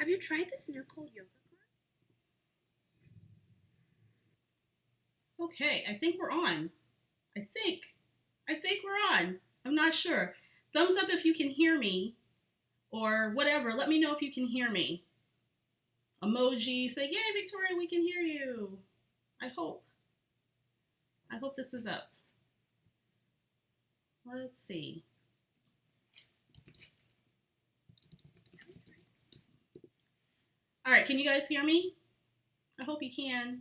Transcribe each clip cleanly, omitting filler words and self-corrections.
Have you tried this new cold yoga class? Okay, I think we're on. I think. I think we're on. I'm not sure. Thumbs up if you can hear me or whatever. Let me know if you can hear me. Emoji, say, yay, Victoria, we can hear you. I hope. I hope this is up. Let's see. All right, can you guys hear me? I hope you can.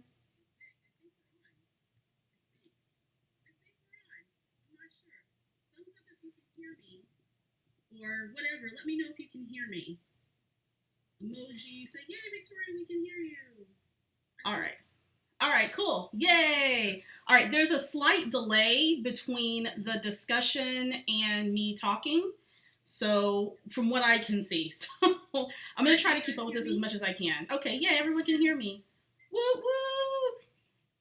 Or whatever. Let me know if you can hear me. Emoji, say, yay, Victoria, we can hear you. All right. All right, cool. Yay. All right, there's a slight delay between the discussion and me talking. So, from what I can see. So, I'm going to try to keep up with this as much as I can. Okay, yeah, everyone can hear me. Whoop, whoop.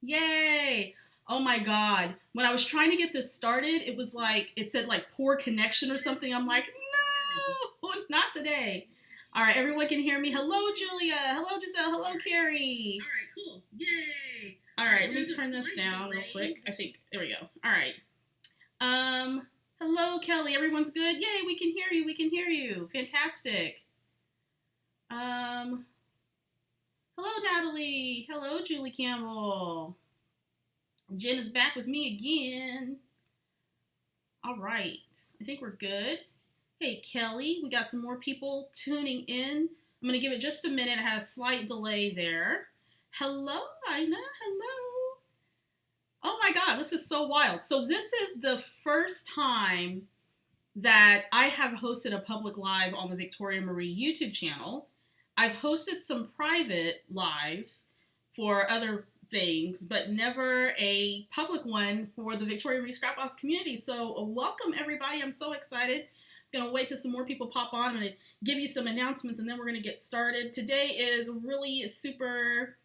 Yay. Oh my God. When I was trying to get this started, it was like, it said like poor connection or something. I'm like, no, not today. All right, everyone can hear me. Hello, Julia. Hello, Giselle. Hello, Carrie. All right, cool. Yay. All right, let me turn this down real quick. I think, there we go. All right. Hello, Kelly. Everyone's good? Yay, we can hear you. We can hear you. Fantastic. Hello, Natalie. Hello, Julie Campbell. Jen is back with me again. All right. I think we're good. Hey, Kelly. We got some more people tuning in. I'm going to give it just a minute. It has a slight delay there. Hello, Ina. Hello. Oh my God, this is so wild. So this is the first time that I have hosted a public live on the Victoria Marie YouTube channel. I've hosted some private lives for other things, but never a public one for the Victoria Marie Scrapbook community. So welcome everybody. I'm so excited. I'm gonna wait till some more people pop on. I'm gonna give you some announcements and then we're gonna get started. Today is really super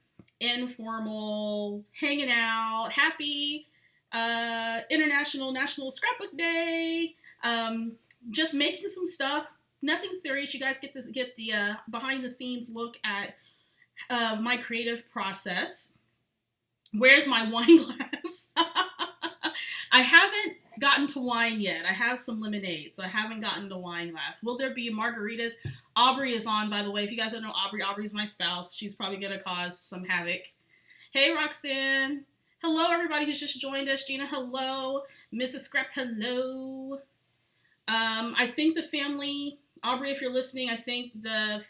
informal, hanging out, happy International National Scrapbook Day. Just making some stuff, nothing serious. You guys get to get the behind the scenes look at my creative process. Where's my wine glass? I haven't gotten to wine yet. I have some lemonade, so I haven't gotten to wine glass. Will there be margaritas? Aubrey is on, by the way. If you guys don't know Aubrey, Aubrey's my spouse. She's probably going to cause some havoc. Hey, Roxanne. Hello, everybody who's just joined us. Gina, hello. Mrs. Scraps, hello. I think the family, Aubrey, if you're listening, I think the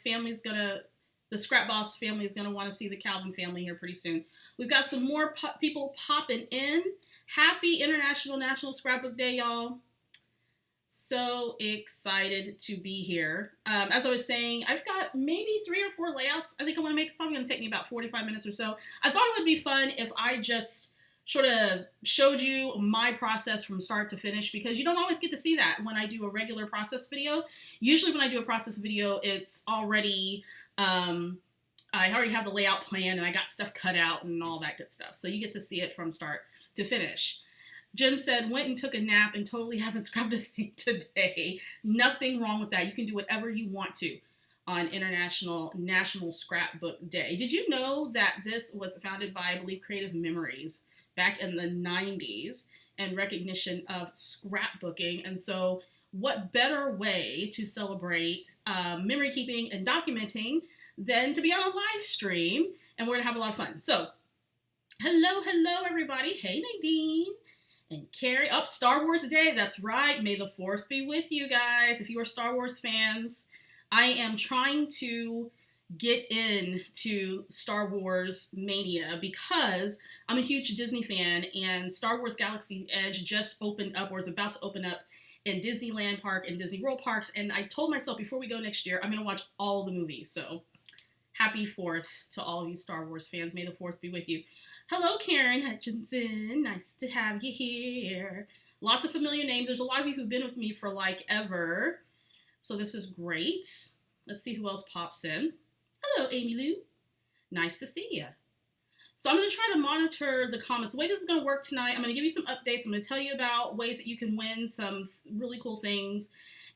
Scrap Boss family is going to want to see the Calvin family here pretty soon. We've got some more people popping in. Happy International National Scrapbook Day, y'all. So excited to be here. As I was saying, I've got maybe 3 or 4 layouts I think I want to make. It's probably going to take me about 45 minutes or so. I thought it would be fun if I just sort of showed you my process from start to finish, because you don't always get to see that when I do a regular process video. Usually when I do a process video, it's already, I already have the layout plan and I got stuff cut out and all that good stuff. So you get to see it from start to finish. Jen said, went and took a nap and totally haven't scrubbed a thing today. Nothing wrong with that. You can do whatever you want to on International National Scrapbook Day. Did you know that this was founded by, I believe, Creative Memories back in the 90s and recognition of scrapbooking? And so what better way to celebrate memory keeping and documenting than to be on a live stream? And we're going to have a lot of fun. So hello, everybody. Hey, Nadine. And Carrie, Star Wars Day, that's right. May the 4th be with you guys. If you are Star Wars fans, I am trying to get into Star Wars mania because I'm a huge Disney fan, and Star Wars Galaxy Edge just opened up, or is about to open up, in Disneyland Park and Disney World Parks, and I told myself before we go next year, I'm going to watch all the movies. So happy 4th to all of you Star Wars fans. May the 4th be with you. Hello, Karen Hutchinson. Nice to have you here. Lots of familiar names. There's a lot of you who've been with me for like ever. So this is great. Let's see who else pops in. Hello, Amy Lou. Nice to see you. So I'm going to try to monitor the comments. The way this is going to work tonight, I'm going to give you some updates. I'm going to tell you about ways that you can win some really cool things.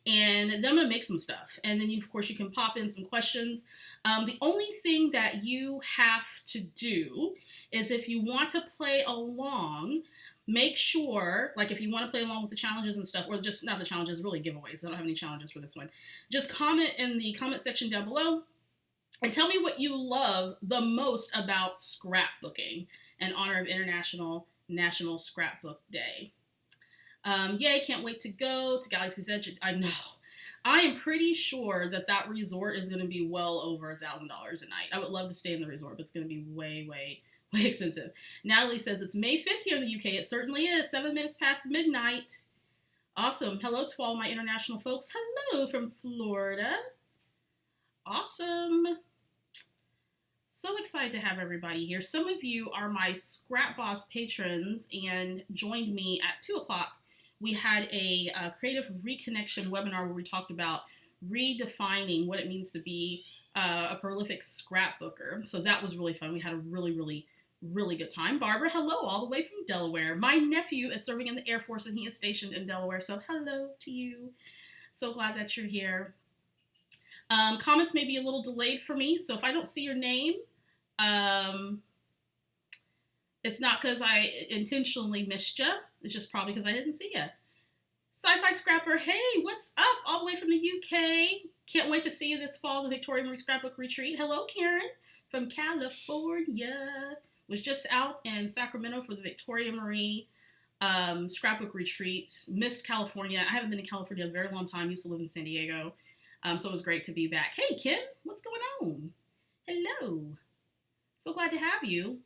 And then I'm going to make some stuff. And then, of course, you can pop in some questions. The only thing that you have to do is if you want to play along, make sure, like if you want to play along with the challenges and stuff, or just not the challenges, really giveaways. I don't have any challenges for this one. Just comment in the comment section down below and tell me what you love the most about scrapbooking in honor of International National Scrapbook Day. Yay, can't wait to go to Galaxy's Edge. I know. I am pretty sure that resort is going to be well over $1,000 a night. I would love to stay in the resort, but it's going to be way, way, way expensive. Natalie says it's May 5th here in the UK. It certainly is. 7 minutes past midnight. Awesome. Hello to all my international folks. Hello from Florida. Awesome. So excited to have everybody here. Some of you are my Scrap Boss patrons and joined me at 2 o'clock. We had a creative reconnection webinar where we talked about redefining what it means to be a prolific scrapbooker. So that was really fun. We had a really, really, really good time. Barbara, hello, all the way from Delaware. My nephew is serving in the Air Force and he is stationed in Delaware. So hello to you. So glad that you're here. Comments may be a little delayed for me. So if I don't see your name, it's not because I intentionally missed you. It's just probably because I didn't see you. Sci-Fi Scrapper, hey, what's up? All the way from the UK. Can't wait to see you this fall, the Victoria Marie Scrapbook Retreat. Hello, Karen from California. Was just out in Sacramento for the Victoria Marie Scrapbook Retreat. Missed California. I haven't been in California a very long time. Used to live in San Diego. So it was great to be back. Hey, Kim, what's going on? Hello. So glad to have you.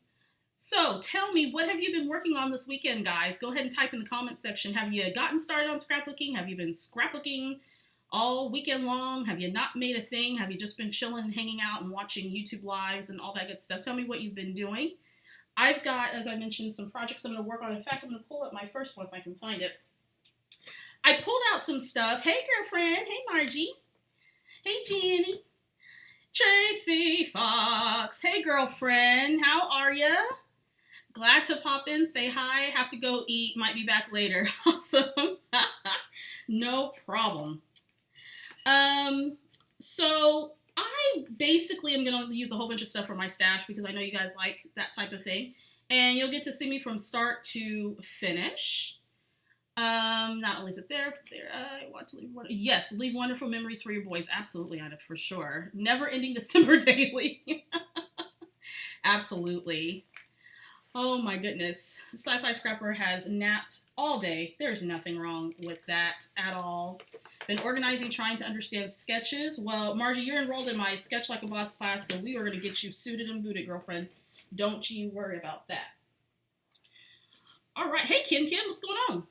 So tell me, what have you been working on this weekend, guys? Go ahead and type in the comment section. Have you gotten started on scrapbooking? Have you been scrapbooking all weekend long? Have you not made a thing? Have you just been chilling, hanging out, and watching YouTube lives and all that good stuff? Tell me what you've been doing. I've got, as I mentioned, some projects I'm going to work on. In fact, I'm going to pull up my first one if I can find it. I pulled out some stuff. Hey, girlfriend. Hey, Margie. Hey, Jenny. Tracy Fox. Hey, girlfriend. How are ya? Glad to pop in, say hi. Have to go eat. Might be back later. Awesome. No problem. So I basically am going to use a whole bunch of stuff from my stash because I know you guys like that type of thing. And you'll get to see me from start to finish. Not only is it there, I want to leave wonderful memories for your boys. Absolutely, Anna, for sure. Never ending December daily. Absolutely. Oh my goodness. Sci-Fi Scrapper has napped all day. There's nothing wrong with that at all. Been organizing, trying to understand sketches. Well, Margie, you're enrolled in my Sketch Like a Boss class, so we are going to get you suited and booted, girlfriend. Don't you worry about that. All right. Hey, Kim, what's going on?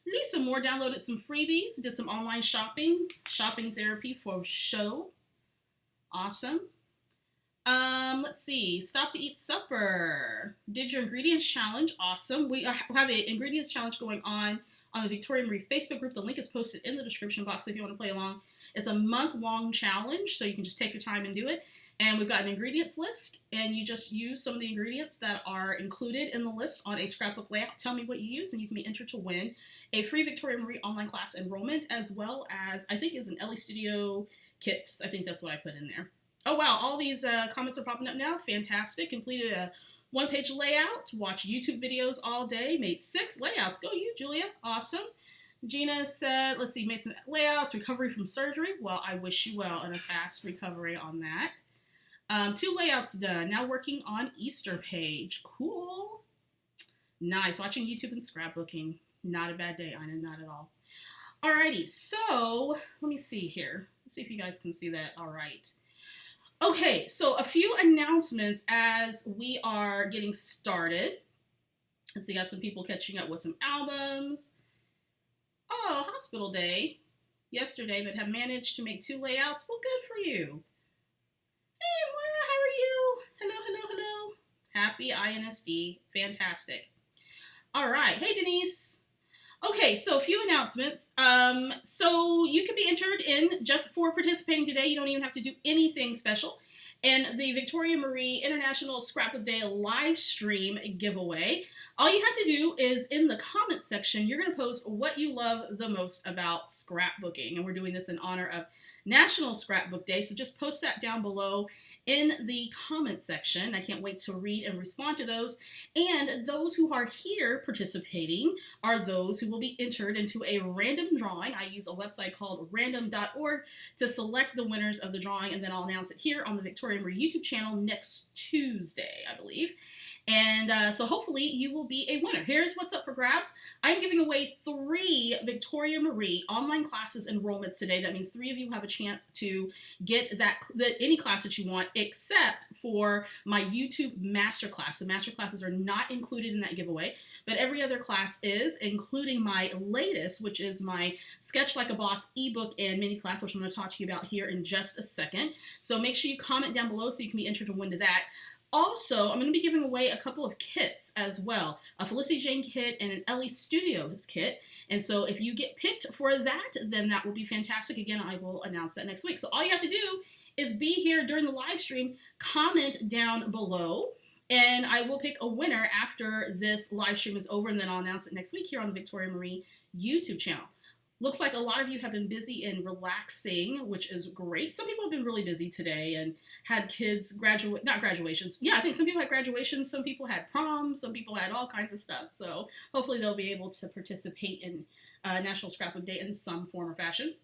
Lisa Moore downloaded some freebies, did some online shopping therapy for show. Awesome. Let's see. Stop to eat supper. Did your ingredients challenge. Awesome. We have an ingredients challenge going on the Victoria Marie Facebook group. The link is posted in the description box if you want to play along. It's a month-long challenge, so you can just take your time and do it. And we've got an ingredients list, and you just use some of the ingredients that are included in the list on a scrapbook layout. Tell me what you use, and you can be entered to win a free Victoria Marie online class enrollment, as well as, I think is an Elle Studio kit. I think that's what I put in there. Oh, wow. All these comments are popping up now. Fantastic. Completed a one-page layout. Watch YouTube videos all day. Made 6 layouts. Go you, Julia. Awesome. Gina said, let's see, made some layouts. Recovery from surgery. Well, I wish you well and a fast recovery on that. 2 layouts done. Now working on Easter page. Cool. Nice. Watching YouTube and scrapbooking. Not a bad day, Ina. Not at all. Alrighty. So, let me see here. Let's see if you guys can see that. All right. Okay, so a few announcements as we are getting started. Let's see, got some people catching up with some albums. Oh, hospital day yesterday, but have managed to make 2 layouts. Well, good for you. Hey, Moira, how are you? Hello, hello, hello. Happy iNSD. Fantastic. All right. Hey, Denise. Okay, so a few announcements. So you can be entered in just for participating today. You don't even have to do anything special. and the Victoria Marie International Scrapbook Day live stream giveaway. All you have to do is in the comments section, you're going to post what you love the most about scrapbooking. And we're doing this in honor of National Scrapbook Day. So just post that down below in the comment section. I can't wait to read and respond to those. And those who are here participating are those who will be entered into a random drawing. I use a website called random.org to select the winners of the drawing, and then I'll announce it here on the Victoria Marie YouTube channel next Tuesday, I believe. And so hopefully you will be a winner. Here's what's up for grabs. I'm giving away 3 Victoria Marie online classes enrollments today. That means 3 of you have a chance to get any class that you want, except for my YouTube masterclass. The masterclasses are not included in that giveaway, but every other class is, including my latest, which is my Sketch Like a Boss ebook and mini class, which I'm going to talk to you about here in just a second. So make sure you comment down below so you can be entered to win to that. Also, I'm going to be giving away a couple of kits as well, a Felicity Jane kit and an Elle Studios kit. And so if you get picked for that, then that will be fantastic. Again, I will announce that next week. So all you have to do is be here during the live stream, comment down below, and I will pick a winner after this live stream is over, and then I'll announce it next week here on the Victoria Marie YouTube channel. Looks like a lot of you have been busy and relaxing, which is great. Some people have been really busy today and had kids not graduations. Yeah, I think some people had graduations, some people had proms, some people had all kinds of stuff. So hopefully they'll be able to participate in National Scrapbook Day in some form or fashion.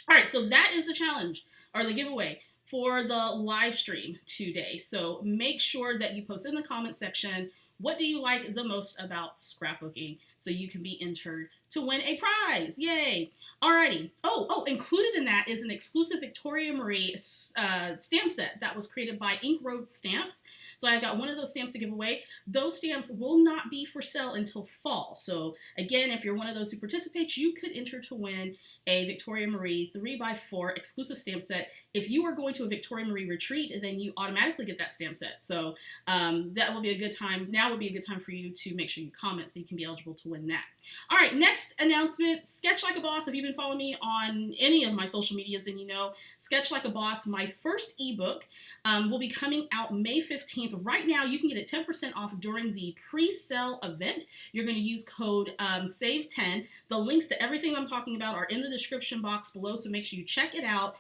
All right, so that is the challenge, or the giveaway for the live stream today. So make sure that you post in the comment section, what do you like the most about scrapbooking, so you can be entered to win a prize. Yay. Alrighty. Oh, included in that is an exclusive Victoria Marie stamp set that was created by Ink Road Stamps. So I got one of those stamps to give away. Those stamps will not be for sale until fall. So again, if you're one of those who participates, you could enter to win a Victoria Marie 3x4 exclusive stamp set. If you are going to a Victoria Marie retreat, then you automatically get that stamp set. So that will be a good time. Now would be a good time for you to make sure you comment so you can be eligible to win that. All right, next announcement, Sketch Like a Boss. If you've been following me on any of my social medias, then you know Sketch Like a Boss, my first ebook, will be coming out May 15th. Right now, you can get it 10% off during the pre-sale event. You're going to use code SAVE10. The links to everything I'm talking about are in the description box below, so make sure you check it out.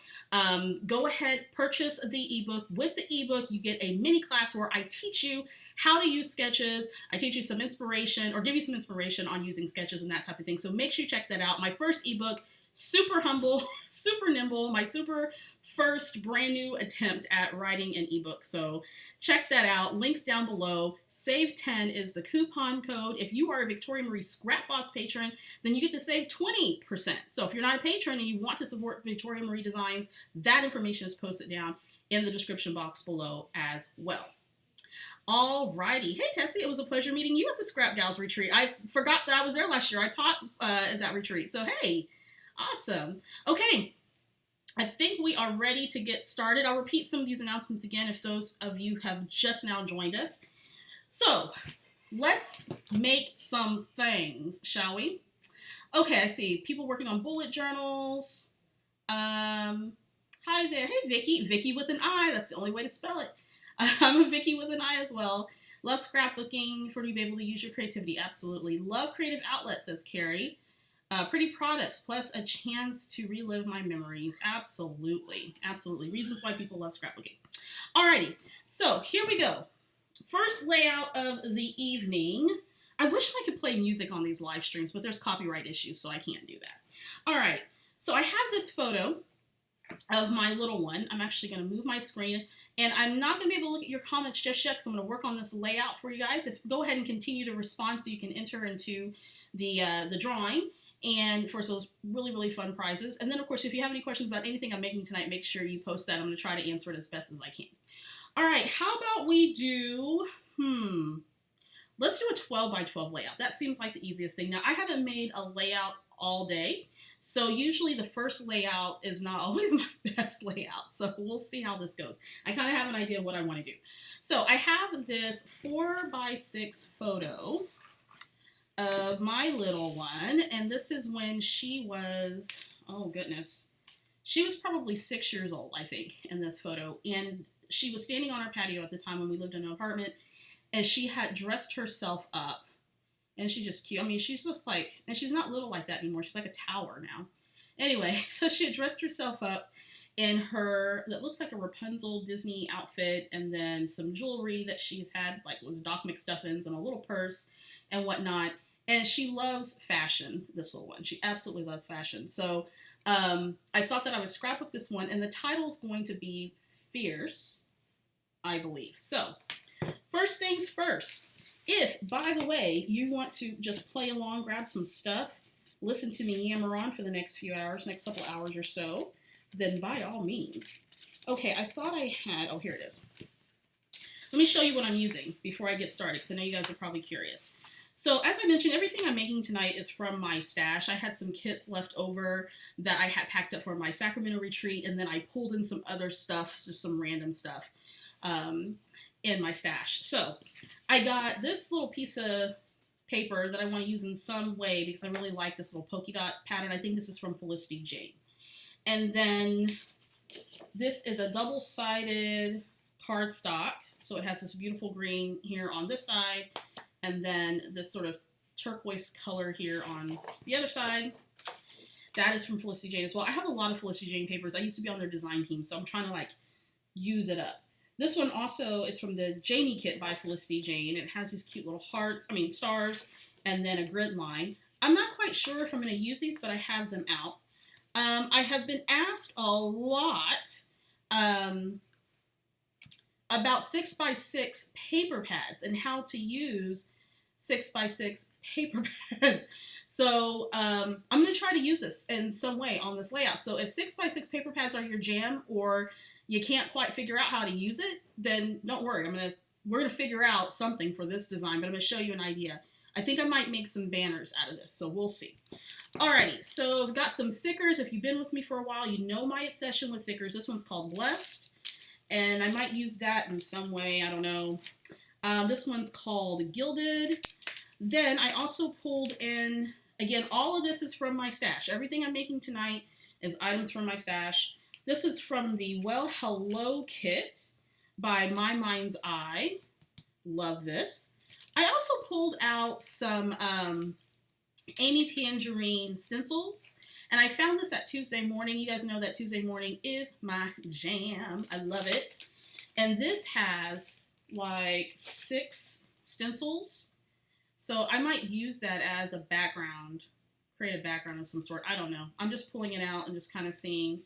Go ahead, purchase the ebook. With the ebook, you get a mini class where I teach you how to use sketches. I teach you some inspiration, or give you some inspiration on using sketches and that type of thing. So make sure you check that out. My first ebook, super humble, super nimble, my super first brand new attempt at writing an ebook. So check that out. Links down below. SAVE10 is the coupon code. If you are a Victoria Marie Scrap Boss patron, then you get to save 20%. So if you're not a patron and you want to support Victoria Marie Designs, that information is posted down in the description box below as well. Alrighty. Hey, Tessie, it was a pleasure meeting you at the Scrap Gals retreat. I forgot that I was there last year. I taught at that retreat. So, hey, awesome. Okay, I think we are ready to get started. I'll repeat some of these announcements again if those of you have just now joined us. So, let's make some things, shall we? Okay, I see people working on bullet journals. Hi there. Hey, Vicky. Vicky with an I. That's the only way to spell it. I'm a Vicky with an I as well. Love scrapbooking for you to be able to use your creativity. Absolutely. Love creative outlets, says Carrie. Pretty products, plus a chance to relive my memories. Absolutely. Absolutely. Reasons why people love scrapbooking. Alrighty. So here we go. First layout of the evening. I wish I could play music on these live streams, but there's copyright issues, so I can't do that. Alright. So I have this photo of my little one. I'm actually going to move my screen, and I'm not going to be able to look at your comments just yet because I'm going to work on this layout for you guys. Go ahead and continue to respond so you can enter into the drawing and for those really, really fun prizes. And then, of course, if you have any questions about anything I'm making tonight, make sure you post that. I'm going to try to answer it as best as I can. All right, how about we do, let's do a 12 by 12 layout. That seems like the easiest thing. Now, I haven't made a layout all day, so usually the first layout is not always my best layout. So we'll see how this goes. I kind of have an idea of what I want to do. So I have this 4 by 6 photo of my little one. And this is when she was, oh goodness, she was probably 6 years old, I think, in this photo. And she was standing on our patio at the time when we lived in an apartment, and she had dressed herself up, and she's just cute. I mean, she's just like, and she's not little like that anymore. She's like a tower now. Anyway, so she had dressed herself up in her, that looks like a Rapunzel Disney outfit, and then some jewelry that she's had, like was Doc McStuffins and a little purse and whatnot. And she loves fashion, this little one. She absolutely loves fashion. So I thought that I would scrapbook this one, and the title's going to be Fierce, I believe. So, first things first. If, by the way, you want to just play along, grab some stuff, listen to me yammer on for the next few hours, next couple hours or so, then by all means. Okay, I thought I had, oh, here it is. Let me show you what I'm using before I get started, because I know you guys are probably curious. So, as I mentioned, everything I'm making tonight is from my stash. I had some kits left over that I had packed up for my Sacramento retreat, and then I pulled in some other stuff, just some random stuff, in my stash. So, I got this little piece of paper that I want to use in some way because I really like this little polka dot pattern. I think this is from Felicity Jane. And then this is a double-sided cardstock. So it has this beautiful green here on this side, and then this sort of turquoise color here on the other side. That is from Felicity Jane as well. I have a lot of Felicity Jane papers. I used to be on their design team, so I'm trying to like use it up. This one also is from the Jamie kit by Felicity Jane. It has these cute little stars, and then a grid line. I'm not quite sure if I'm going to use these, but I have them out. I have been asked a lot about 6x6 paper pads and how to use 6x6 paper pads. So I'm going to try to use this in some way on this layout. So if 6x6 paper pads are your jam, or you can't quite figure out how to use it, then don't worry. We're going to figure out something for this design, but I'm going to show you an idea. I think I might make some banners out of this, so we'll see. Alrighty, so I've got some thickers. If you've been with me for a while, you know my obsession with thickers. This one's called Blessed, and I might use that in some way. I don't know. This one's called Gilded. Then I also pulled in, again, all of this is from my stash. Everything I'm making tonight is items from my stash. This is from the Well Hello kit by My Mind's Eye. Love this. I also pulled out some Amy Tangerine stencils, and I found this at Tuesday Morning. You guys know that Tuesday Morning is my jam. I love it. And this has like 6 stencils, so I might use that as a background, create a background of some sort. I don't know. I'm just pulling it out and just kind of seeing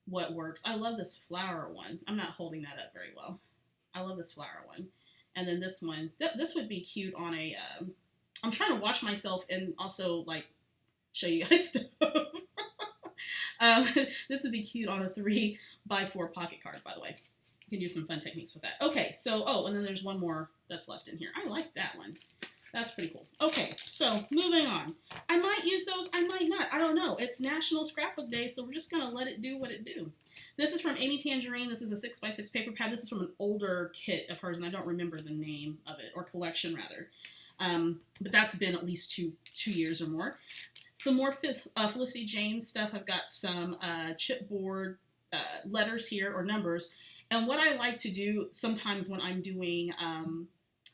what works. I love this flower one. I'm not holding that up very well. I love this flower one. And then this one, this would be cute on a, I'm trying to watch myself and also like show you guys stuff. This would be cute on a 3x4 pocket card, by the way. You can do some fun techniques with that. Okay, so, oh, and then there's one more that's left in here. I like that one. That's pretty cool. Okay, so moving on. I might use those, I might not. I don't know. It's National Scrapbook Day, so we're just going to let it do what it do. This is from Amy Tangerine. This is a 6x6 paper pad. This is from an older kit of hers, and I don't remember the name of it, or collection rather. But that's been at least two years or more. Some more Felicity Jane stuff. I've got some chipboard letters here, or numbers. And what I like to do sometimes when I'm doing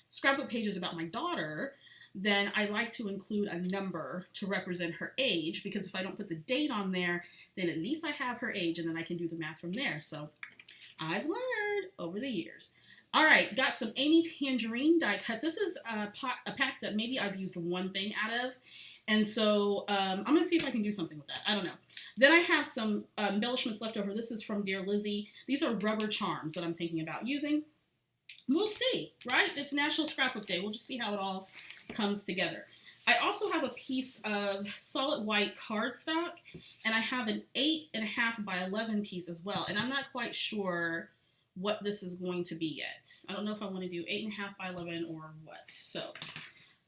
scrapbook pages about my daughter, then I like to include a number to represent her age, because if I don't put the date on there, then at least I have her age, and then I can do the math from there. So I've learned over the years. All right, got some Amy Tangerine die cuts. This is a pack that maybe I've used one thing out of, and so I'm going to see if I can do something with that. I don't know. Then I have some embellishments left over. This is from Dear Lizzie. These are rubber charms that I'm thinking about using. We'll see, right? It's National Scrapbook Day. We'll just see how it all comes together. I also have a piece of solid white cardstock, and I have an 8.5 by 11 piece as well, and I'm not quite sure what this is going to be yet. I don't know if I want to do 8.5 by 11 or what. So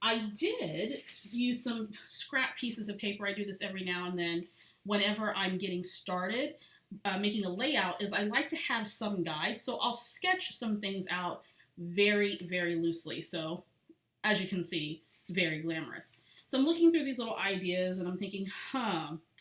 I did use some scrap pieces of paper. I do this every now and then whenever I'm getting started making a layout, is I like to have some guide. So I'll sketch some things out very, very loosely. So as you can see, very glamorous. So I'm looking through these little ideas and I'm thinking,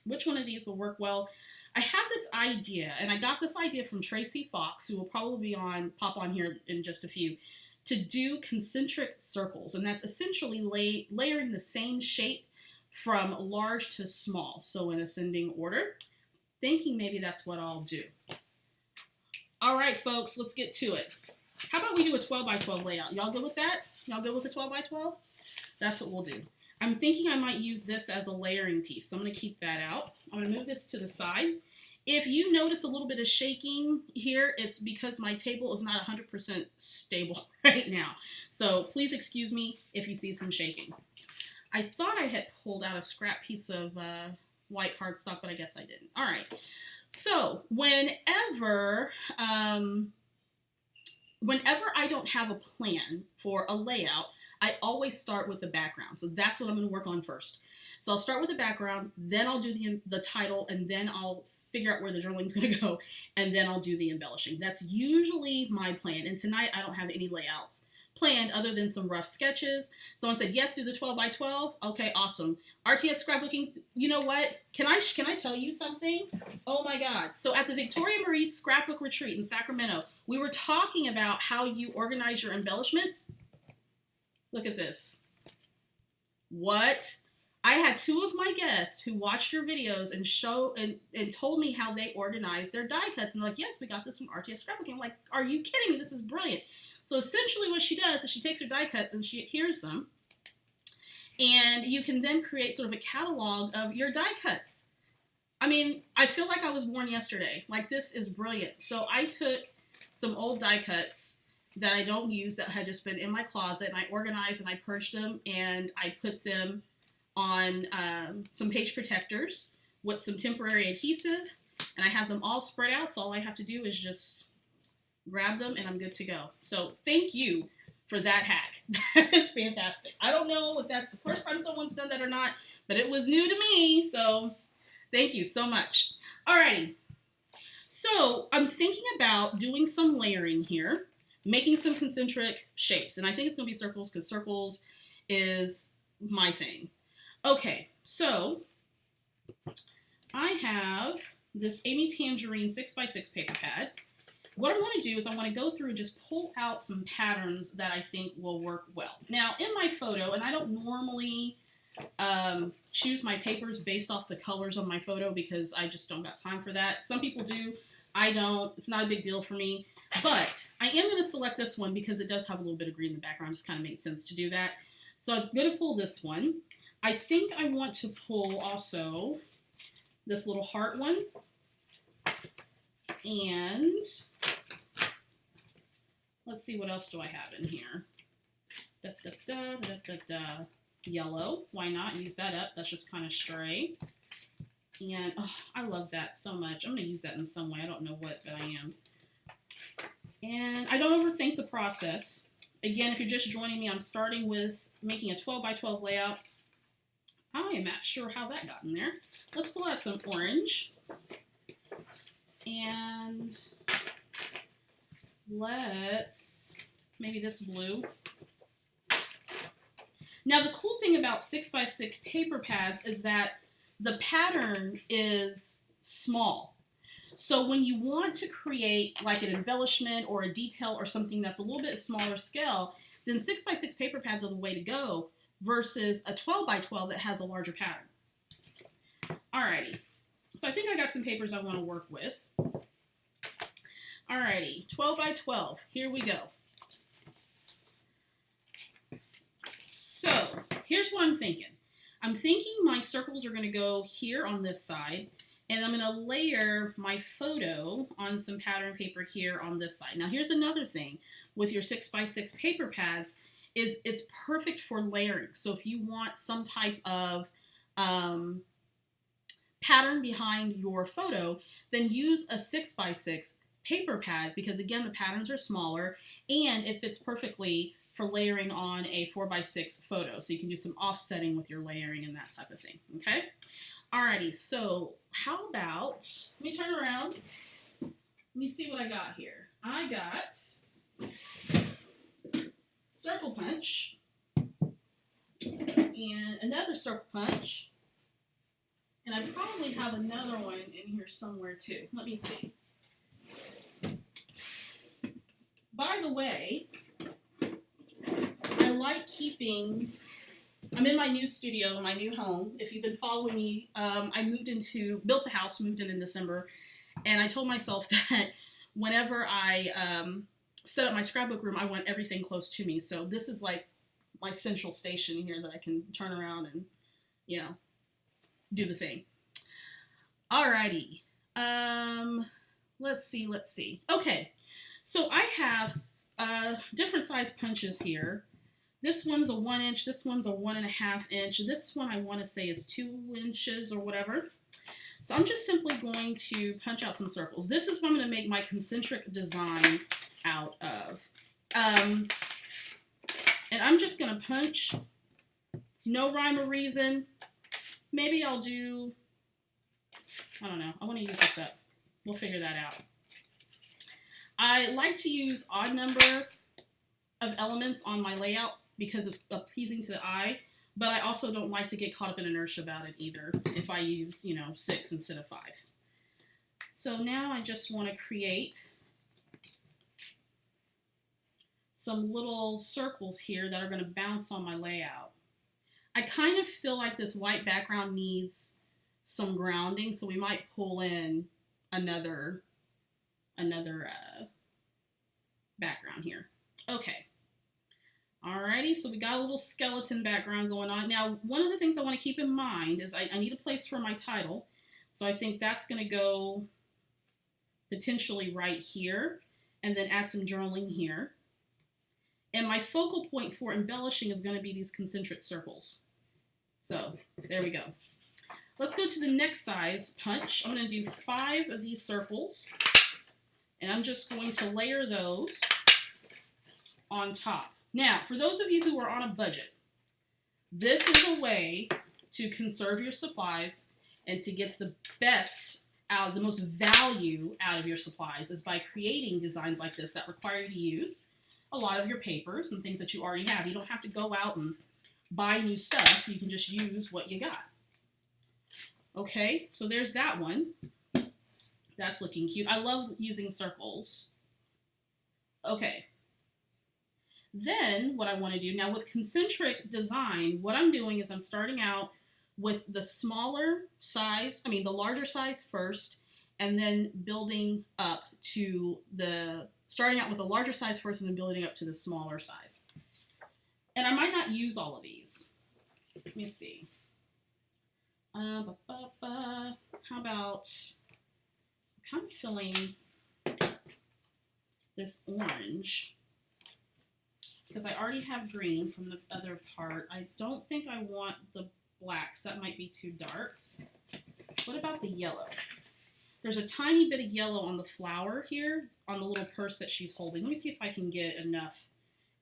which one of these will work well? I have this idea, and I got this idea from Tracy Fox, who will probably pop on here in just a few, to do concentric circles, and that's essentially layering the same shape from large to small, so in ascending order. Thinking maybe that's what I'll do. All right, folks, let's get to it. How about we do a 12 by 12 layout? Y'all good with that? Y'all good with the 12 by 12? That's what we'll do. I'm thinking I might use this as a layering piece, so I'm going to keep that out. I'm going to move this to the side. If you notice a little bit of shaking here, it's because my table is not 100% stable right now. So please excuse me if you see some shaking. I thought I had pulled out a scrap piece of white cardstock, but I guess I didn't. All right. So whenever I don't have a plan for a layout, I always start with the background. So that's what I'm going to work on first. So I'll start with the background, then I'll do the title, and then I'll figure out where the journaling's going to go, and then I'll do the embellishing. That's usually my plan. And tonight I don't have any layouts planned other than some rough sketches. Someone said, yes, do the 12 by 12. Okay, awesome. RTS scrapbooking, you know what? Can I tell you something? Oh my God. So at the Victoria Marie Scrapbook Retreat in Sacramento, we were talking about how you organize your embellishments. Look at this. What? I had two of my guests who watched your videos and told me how they organize their die cuts. And they're like, yes, we got this from RTS Scrapbooking. I'm like, are you kidding me? This is brilliant. So essentially what she does is she takes her die cuts and she adheres them. And you can then create sort of a catalog of your die cuts. I mean, I feel like I was born yesterday. Like, this is brilliant. So I took some old die cuts that I don't use that had just been in my closet, and I organized and I purged them, and I put them on some page protectors with some temporary adhesive, and I have them all spread out, so all I have to do is just grab them and I'm good to go. So thank you for that hack. That is fantastic. I don't know if that's the first time someone's done that or not, but it was new to me, so thank you so much. Alrighty, so I'm thinking about doing some layering here, making some concentric shapes, and I think it's going to be circles because circles is my thing. Okay, so I have this Amy Tangerine 6x6 paper pad. What I'm going to do is I want to go through and just pull out some patterns that I think will work well. Now, in my photo, and I don't normally choose my papers based off the colors on my photo because I just don't got time for that. Some people do. I don't. It's not a big deal for me. But I am going to select this one because it does have a little bit of green in the background. It just kind of makes sense to do that. So I'm going to pull this one. I think I want to pull also this little heart one. And let's see, what else do I have in here? Da, da, da, da, da, da. Yellow. Why not? Use that up. That's just kind of stray. And oh, I love that so much. I'm going to use that in some way. I don't know what, but I am. And I don't overthink the process. Again, if you're just joining me, I'm starting with making a 12 by 12 layout. I am not sure how that got in there. Let's pull out some orange. And let's, maybe this blue. Now the cool thing about 6x6 paper pads is that the pattern is small. So when you want to create like an embellishment or a detail or something that's a little bit smaller scale, then 6x6 paper pads are the way to go versus a 12 by 12 that has a larger pattern. Alrighty, so I think I got some papers I want to work with. Alrighty, 12 by 12, here we go. So here's what I'm thinking. I'm thinking my circles are going to go here on this side, and I'm going to layer my photo on some pattern paper here on this side. Now here's another thing with your 6x6 paper pads is it's perfect for layering. So if you want some type of pattern behind your photo, then use a 6x6 paper pad because again the patterns are smaller and it fits perfectly for layering on a 4x6 photo. So you can do some offsetting with your layering and that type of thing, okay? Alrighty, so how about, let me turn around. Let me see what I got here. I got circle punch and another circle punch And I probably have another one in here somewhere too. Let me see. By the way, I like keeping, I'm in my new studio, my new home. If you've been following me, I built a house, moved in December, and I told myself that whenever I set up my scrapbook room, I want everything close to me. So this is like my central station here that I can turn around and, you know, do the thing. Alrighty. Let's see. Okay, so I have different size punches here. This one's a 1 inch, this one's a 1.5 inch. This one I want to say is 2 inches or whatever. So I'm just simply going to punch out some circles. This is what I'm going to make my concentric design out of. And I'm just going to punch, no rhyme or reason. Maybe I'll do, I don't know, I want to use this up. We'll figure that out. I like to use odd number of elements on my layout because it's pleasing to the eye, but I also don't like to get caught up in inertia about it either if I use, 6 instead of 5. So now I just want to create some little circles here that are going to bounce on my layout. I kind of feel like this white background needs some grounding, so we might pull in another background here. Okay. Alrighty, so we got a little skeleton background going on. Now, one of the things I want to keep in mind is I need a place for my title. So I think that's going to go potentially right here, and then add some journaling here. And my focal point for embellishing is going to be these concentric circles. So there we go. Let's go to the next size punch. I'm going to do 5 of these circles, and I'm just going to layer those on top. Now, for those of you who are on a budget, this is a way to conserve your supplies and to get the best out, the most value out of your supplies is by creating designs like this that require you to use a lot of your papers and things that you already have. You don't have to go out and buy new stuff. You can just use what you got. Okay, so there's that one. That's looking cute. I love using circles. Okay. Then what I want to do now with concentric design, what I'm doing is I'm starting out with the the larger size first, and then building up to starting out with the larger size first and then building up to the smaller size. And I might not use all of these. Let me see. How about, I'm kind of feeling this orange, because I already have green from the other part. I don't think I want the blacks. That might be too dark. What about the yellow? There's a tiny bit of yellow on the flower here, on the little purse that she's holding. Let me see if I can get enough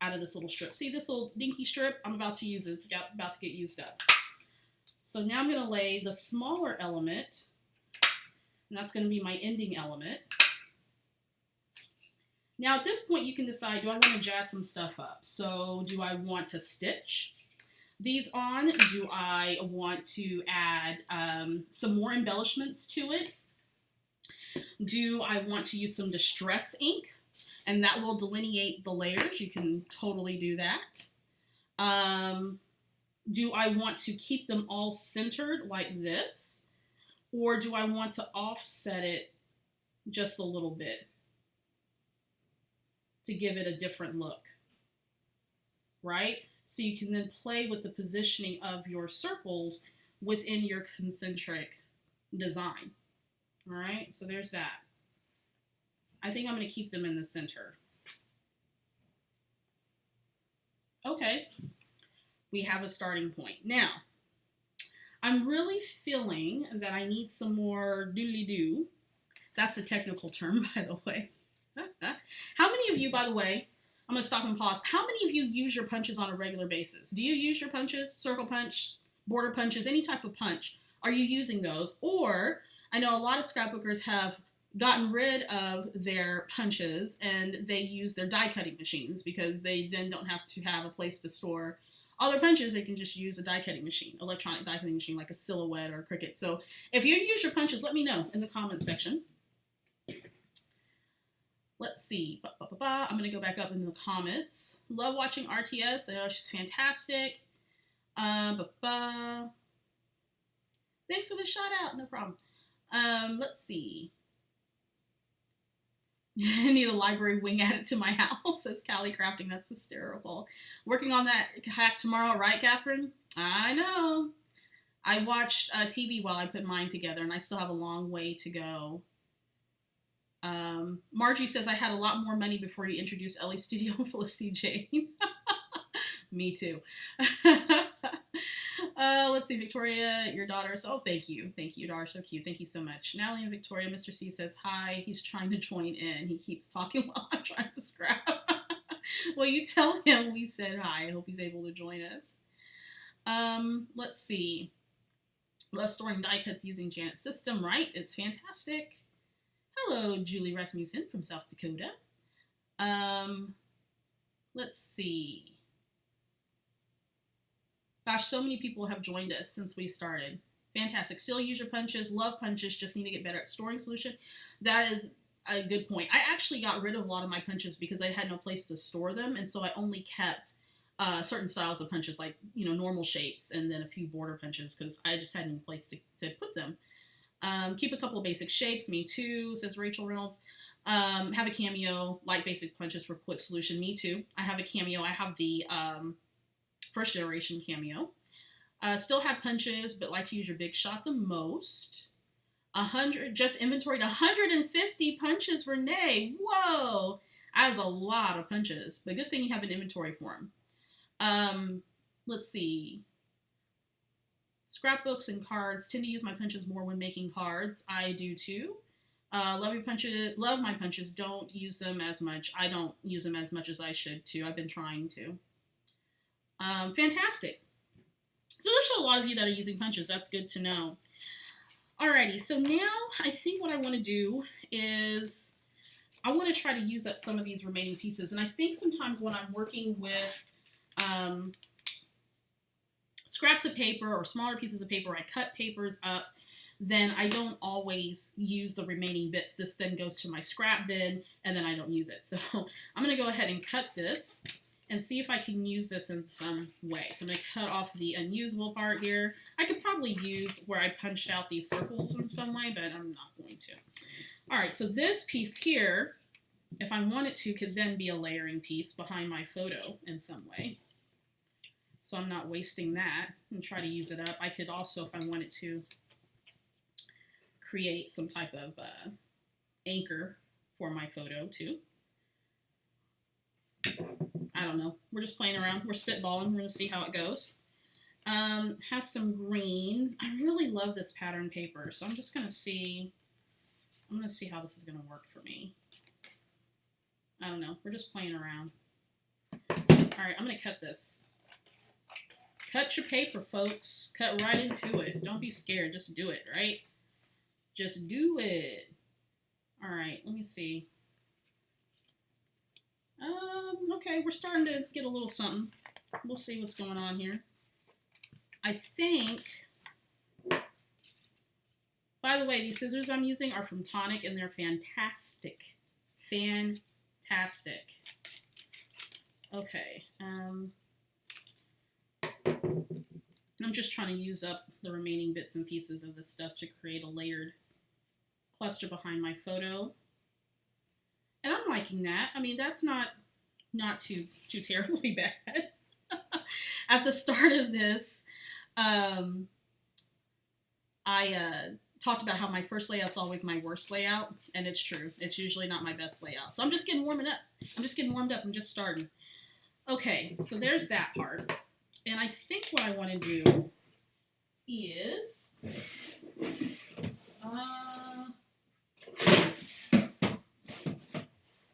out of this little strip. See this little dinky strip? I'm about to use it. It's about to get used up. So now I'm going to lay the smaller element, and that's going to be my ending element. Now at this point you can decide, do I want to jazz some stuff up? So do I want to stitch these on? Do I want to add some more embellishments to it? Do I want to use some distress ink? And that will delineate the layers. You can totally do that. Do I want to keep them all centered like this? Or do I want to offset it just a little bit to give it a different look? Right? So you can then play with the positioning of your circles within your concentric design. All right, so there's that. I think I'm going to keep them in the center. Okay, we have a starting point. Now, I'm really feeling that I need some more doodly-doo. That's a technical term, by the way. How many of you, by the way, I'm going to stop and pause. How many of you use your punches on a regular basis? Do you use your punches, circle punch, border punches, any type of punch? Are you using those? Or I know a lot of scrapbookers have gotten rid of their punches and they use their die cutting machines because they then don't have to have a place to store all their punches, they can just use a die cutting machine, electronic die cutting machine like a Silhouette or a Cricut. So if you use your punches, let me know in the comment section. Let's see. I'm going to go back up in the comments. Love watching RTS. Oh, she's fantastic. Thanks for the shout out. No problem. Let's see. I need a library wing added to my house, says Callie Crafting. That's hysterical. Working on that hack tomorrow, right, Catherine? I know. I watched TV while I put mine together, and I still have a long way to go. Margie says, I had a lot more money before you introduced Ellie Studio and Felicity Jane. Me too. Let's see, Victoria, your daughter. Oh, thank you. Thank you. Your daughter's so cute. Thank you so much. Natalie and Victoria, Mr. C says, hi. He's trying to join in. He keeps talking while I'm trying to scrap. Well, you tell him we said hi. I hope he's able to join us. Let's see. Love storing die cuts using Janet's system, right? It's fantastic. Hello, Julie Rasmussen from South Dakota. Let's see. Gosh, so many people have joined us since we started. Fantastic. Still use your punches. Love punches. Just need to get better at storing solution. That is a good point. I actually got rid of a lot of my punches because I had no place to store them. And so I only kept certain styles of punches, like, normal shapes, and then a few border punches because I just had no place to put them. Keep a couple of basic shapes. Me too, says Rachel Reynolds. Have a cameo, like basic punches for quick solution. Me too. I have a cameo. I have the first generation cameo. Still have punches, but like to use your big shot the most. 100, just inventoried 150 punches, Renee. Whoa, that is a lot of punches, but good thing you have an inventory for them. Let's see. Scrapbooks and cards. Tend to use my punches more when making cards. I do too. Love your punches. Love my punches. Don't use them as much. I don't use them as much as I should too. I've been trying to. Fantastic. So there's still a lot of you that are using punches. That's good to know. Alrighty, so now I think what I want to do is I want to try to use up some of these remaining pieces. And I think sometimes when I'm working with scraps of paper or smaller pieces of paper, I cut papers up, then I don't always use the remaining bits. This then goes to my scrap bin, and then I don't use it. So I'm going to go ahead and cut this and see if I can use this in some way. So I'm going to cut off the unusable part here. I could probably use where I punched out these circles in some way, but I'm not going to. All right, so this piece here, if I wanted to, could then be a layering piece behind my photo in some way. So I'm not wasting that and try to use it up. I could also, if I wanted to, create some type of anchor for my photo too. I don't know. We're just playing around. We're spitballing. We're going to see how it goes. Have some green. I really love this pattern paper, so I'm just going to see. I'm going to see how this is going to work for me. I don't know. We're just playing around. All right, I'm going to cut this. Cut your paper, folks. Cut right into it. Don't be scared. Just do it, right? Just do it. All right, let me see. Okay, we're starting to get a little something. We'll see what's going on here. I think, by the way, these scissors I'm using are from Tonic, and they're fantastic. Fantastic. Okay. I'm just trying to use up the remaining bits and pieces of this stuff to create a layered cluster behind my photo. And I'm liking that. I mean, that's not too terribly bad. At the start of this, I talked about how my first layout's always my worst layout, and it's true. It's usually not my best layout. So I'm just getting warmed up. I'm just starting. Okay, so there's that part. And I think what I want to do is how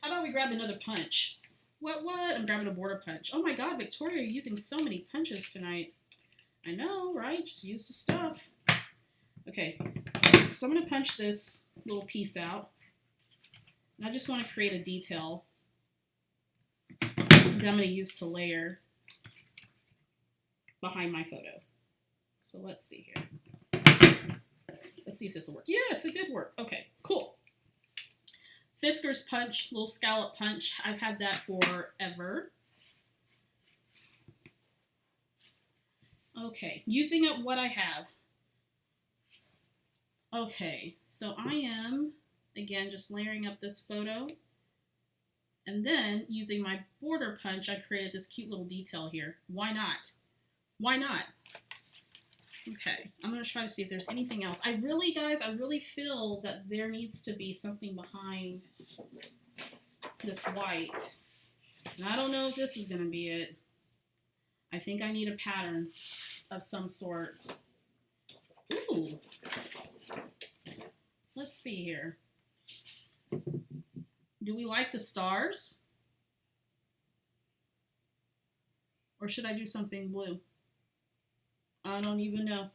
about we grab another punch? What? I'm grabbing a border punch. Oh my God, Victoria, you're using so many punches tonight. I know, right? Just use the stuff. Okay, so I'm going to punch this little piece out. And I just want to create a detail that I'm going to use to layer. behind my photo. So let's see here. Let's see if this will work. Yes, it did work. Okay, cool. Fisker's punch, little scallop punch. I've had that forever. Okay, using up what I have. Okay, so I am, again, just layering up this photo. And then, using my border punch, I created this cute little detail here. Why not? Why not? Okay, I'm going to try to see if there's anything else. I really feel that there needs to be something behind this white. And I don't know if this is going to be it. I think I need a pattern of some sort. Ooh. Let's see here. Do we like the stars? Or should I do something blue? I don't even know.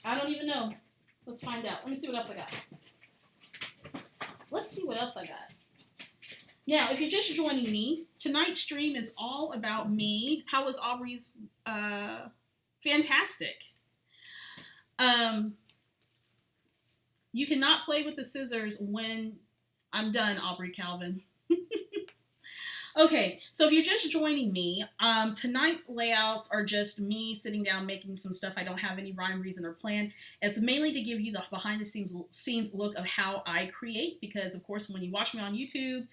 I don't even know. Let's find out. Let me see what else I got. Let's see what else I got. Now, if you're just joining me, tonight's stream is all about me. How was Aubrey's? Fantastic. You cannot play with the scissors when I'm done, Aubrey Calvin. Okay, so if you're just joining me, tonight's layouts are just me sitting down making some stuff. I don't have any rhyme, reason, or plan. It's mainly to give you the behind the scenes look of how I create, because of course when you watch me on YouTube,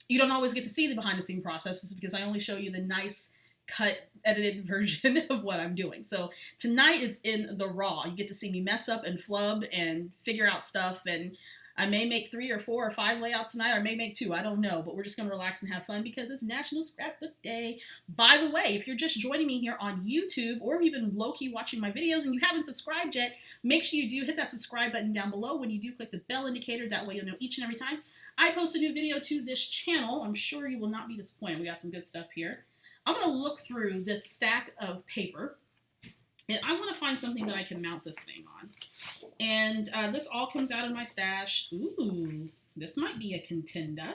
you don't always get to see the behind the scene processes because I only show you the nice cut edited version of what I'm doing. So tonight is in the raw. You get to see me mess up and flub and figure out stuff, and I may make 3 or 4 or 5 layouts tonight, or I may make 2, I don't know, but we're just going to relax and have fun because it's National Scrapbook Day. By the way, if you're just joining me here on YouTube, or if you've been low-key watching my videos and you haven't subscribed yet, make sure you do hit that subscribe button down below. When you do, click the bell indicator. That way you'll know each and every time I post a new video to this channel. I'm sure you will not be disappointed. We got some good stuff here. I'm going to look through this stack of paper, and I want to find something that I can mount this thing on. And this all comes out of my stash. Ooh, this might be a contender.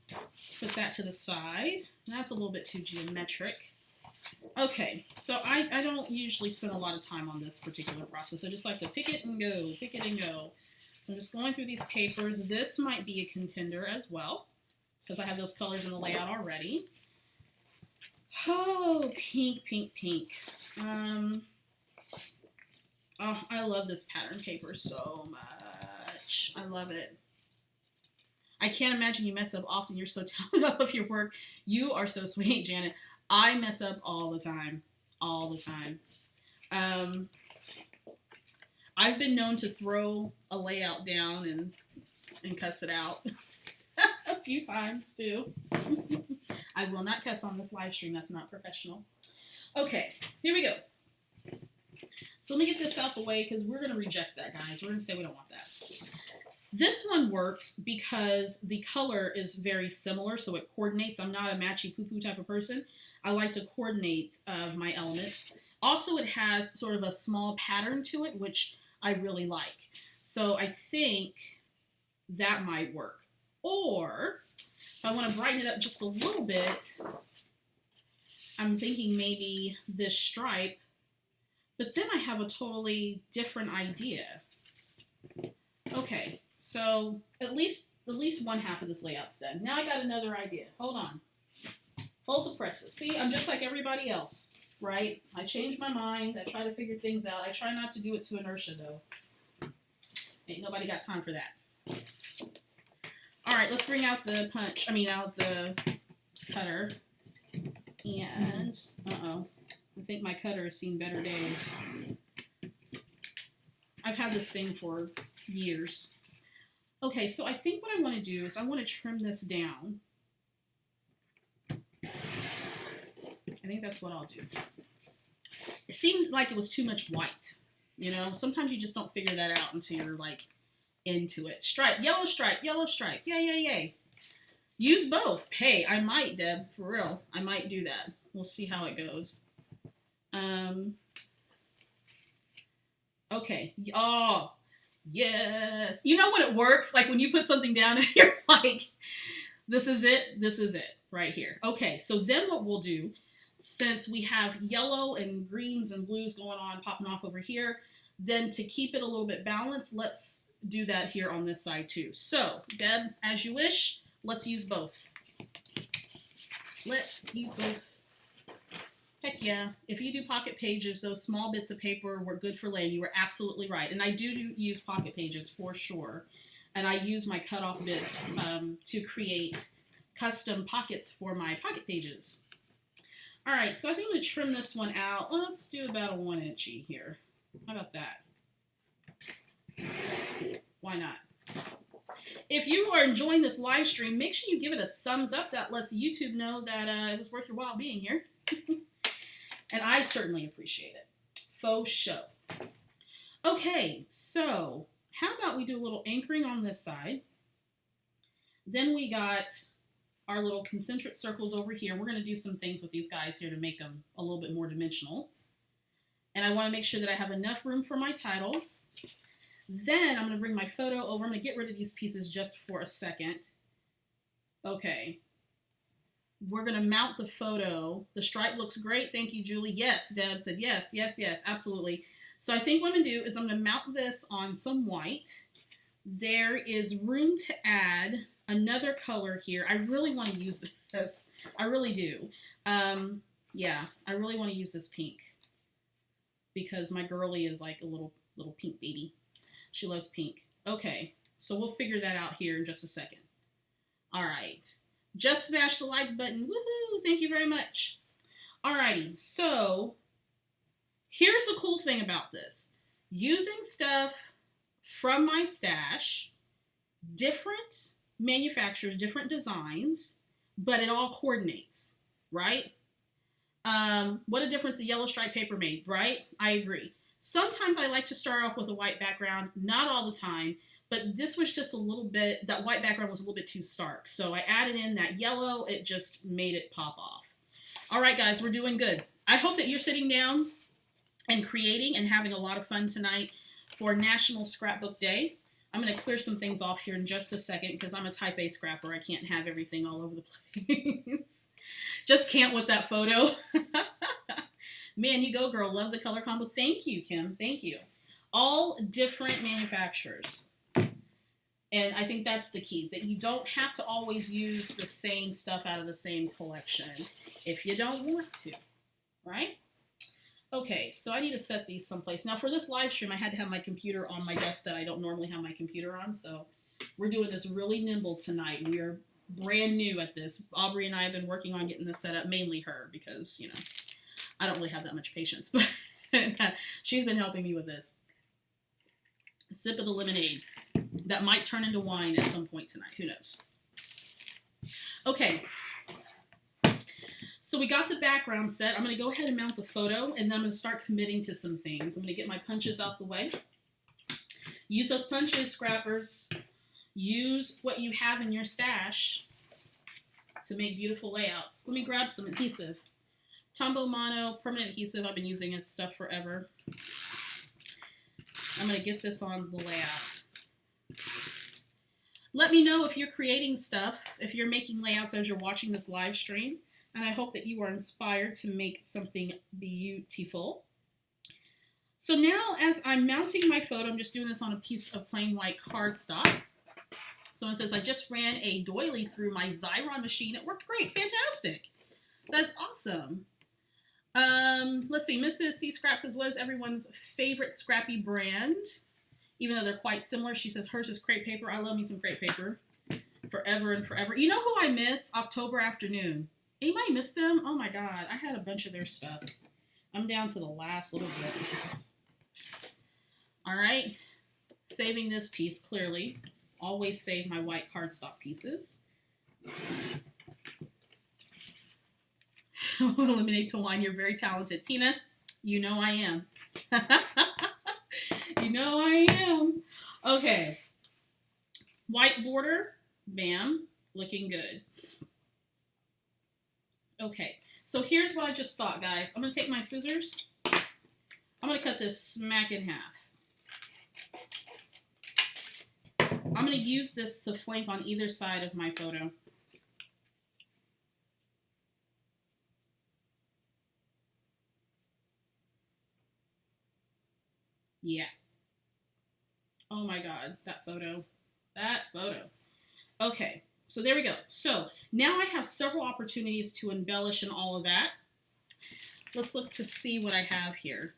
Let's put that to the side. That's a little bit too geometric. Okay, so I don't usually spend a lot of time on this particular process. I just like to pick it and go, pick it and go. So I'm just going through these papers. This might be a contender as well, because I have those colors in the layout already. Oh, pink, pink, pink. Oh, I love this pattern paper so much. I love it. I can't imagine you mess up often. You're so talented of your work. You are so sweet, Janet. I mess up all the time. All the time. I've been known to throw a layout down and cuss it out a few times, too. I will not cuss on this live stream. That's not professional. Okay, here we go. So let me get this out the way because we're going to reject that, guys. We're going to say we don't want that. This one works because the color is very similar, so it coordinates. I'm not a matchy poo-poo type of person. I like to coordinate my elements. Also, it has sort of a small pattern to it, which I really like. So I think that might work. Or if I want to brighten it up just a little bit, I'm thinking maybe this stripe. But then I have a totally different idea. Okay, so at least one half of this layout's done. Now I got another idea. Hold on. Hold the presses. See, I'm just like everybody else, right? I change my mind. I try to figure things out. I try not to do it to inertia, though. Ain't nobody got time for that. All right, let's bring out the out the cutter. And, I think my cutter has seen better days. I've had this thing for years. Okay, so I think what I want to do is I want to trim this down. I think that's what I'll do. It seemed like it was too much white. You know, sometimes you just don't figure that out until you're like into it. Stripe, yellow stripe, yellow stripe. Yay, yay, yay. Use both. Hey, I might, Deb, for real. I might do that. We'll see how it goes. Okay. Oh, yes. You know when it works? Like when you put something down and you're like, this is it right here. Okay, so then what we'll do, since we have yellow and greens and blues going on, popping off over here, then to keep it a little bit balanced, let's do that here on this side too. So, Deb, as you wish, let's use both. Let's use both. Heck yeah. If you do pocket pages, those small bits of paper were good for laying. You were absolutely right. And I do use pocket pages for sure. And I use my cutoff bits to create custom pockets for my pocket pages. All right, so I think I'm going to trim this one out. Let's do about a 1 inchy here. How about that? Why not? If you are enjoying this live stream, make sure you give it a thumbs up. That lets YouTube know that it was worth your while being here. And I certainly appreciate it. Faux show. Okay, so how about we do a little anchoring on this side. Then we got our little concentric circles over here. We're going to do some things with these guys here to make them a little bit more dimensional. And I want to make sure that I have enough room for my title. Then I'm going to bring my photo over. I'm going to get rid of these pieces just for a second. Okay. We're going to mount the photo. The stripe looks great. Thank you, Julie. Yes, Deb said yes, yes, yes, absolutely. So I think what I'm going to do is I'm going to mount this on some white. There is room to add another color here. I really want to use this. I really do. Yeah, I really want to use this pink because my girly is like a little pink baby. She loves pink. Okay, so we'll figure that out here in just a second. All right. Just smash the like button. Woohoo! Thank you very much. Alrighty, so here's the cool thing about this. Using stuff from my stash, different manufacturers, different designs, but it all coordinates, right? What a difference the yellow stripe paper made, right? I agree. Sometimes I like to start off with a white background, not all the time, but this was just a little bit, that white background was a little bit too stark. So I added in that yellow, it just made it pop off. All right, guys, we're doing good. I hope that you're sitting down and creating and having a lot of fun tonight for National Scrapbook Day. I'm going to clear some things off here in just a second because I'm a type A scrapper. I can't have everything all over the place. Just can't with that photo. Man, you go, girl. Love the color combo. Thank you, Kim. Thank you. All different manufacturers. And I think that's the key, that you don't have to always use the same stuff out of the same collection if you don't want to, right? Okay, so I need to set these someplace. Now for this live stream, I had to have my computer on my desk that I don't normally have my computer on, so we're doing this really nimble tonight. We are brand new at this. Aubrey and I have been working on getting this set up, mainly her, because, you know, I don't really have that much patience, but she's been helping me with this. A sip of the lemonade. That might turn into wine at some point tonight. Who knows? Okay. So we got the background set. I'm going to go ahead and mount the photo, and then I'm going to start committing to some things. I'm going to get my punches out the way. Use those punches, scrappers. Use what you have in your stash to make beautiful layouts. Let me grab some adhesive. Tombow Mono, permanent adhesive. I've been using this stuff forever. I'm going to get this on the layout. Let me know if you're creating stuff, if you're making layouts as you're watching this live stream, and I hope that you are inspired to make something beautiful. So now as I'm mounting my photo, I'm just doing this on a piece of plain white cardstock. Someone says, I just ran a doily through my Xyron machine. It worked great. Fantastic. That's awesome. Let's see. Mrs. C. Scrap says, what is everyone's favorite scrappy brand? Even though they're quite similar, she says hers is crepe paper. I love me some crepe paper. Forever and forever. You know who I miss? October Afternoon. Anybody miss them? Oh my God. I had a bunch of their stuff. I'm down to the last little bit. All right. Saving this piece, clearly. Always save my white cardstock pieces. Eliminate to wine. You're very talented. Tina, you know I am. You know I am. Okay. White border. Bam. Looking good. Okay. So here's what I just thought, guys. I'm going to take my scissors. I'm going to cut this smack in half. I'm going to use this to flank on either side of my photo. Yeah. Oh my God, that photo. That photo. Okay, so there we go. So now I have several opportunities to embellish and all of that. Let's look to see what I have here.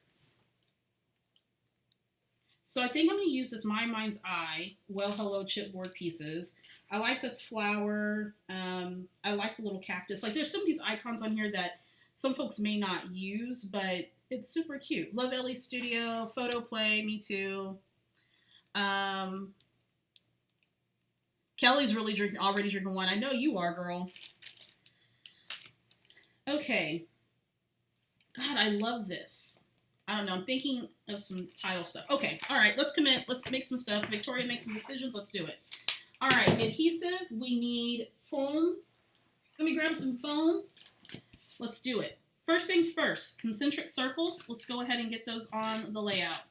So I think I'm going to use this My Mind's Eye Well Hello chipboard pieces. I like this flower. I like the little cactus. Like there's some of these icons on here that some folks may not use, but it's super cute. Love Elle Studio, Photo Play, me too. Kelly's really already drinking wine. I know you are, girl. Okay. God, I love this. I don't know. I'm thinking of some title stuff. Okay. All right. Let's commit. Let's make some stuff. Victoria, make some decisions. Let's do it. All right. Adhesive. We need foam. Let me grab some foam. Let's do it. First things first. Concentric circles. Let's go ahead and get those on the layout.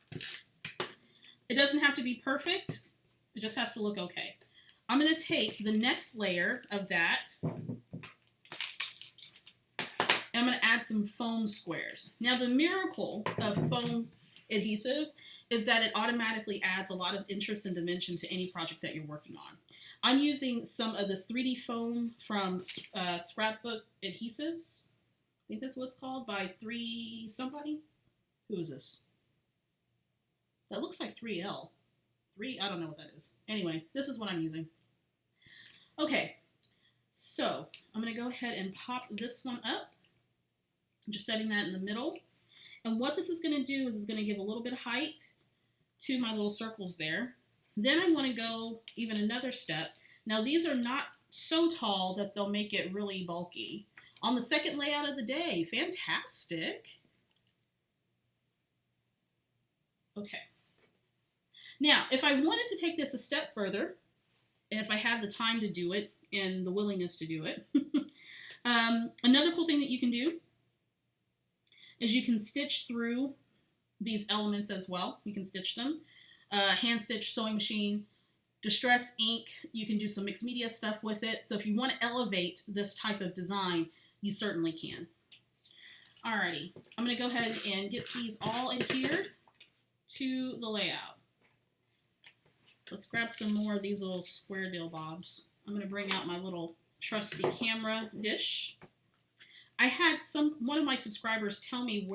It doesn't have to be perfect. It just has to look okay. I'm going to take the next layer of that, and I'm going to add some foam squares. Now, the miracle of foam adhesive is that it automatically adds a lot of interest and dimension to any project that you're working on. I'm using some of this 3D foam from Scrapbook adhesives. I think that's what it's called, by 3 somebody. Who is this? That looks like 3Elle. I don't know what that is. Anyway, this is what I'm using. Okay, so I'm going to go ahead and pop this one up. I'm just setting that in the middle. And what this is going to do is it's going to give a little bit of height to my little circles there. Then I want to go even another step. Now these are not so tall that they'll make it really bulky. On the second layout of the day, fantastic. Okay. Now, if I wanted to take this a step further, and if I had the time to do it and the willingness to do it, another cool thing that you can do is you can stitch through these elements as well. You can stitch them. Hand stitch, sewing machine, distress ink. You can do some mixed media stuff with it. So if you want to elevate this type of design, you certainly can. Alrighty, I'm going to go ahead and get these all adhered to the layout. Let's grab some more of these little square deal bobs. I'm going to bring out my little trusty camera dish. I had one of my subscribers told me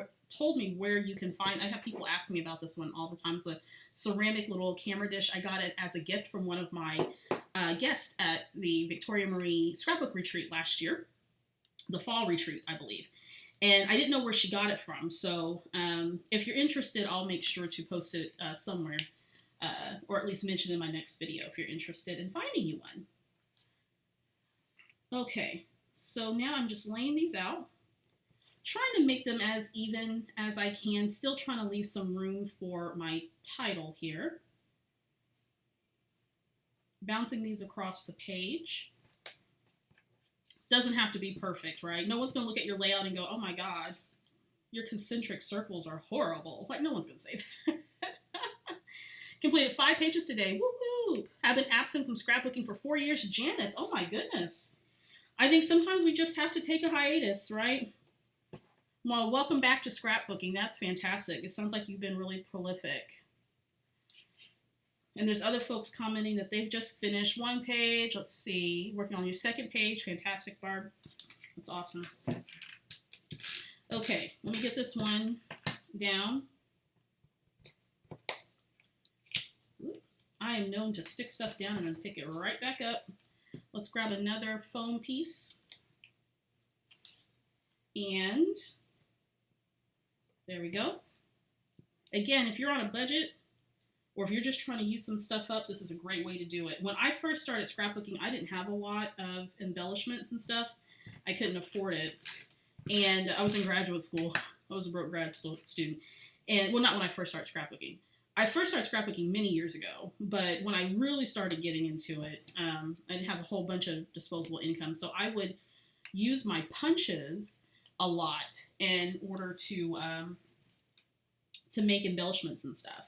where you can find. I have people asking me about this one all the time. It's a ceramic little camera dish. I got it as a gift from one of my guests at the Victoria Marie Scrapbook retreat last year, the fall retreat, I believe. And I didn't know where she got it from. So if you're interested, I'll make sure to post it somewhere. Or at least mention in my next video if you're interested in finding you one. Okay, so now I'm just laying these out, trying to make them as even as I can, still trying to leave some room for my title here. Bouncing these across the page. Doesn't have to be perfect, right? No one's going to look at your layout and go, oh my God, your concentric circles are horrible. Like, no one's going to say that. Completed 5 pages today. Woo-hoo! I've been absent from scrapbooking for 4 years. Janice, oh my goodness. I think sometimes we just have to take a hiatus, right? Well, welcome back to scrapbooking. That's fantastic. It sounds like you've been really prolific. And there's other folks commenting that they've just finished 1 page. Let's see. Working on your 2nd page. Fantastic, Barb. That's awesome. Okay, let me get this one down. I am known to stick stuff down and then pick it right back up. Let's grab another foam piece. And there we go. Again, if you're on a budget or if you're just trying to use some stuff up, this is a great way to do it. When I first started scrapbooking, I didn't have a lot of embellishments and stuff. I couldn't afford it. And I was in graduate school. I was a broke grad student. And well, not when I first started scrapbooking. I first started scrapbooking many years ago, but when I really started getting into it, I didn't have a whole bunch of disposable income. So I would use my punches a lot in order to make embellishments and stuff.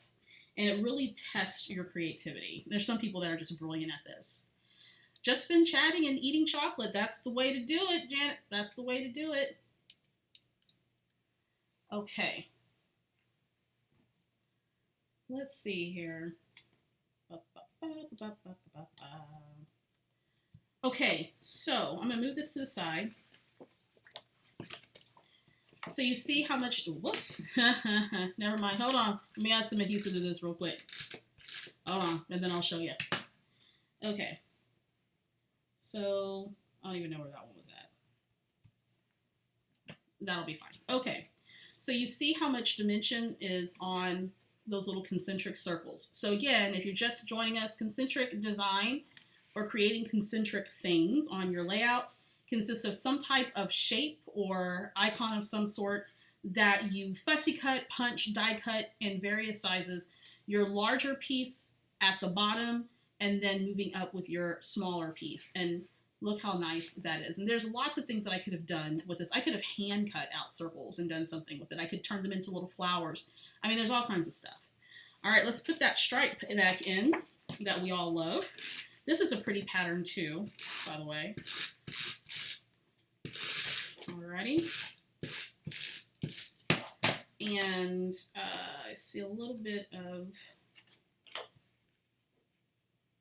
And it really tests your creativity. There's some people that are just brilliant at this. Just been chatting and eating chocolate. That's the way to do it, Janet. That's the way to do it. Okay. let's see here. Okay, so I'm gonna move this to the side. So you see how much, whoops, never mind, hold on. Let me add some adhesive to this real quick. Hold on, and then I'll show you. Okay, so I don't even know where that one was at. That'll be fine. Okay, so you see how much dimension is on those little concentric circles. So again, if you're just joining us, concentric design or creating concentric things on your layout consists of some type of shape or icon of some sort that you fussy cut, punch, die cut in various sizes. Your larger piece at the bottom and then moving up with your smaller piece. And look how nice that is. And there's lots of things that I could have done with this. I could have hand cut out circles and done something with it. I could turn them into little flowers. I mean, there's all kinds of stuff. All right, let's put that stripe back in that we all love. This is a pretty pattern too, by the way. Alrighty. And I see a little bit of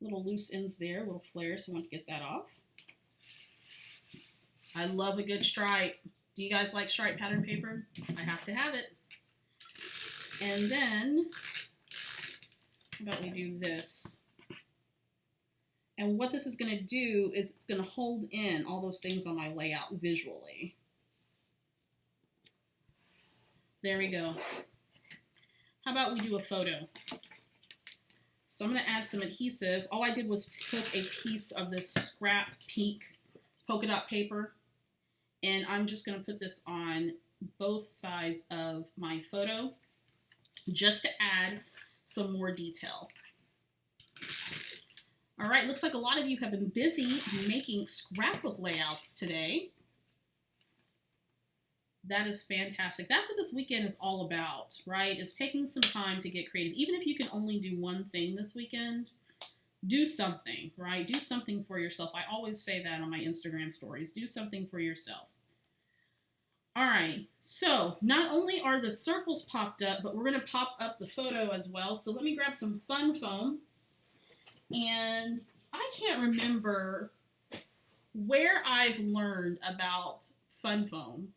little loose ends there, little flares, so I want to get that off. I love a good stripe. Do you guys like stripe pattern paper? I have to have it. And then, how about we do this? And what this is going to do is it's going to hold in all those things on my layout visually. There we go. How about we do a photo? So I'm going to add some adhesive. All I did was took a piece of this scrap pink polka dot paper, and I'm just going to put this on both sides of my photo just to add some more detail. All right, looks like a lot of you have been busy making scrapbook layouts today. That is fantastic. That's what this weekend is all about, right? It's taking some time to get creative. Even if you can only do one thing this weekend, do something, right? Do something for yourself. I always say that on my Instagram stories. Do something for yourself. All right, so not only are the circles popped up, but we're going to pop up the photo as well. So let me grab some fun foam. And I can't remember where I've learned about fun foam.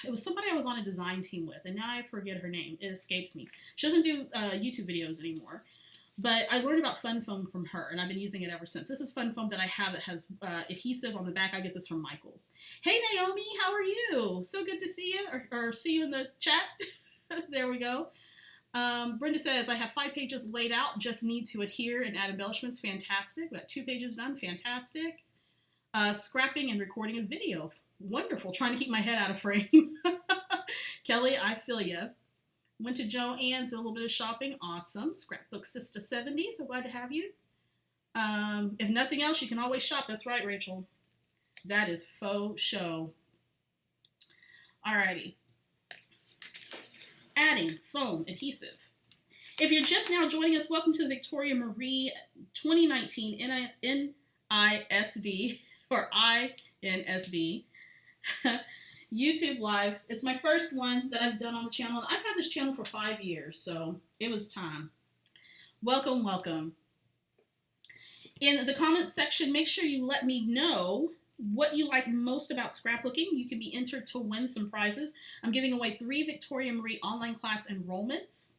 It was somebody I was on a design team with, and now I forget her name. It escapes me. She doesn't do YouTube videos anymore. But I learned about fun foam from her, and I've been using it ever since. This is fun foam that I have that has adhesive on the back. I get this from Michael's. Hey, Naomi, how are you? So good to see you, or see you in the chat. There we go. Brenda says, I have 5 pages laid out, just need to adhere and add embellishments. Fantastic. We got 2 pages done. Fantastic. Scrapping and recording a video. Wonderful. Trying to keep my head out of frame. Kelly, I feel ya. Went to Joann's, did a little bit of shopping. Awesome. Scrapbook Sister 70. So glad to have you. If nothing else, you can always shop. That's right, Rachel. That is faux show. Alrighty. Adding foam adhesive. If you're just now joining us, welcome to the Victoria Marie 2019 NISD or iNSD YouTube Live. It's my first one that I've done on the channel. I've had this channel for 5 years, so it was time. Welcome, welcome. In the comments section, make sure you let me know what you like most about scrapbooking. You can be entered to win some prizes. I'm giving away 3 Victoria Marie online class enrollments.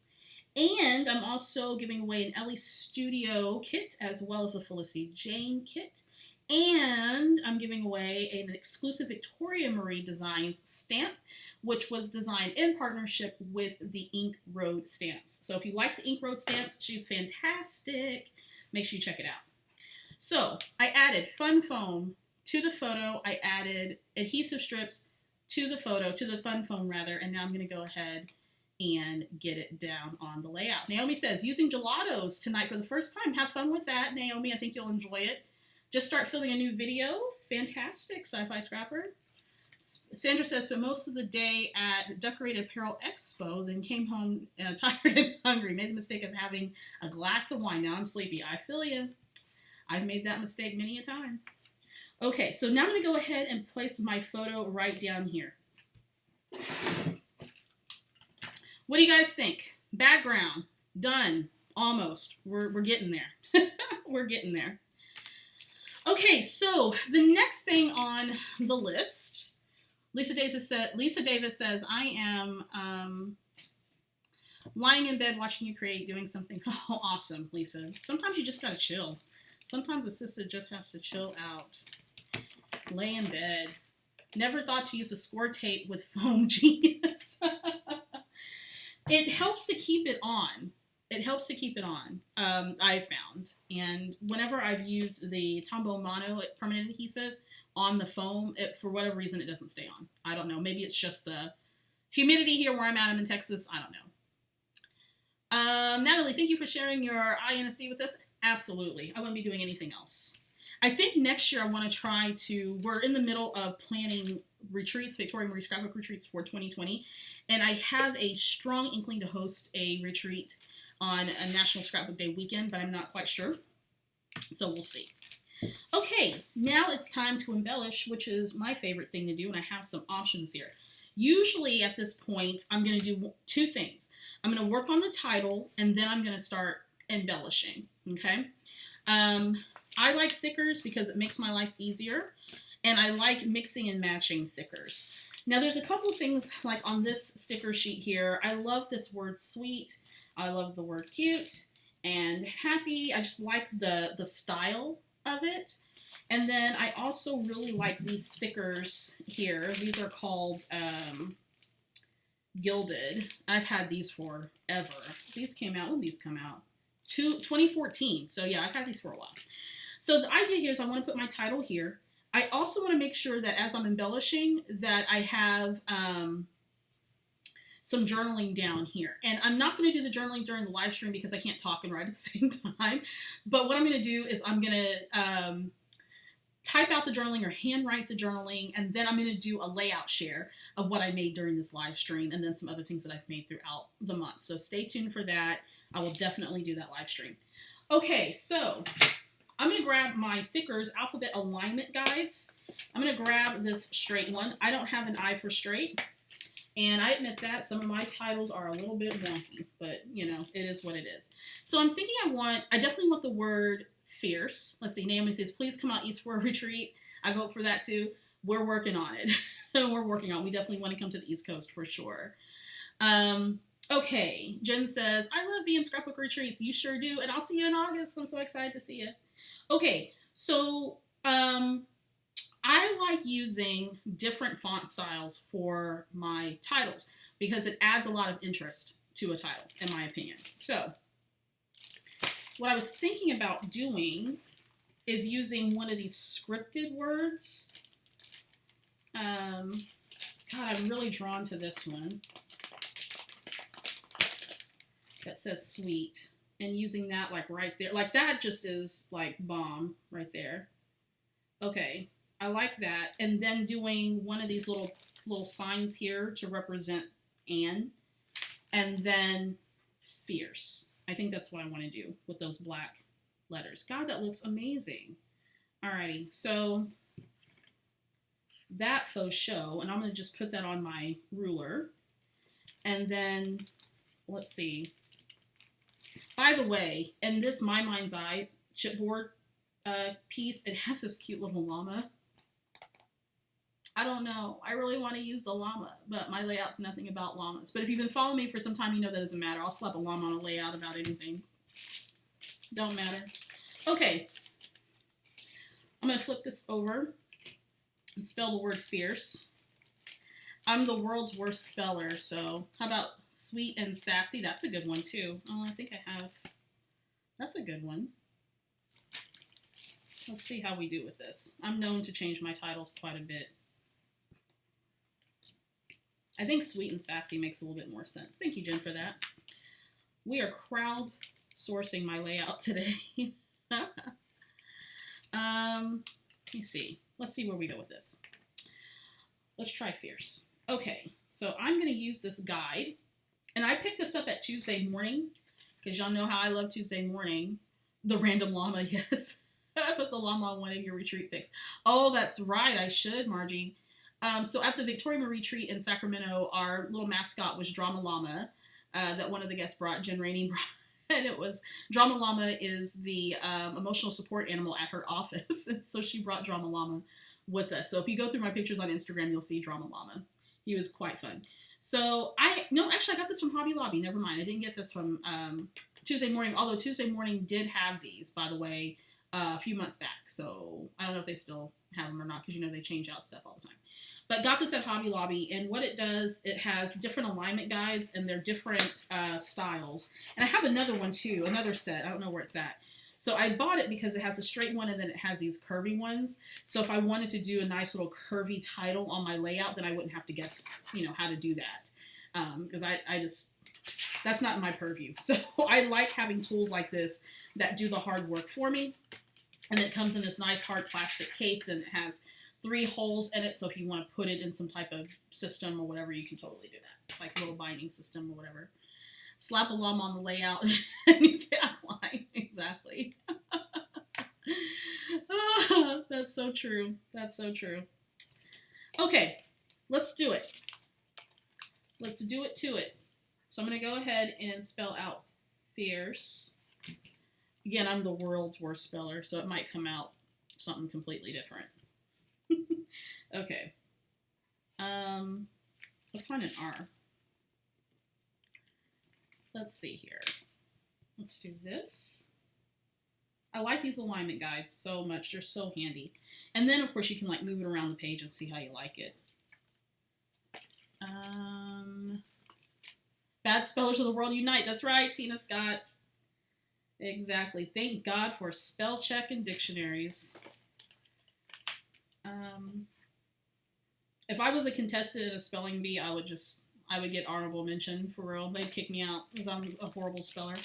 And I'm also giving away an Elle Studio kit as well as a Felicity Jane kit. And I'm giving away an exclusive Victoria Marie Designs stamp, which was designed in partnership with the Ink Road stamps. So if you like the Ink Road stamps, she's fantastic. Make sure you check it out. So I added fun foam to the photo. I added adhesive strips to the photo, to the fun foam rather, and now I'm going to go ahead and get it down on the layout. Naomi says, using gelatos tonight for the first time. Have fun with that, Naomi. I think you'll enjoy it. Just start filming a new video. Fantastic, Sci-Fi Scrapper. Sandra says, spent most of the day at Decorated Apparel Expo, then came home tired and hungry. Made the mistake of having a glass of wine. Now I'm sleepy. I feel you. I've made that mistake many a time. Okay, so now I'm going to go ahead and place my photo right down here. What do you guys think? Background, Done. Almost. We're getting there. We're getting there. Okay, so the next thing on the list, Lisa Davis says, I am lying in bed watching you create, doing something. Oh, awesome, Lisa. Sometimes you just gotta chill. Sometimes a sister just has to chill out. Lay in bed. Never thought to use a score tape with foam. Genius. It helps to keep it on. It helps to keep it on, I've found. And whenever I've used the Tombow Mono permanent adhesive on the foam, for whatever reason, it doesn't stay on. I don't know. Maybe it's just the humidity here where I'm at. I'm in Texas. I don't know. Natalie, thank you for sharing your iNSD with us. Absolutely. I wouldn't be doing anything else. I think next year I want to try to, we're in the middle of planning retreats, Victoria Marie Scrapbook retreats for 2020. And I have a strong inkling to host a retreat on a National Scrapbook Day weekend, but I'm not quite sure. So we'll see. Okay, now it's time to embellish, which is my favorite thing to do, and I have some options here. Usually at this point, I'm going to do two things. I'm going to work on the title, and then I'm going to start embellishing, okay? I like thickers because it makes my life easier, and I like mixing and matching thickers. Now, there's a couple of things, like on this sticker sheet here. I love this word sweet. I love the word cute and happy. I just like the style of it. And then I also really like these stickers here. These are called Gilded. I've had these forever. These came out, when did these come out? 2014. So yeah, I've had these for a while. So the idea here is I want to put my title here. I also want to make sure that as I'm embellishing that I have some journaling down here. And I'm not going to do the journaling during the live stream because I can't talk and write at the same time. But what I'm going to do is I'm going to type out the journaling or handwrite the journaling, and then I'm going to do a layout share of what I made during this live stream and then some other things that I've made throughout the month. So stay tuned for that. I will definitely do that live stream. Okay, so I'm going to grab my Thickers Alphabet Alignment Guides. I'm going to grab this straight one. I don't have an eye for straight. And I admit that some of my titles are a little bit wonky, but you know, it is what it is. So I'm thinking I definitely want the word fierce. Let's see, Naomi says, please come out east for a retreat. I vote for that too. We're working on it. We definitely want to come to the East Coast for sure. Okay, Jen says, I love BM Scrapbook retreats. You sure do. And I'll see you in August. I'm so excited to see you. Okay, so I like using different font styles for my titles because it adds a lot of interest to a title, in my opinion. So what I was thinking about doing is using one of these scripted words. God, I'm really drawn to this one that says sweet, and using that like right there. Like that just is like bomb right there. Okay. I like that. And then doing one of these little signs here to represent Anne. And then fierce. I think that's what I want to do with those black letters. God, that looks amazing. Alrighty, so that faux show, and I'm going to just put that on my ruler. And then, let's see. By the way, in this My Mind's Eye chipboard piece, it has this cute little llama. I don't know. I really want to use the llama, but my layout's nothing about llamas. But if you've been following me for some time, you know that doesn't matter. I'll slap a llama on a layout about anything. Don't matter. Okay. I'm going to flip this over and spell the word fierce. I'm the world's worst speller, so how about sweet and sassy? That's a good one, too. Oh, I think I have. That's a good one. Let's see how we do with this. I'm known to change my titles quite a bit. I think sweet and sassy makes a little bit more sense. Thank you, Jen, for that. We are crowdsourcing my layout today. Let me see. Let's see where we go with this. Let's try fierce. Okay, so I'm going to use this guide. And I picked this up at Tuesday morning, because y'all know how I love Tuesday morning. The random llama, yes. I put the llama on one of your retreat pics. Oh, that's right. I should, Margie. So at the Victoria Marie retreat in Sacramento, our little mascot was Drama Llama that one of the guests brought, Jen Rainey And it was Drama Llama is the emotional support animal at her office. And so she brought Drama Llama with us. So if you go through my pictures on Instagram, you'll see Drama Llama. He was quite fun. So I got this from Hobby Lobby. Never mind. I didn't get this from Tuesday Morning, although Tuesday Morning did have these, by the way, a few months back. So I don't know if they still have them or not, because you know they change out stuff all the time. But got this at Hobby Lobby, and what it does, it has different alignment guides, and they're different styles. And I have another one too, another set. I don't know where it's at. So I bought it because it has a straight one, and then it has these curvy ones. So if I wanted to do a nice little curvy title on my layout, then I wouldn't have to guess, how to do that. Because I just, that's not my purview. So I like having tools like this that do the hard work for me. And it comes in this nice hard plastic case, and it has 3 holes in it, so if you want to put it in some type of system or whatever, you can totally do that. Like a little binding system or whatever. Slap a llama on the layout and you tagline. Exactly. That's so true. That's so true. Okay, let's do it. Let's do it to it. So I'm going to go ahead and spell out fierce. Again, I'm the world's worst speller, so it might come out something completely different. Okay. Let's find an R. Let's see here. Let's do this. I like these alignment guides so much. They're so handy. And then, of course, you can like move it around the page and see how you like it. Bad spellers of the world unite. That's right, Tina Scott. Exactly. Thank God for spell check and dictionaries. If I was a contestant in a spelling bee, I would get honorable mention, for real. They'd kick me out because I'm a horrible speller.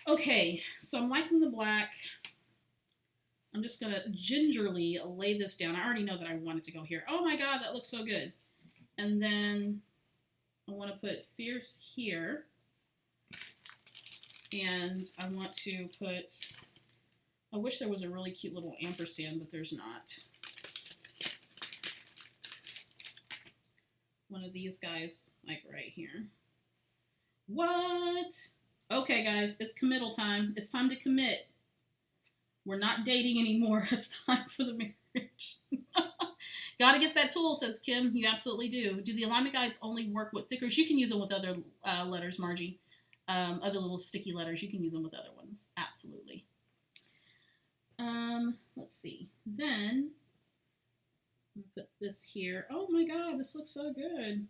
Okay, so I'm liking the black. I'm just going to gingerly lay this down. I already know that I want it to go here. Oh my God, that looks so good. And then I want to put fierce here. And I want to put, I wish there was a really cute little ampersand, but there's not. One of these guys, like right here. What? Okay, guys, it's committal time. It's time to commit. We're not dating anymore. It's time for the marriage. Gotta get that tool, says Kim. You absolutely do. Do the alignment guides only work with thickers? You can use them with other letters, Margie. Other little sticky letters. You can use them with other ones. Absolutely. Let's see. Then put this here. Oh my God, this looks so good.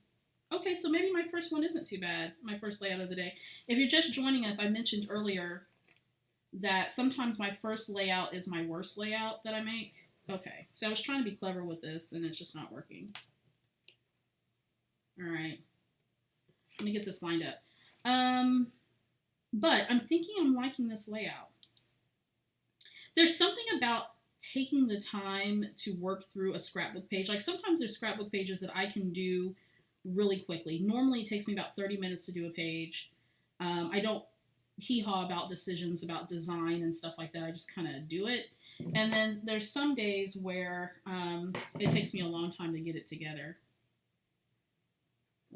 Okay, so maybe my first one isn't too bad. My first layout of the day. If you're just joining us, I mentioned earlier that sometimes my first layout is my worst layout that I make. Okay, so I was trying to be clever with this, and it's just not working. All right. Let me get this lined up. But I'm thinking I'm liking this layout. There's something about taking the time to work through a scrapbook page. Like sometimes there's scrapbook pages that I can do really quickly. Normally it takes me about 30 minutes to do a page. I don't hee-haw about decisions about design and stuff like that. I just kind of do it. And then there's some days where it takes me a long time to get it together.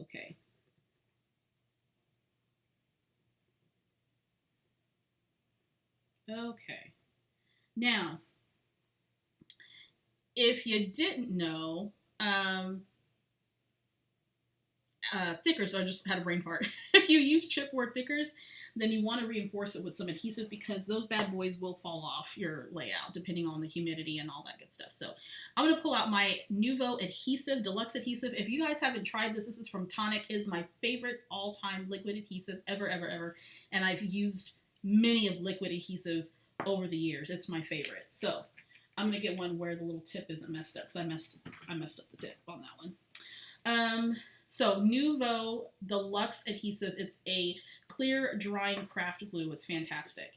Okay. Okay. Now, if you didn't know, thickers, I just had a brain fart. If you use chipboard thickers, then you want to reinforce it with some adhesive because those bad boys will fall off your layout depending on the humidity and all that good stuff. So I'm going to pull out my Nuvo adhesive, deluxe adhesive. If you guys haven't tried this, this is from Tonic. It's my favorite all-time liquid adhesive ever, ever, ever. And I've used many of liquid adhesives over the years. It's my favorite. So I'm going to get one where the little tip isn't messed up because I messed up the tip on that one. So Nuvo Deluxe Adhesive, it's a clear drying craft glue. It's fantastic.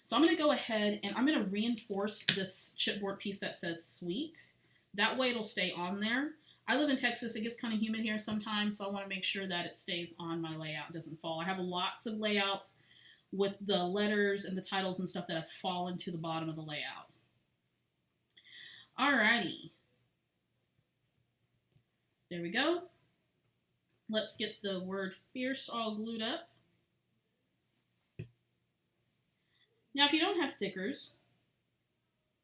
So I'm going to go ahead and I'm going to reinforce this chipboard piece that says sweet. That way it'll stay on there. I live in Texas. It gets kind of humid here sometimes, so I want to make sure that it stays on my layout, doesn't fall. I have lots of layouts with the letters and the titles and stuff that have fallen to the bottom of the layout. Alrighty. There we go. Let's get the word fierce all glued up. Now, if you don't have stickers,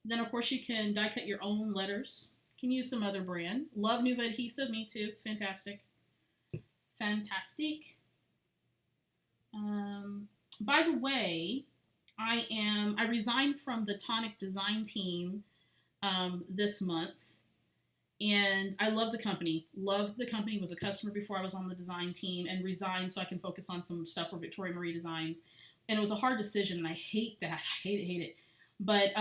then of course you can die cut your own letters. You can use some other brand. Love Nuva adhesive, me too. It's fantastic. Fantastic. By the way, I resigned from the Tonic design team this month. And I love the company. Loved the company. Was a customer before I was on the design team, and resigned so I can focus on some stuff for Victoria Marie Designs. And it was a hard decision, and I hate that. I hate it. But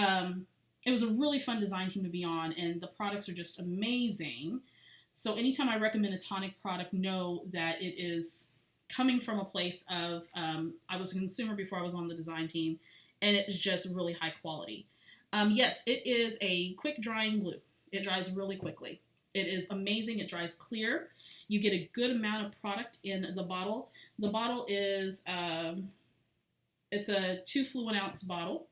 it was a really fun design team to be on, and the products are just amazing. So anytime I recommend a Tonic product, know that it is coming from a place of, I was a consumer before I was on the design team, and it's just really high quality. Yes, it is a quick drying glue. It dries really quickly. It is amazing. It dries clear. You get a good amount of product in the bottle. The bottle is, it's a 2 fluid ounce bottle.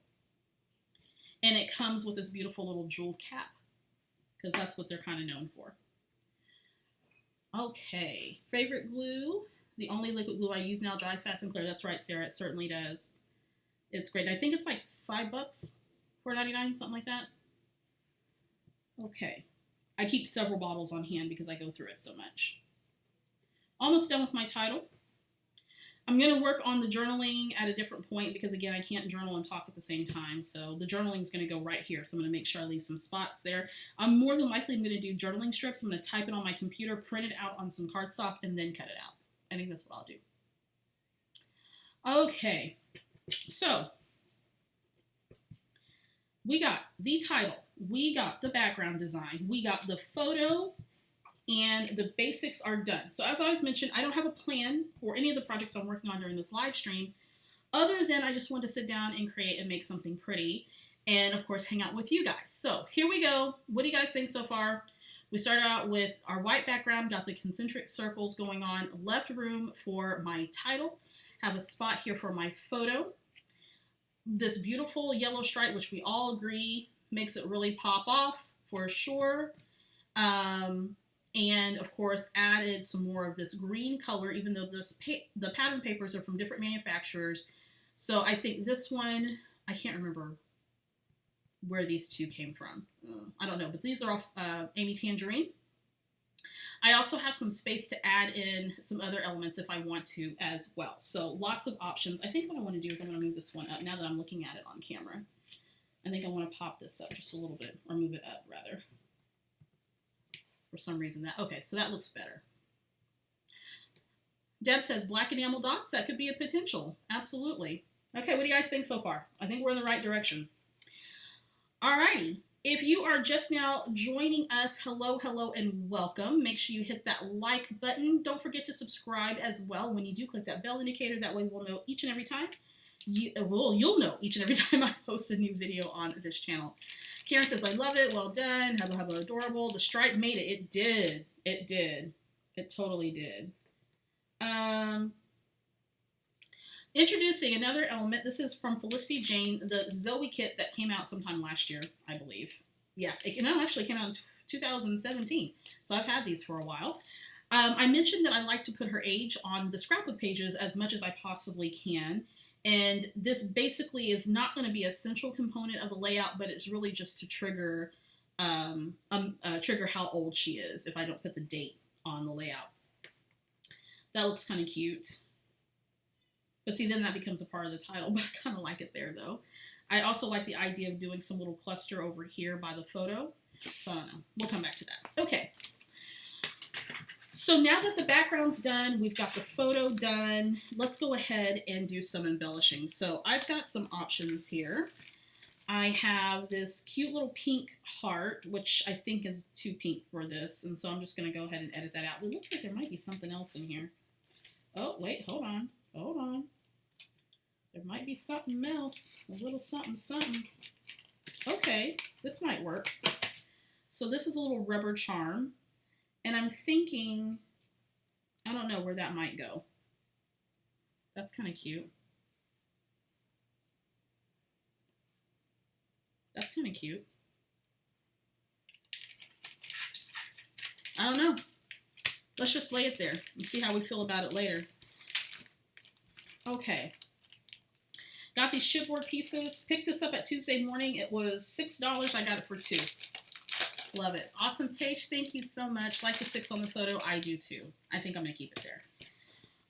And it comes with this beautiful little jeweled cap, because that's what they're kind of known for. Okay, favorite glue. The only liquid glue I use now dries fast and clear. That's right, Sarah. It certainly does. It's great. I think it's like $5, $4.99, something like that. Okay. I keep several bottles on hand because I go through it so much. Almost done with my title. I'm going to work on the journaling at a different point because, again, I can't journal and talk at the same time. So the journaling is going to go right here. So I'm going to make sure I leave some spots there. I'm more than likely going to do journaling strips. I'm going to type it on my computer, print it out on some cardstock, and then cut it out. I think that's what I'll do. Okay. So we got the title. We got the background design. We got the photo. And the basics are done. So as I was mentioned, I don't have a plan for any of the projects I'm working on during this live stream, other than I just want to sit down and create and make something pretty, and of course hang out with you guys. So here we go. What do you guys think so far? We started out with our white background, got the concentric circles going on, left room for my title, have a spot here for my photo. This beautiful yellow stripe, which we all agree makes it really pop off for sure. And of course added some more of this green color, even though the pattern papers are from different manufacturers. So I think this one, I can't remember where these two came from. I don't know, but these are all Amy Tangerine. I also have some space to add in some other elements if I want to as well. So lots of options. I think what I want to do is I want to move this one up now that I'm looking at it on camera. I think I want to pop this up just a little bit, or move it up rather. For some reason okay, so that looks better. Deb says black enamel dots, that could be a potential. Absolutely. Okay, what do you guys think so far? I think we're in the right direction. Alrighty, if you are just now joining us, hello, hello, and welcome. Make sure you hit that like button. Don't forget to subscribe as well. When you do, click that bell indicator. That way we'll know each and every time. You'll know each and every time I post a new video on this channel. Karen says, I love it. Well done. Hubba hubba adorable. The stripe made it. It did. It did. It totally did. Introducing another element. This is from Felicity Jane, the Zoe kit that came out sometime last year, I believe. Yeah, it actually came out in 2017. So I've had these for a while. I mentioned that I like to put her age on the scrapbook pages as much as I possibly can. And this basically is not going to be a central component of a layout, but it's really just to trigger how old she is if I don't put the date on the layout. That looks kind of cute. But see, then that becomes a part of the title, but I kind of like it there, though. I also like the idea of doing some little cluster over here by the photo. So I don't know. We'll come back to that. Okay. So now that the background's done, we've got the photo done, let's go ahead and do some embellishing. So I've got some options here. I have this cute little pink heart, which I think is too pink for this, and so I'm just going to go ahead and edit that out. It looks like there might be something else in here. Oh, wait, hold on. Hold on. There might be something else, a little something, something. Okay, this might work. So this is a little rubber charm. And I'm thinking, I don't know where that might go. That's kind of cute. That's kind of cute. I don't know. Let's just lay it there and see how we feel about it later. Okay. Got these chipboard pieces. Picked this up at Tuesday morning. It was $6. I got it for $2. Love it. Awesome, Paige. Thank you so much. Like the 6 on the photo. I do too. I think I'm going to keep it there.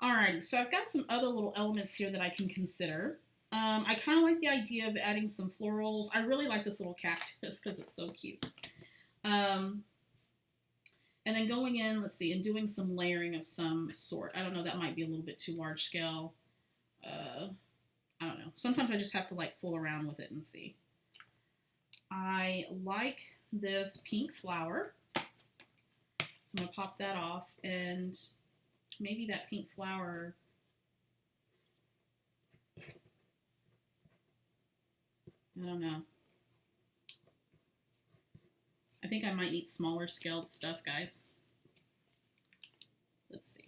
Alrighty, so I've got some other little elements here that I can consider. I kind of like the idea of adding some florals. I really like this little cactus because it's so cute. And then going in, let's see, and doing some layering of some sort. I don't know, that might be a little bit too large scale. I don't know. Sometimes I just have to like fool around with it and see. I like this pink flower. So I'm going to pop that off, and maybe that pink flower, I don't know. I think I might need smaller scaled stuff, guys. Let's see.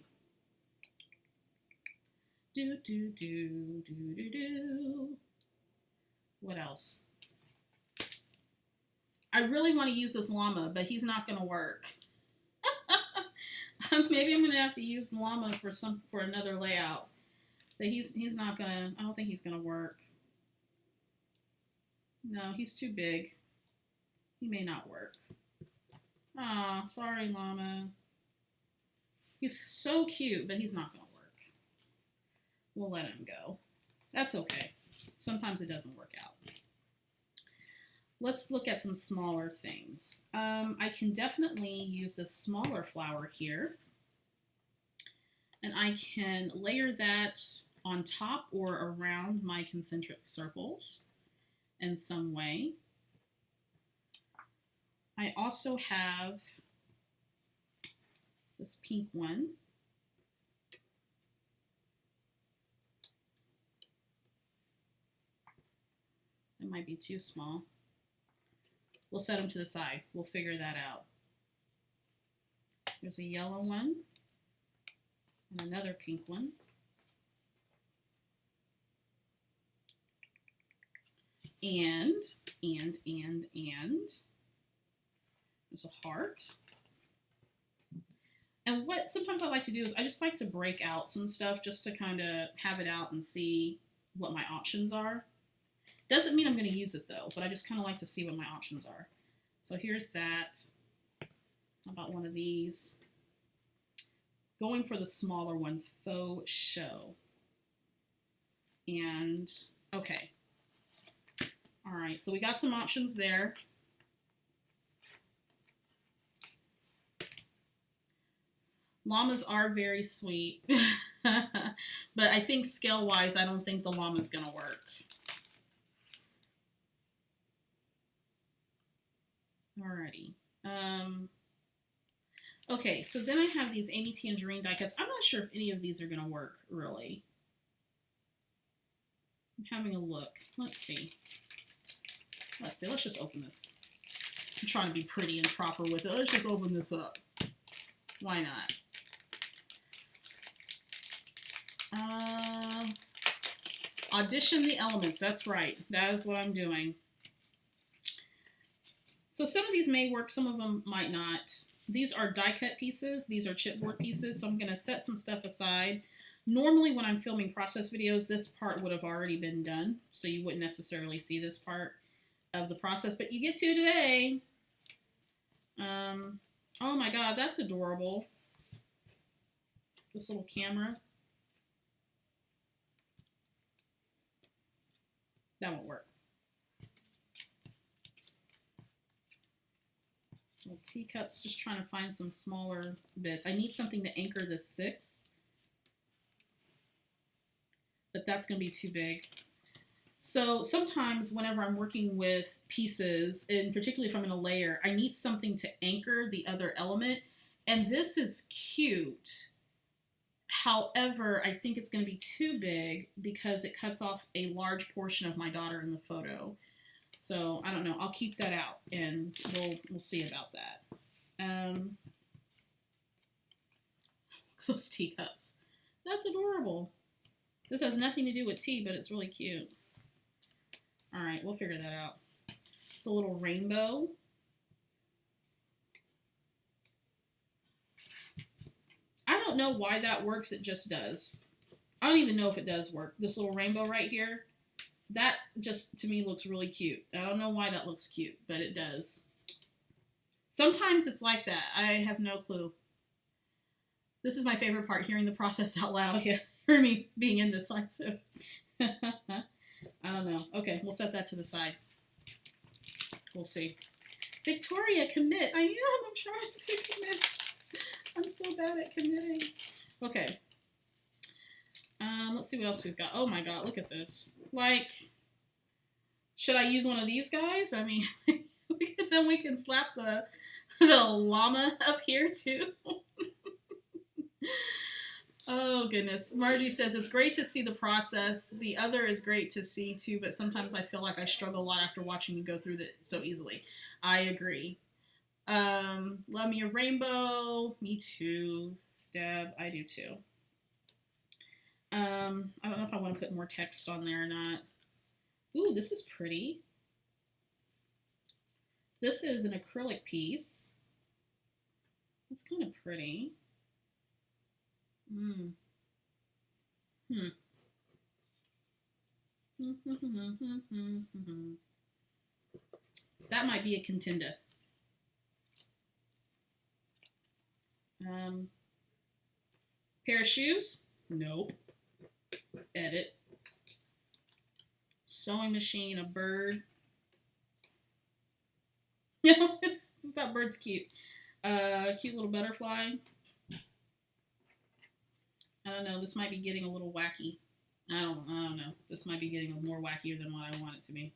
What else? I really want to use this llama, but he's not going to work. Maybe I'm going to have to use the llama for another layout. But he's not going to, I don't think he's going to work. No, he's too big. He may not work. Aw, sorry, llama. He's so cute, but he's not going to work. We'll let him go. That's okay. Sometimes it doesn't work out. Let's look at some smaller things. I can definitely use this smaller flower here. And I can layer that on top or around my concentric circles in some way. I also have this pink one. It might be too small. We'll set them to the side. We'll figure that out. There's a yellow one and another pink one. And there's a heart. And what sometimes I like to do is I just like to break out some stuff just to kind of have it out and see what my options are. Doesn't mean I'm going to use it though, but I just kind of like to see what my options are. So here's that. How about one of these? Going for the smaller ones, faux show. And okay. All right, so we got some options there. Llamas are very sweet, but I think scale-wise, I don't think the llama's going to work. Alrighty. Okay, so then I have these Amy Tangerine die cuts. I'm not sure if any of these are going to work, really. I'm having a look. Let's see. Let's see. Let's just open this. I'm trying to be pretty and proper with it. Let's just open this up. Why not? Audition the elements. That's right. That is what I'm doing. So some of these may work. Some of them might not. These are die cut pieces. These are chipboard pieces. So I'm going to set some stuff aside. Normally when I'm filming process videos, this part would have already been done. So you wouldn't necessarily see this part of the process, but you get to today. Oh my God, that's adorable. This little camera. That won't work. Little teacups, just trying to find some smaller bits. I need something to anchor this 6, but that's going to be too big. So sometimes whenever I'm working with pieces, and particularly if I'm in a layer, I need something to anchor the other element. And this is cute. However, I think it's going to be too big because it cuts off a large portion of my daughter in the photo. So I don't know. I'll keep that out and we'll see about that. Those teacups. That's adorable. This has nothing to do with tea, but it's really cute. All right, we'll figure that out. It's a little rainbow. I don't know why that works. It just does. I don't even know if it does work. This little rainbow right here. That just, to me, looks really cute. I don't know why that looks cute, but it does. Sometimes it's like that. I have no clue. This is my favorite part, hearing the process out loud. Yeah, for me being indecisive. I don't know. Okay, we'll set that to the side. We'll see. Victoria, commit. I am. I'm trying to commit. I'm so bad at committing. Okay. Let's see what else we've got. Oh my god, look at this. Like, should I use one of these guys? I mean, then we can slap the llama up here too. Oh goodness. Margie says, it's great to see the process. The other is great to see too, but sometimes I feel like I struggle a lot after watching you go through it so easily. I agree. Love me a rainbow. Me too. Deb, I do too. I don't know if I want to put more text on there or not. Ooh, this is pretty. This is an acrylic piece. It's kind of pretty. That might be a contender. Pair of shoes? Nope. Edit. Sewing machine, a bird. That bird's cute. Cute little butterfly. I don't know. This might be getting a little wacky. I don't know. This might be getting more wackier than what I want it to be.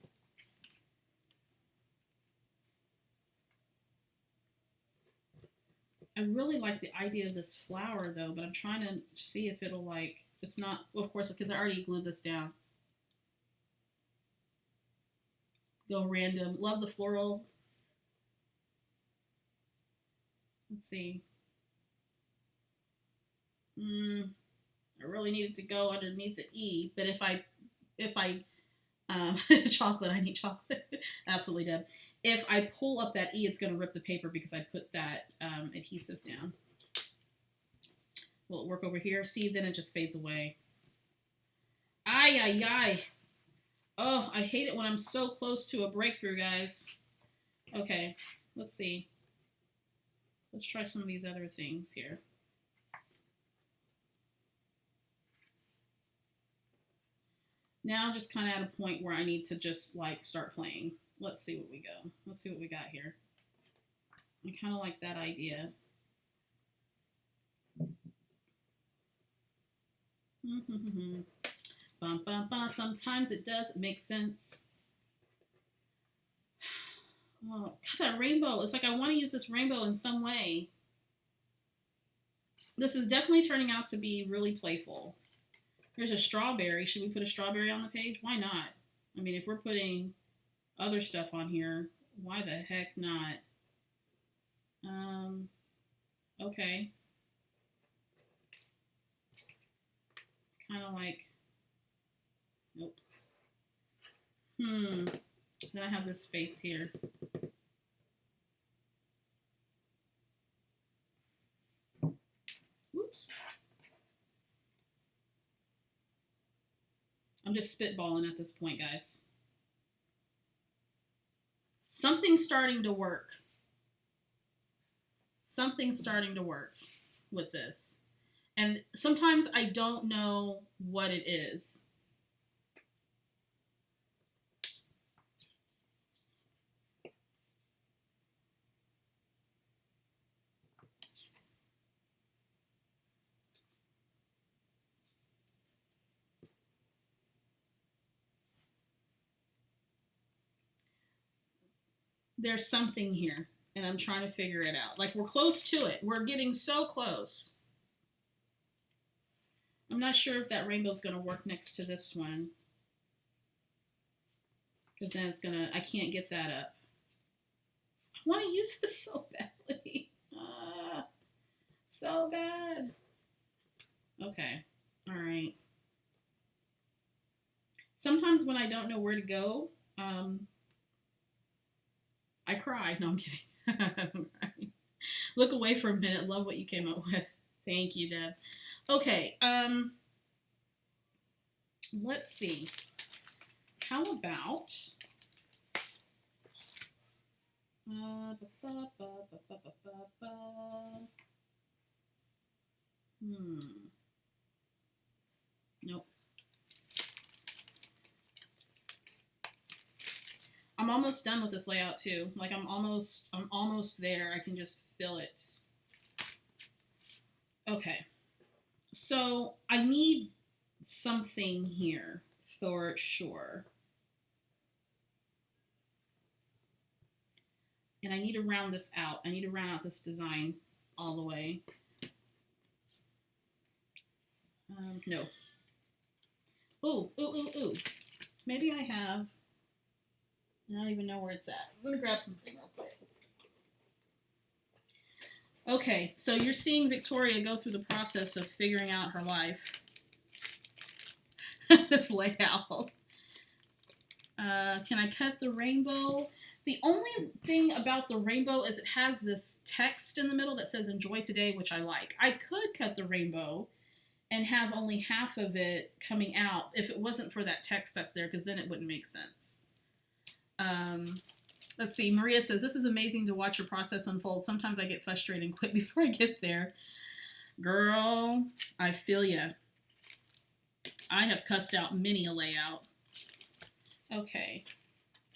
I really like the idea of this flower though, but I'm trying to see if it'll like, it's not, well, of course, because I already glued this down. Go random. Love the floral. Let's see. I really needed to go underneath the E, but if I chocolate, I need chocolate. Absolutely, Deb. If I pull up that E, it's going to rip the paper because I put that adhesive down. Will it work over here? See, then it just fades away. Ay, ay, ay. Oh, I hate it when I'm so close to a breakthrough, guys. Okay, let's see. Let's try some of these other things here. Now I'm just kind of at a point where I need to just like start playing. Let's see what we go. Let's see what we got here. I kind of like that idea. Bum, bum, bum. Sometimes it does make sense. Oh, God, that rainbow. It's like I want to use this rainbow in some way. This is definitely turning out to be really playful. There's a strawberry. Should we put a strawberry on the page? Why not? I mean, if we're putting other stuff on here, why the heck not? Okay. Kind of like, nope. Then I have this space here. Oops. I'm just spitballing at this point, guys. Something's starting to work. Something's starting to work with this. And sometimes I don't know what it is. There's something here, and I'm trying to figure it out. Like, we're close to it. We're getting so close. I'm not sure if that rainbow's going to work next to this one. Because then it's going to, I can't get that up. I want to use this so badly. So bad. Okay. All right. Sometimes when I don't know where to go, I cry. No, I'm kidding. I'm crying. Look away for a minute. Love what you came up with. Thank you, Deb. Okay. Let's see. how about nope. I'm almost done with this layout too. Like I'm almost there. I can just fill it. Okay. So I need something here for sure. And I need to round this out. I need to round out this design all the way. No. Ooh. Maybe I have... I don't even know where it's at. I'm going to grab something real quick. Okay, so you're seeing Victoria go through the process of figuring out her life. This layout. Can I cut the rainbow? The only thing about the rainbow is it has this text in the middle that says enjoy today, which I like. I could cut the rainbow and have only half of it coming out if it wasn't for that text that's there, because then it wouldn't make sense. Let's see. Maria says, this is amazing to watch your process unfold. Sometimes I get frustrated and quit before I get there. Girl, I feel ya. I have cussed out many a layout. Okay.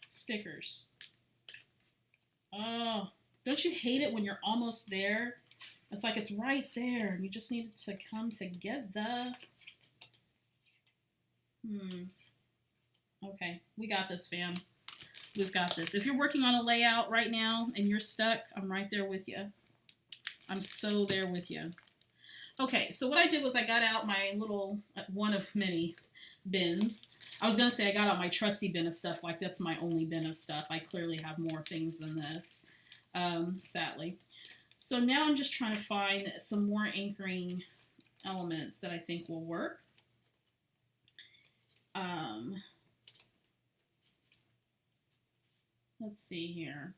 Stickers. Oh, don't you hate it when you're almost there? It's like it's right there and you just need it to come together. Okay, we got this, fam. We've got this. If you're working on a layout right now and you're stuck, I'm right there with you. I'm so there with you. Okay, so what I did was I got out my little, one of many bins. I was going to say I got out my trusty bin of stuff, like that's my only bin of stuff. I clearly have more things than this, sadly. So now I'm just trying to find some more anchoring elements that I think will work. Let's see here.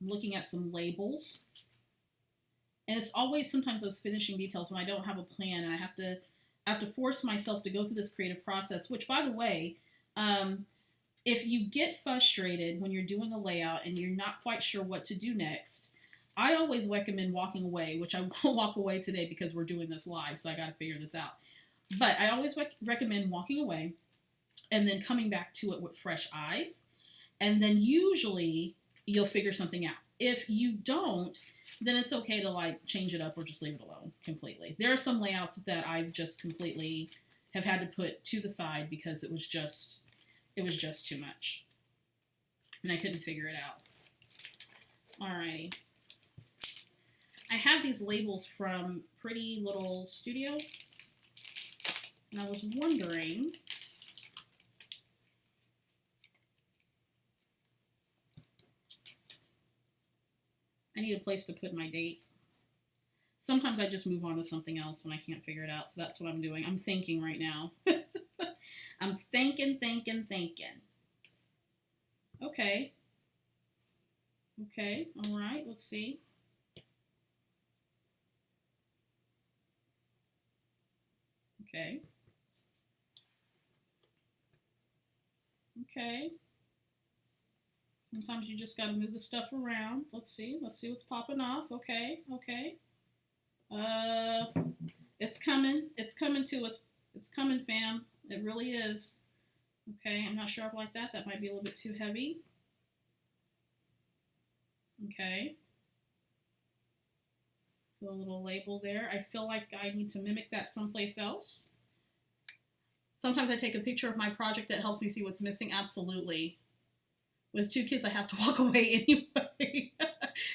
I'm looking at some labels. And it's always sometimes those finishing details when I don't have a plan and I have to force myself to go through this creative process, which, by the way, if you get frustrated when you're doing a layout and you're not quite sure what to do next, I always recommend walking away, which I won't walk away today because we're doing this live, so I got to figure this out. But I always recommend walking away and then coming back to it with fresh eyes. And then usually you'll figure something out. If you don't, then it's okay to like change it up or just leave it alone completely. There are some layouts that I've just completely have had to put to the side because it was just too much. And I couldn't figure it out. Alrighty. I have these labels from Pretty Little Studio. And I was wondering, I need a place to put my date. Sometimes I just move on to something else when I can't figure it out. So that's what I'm doing. I'm thinking right now. I'm thinking. Okay. Okay. All right. Let's see. Okay. Okay. Sometimes you just got to move the stuff around. Let's see what's popping off. Okay. Okay. It's coming. It's coming to us. It's coming, fam. It really is. Okay. I'm not sure if I like that. That might be a little bit too heavy. Okay. Put a little label there. I feel like I need to mimic that someplace else. Sometimes I take a picture of my project that helps me see what's missing. Absolutely. With 2 kids, I have to walk away anyway.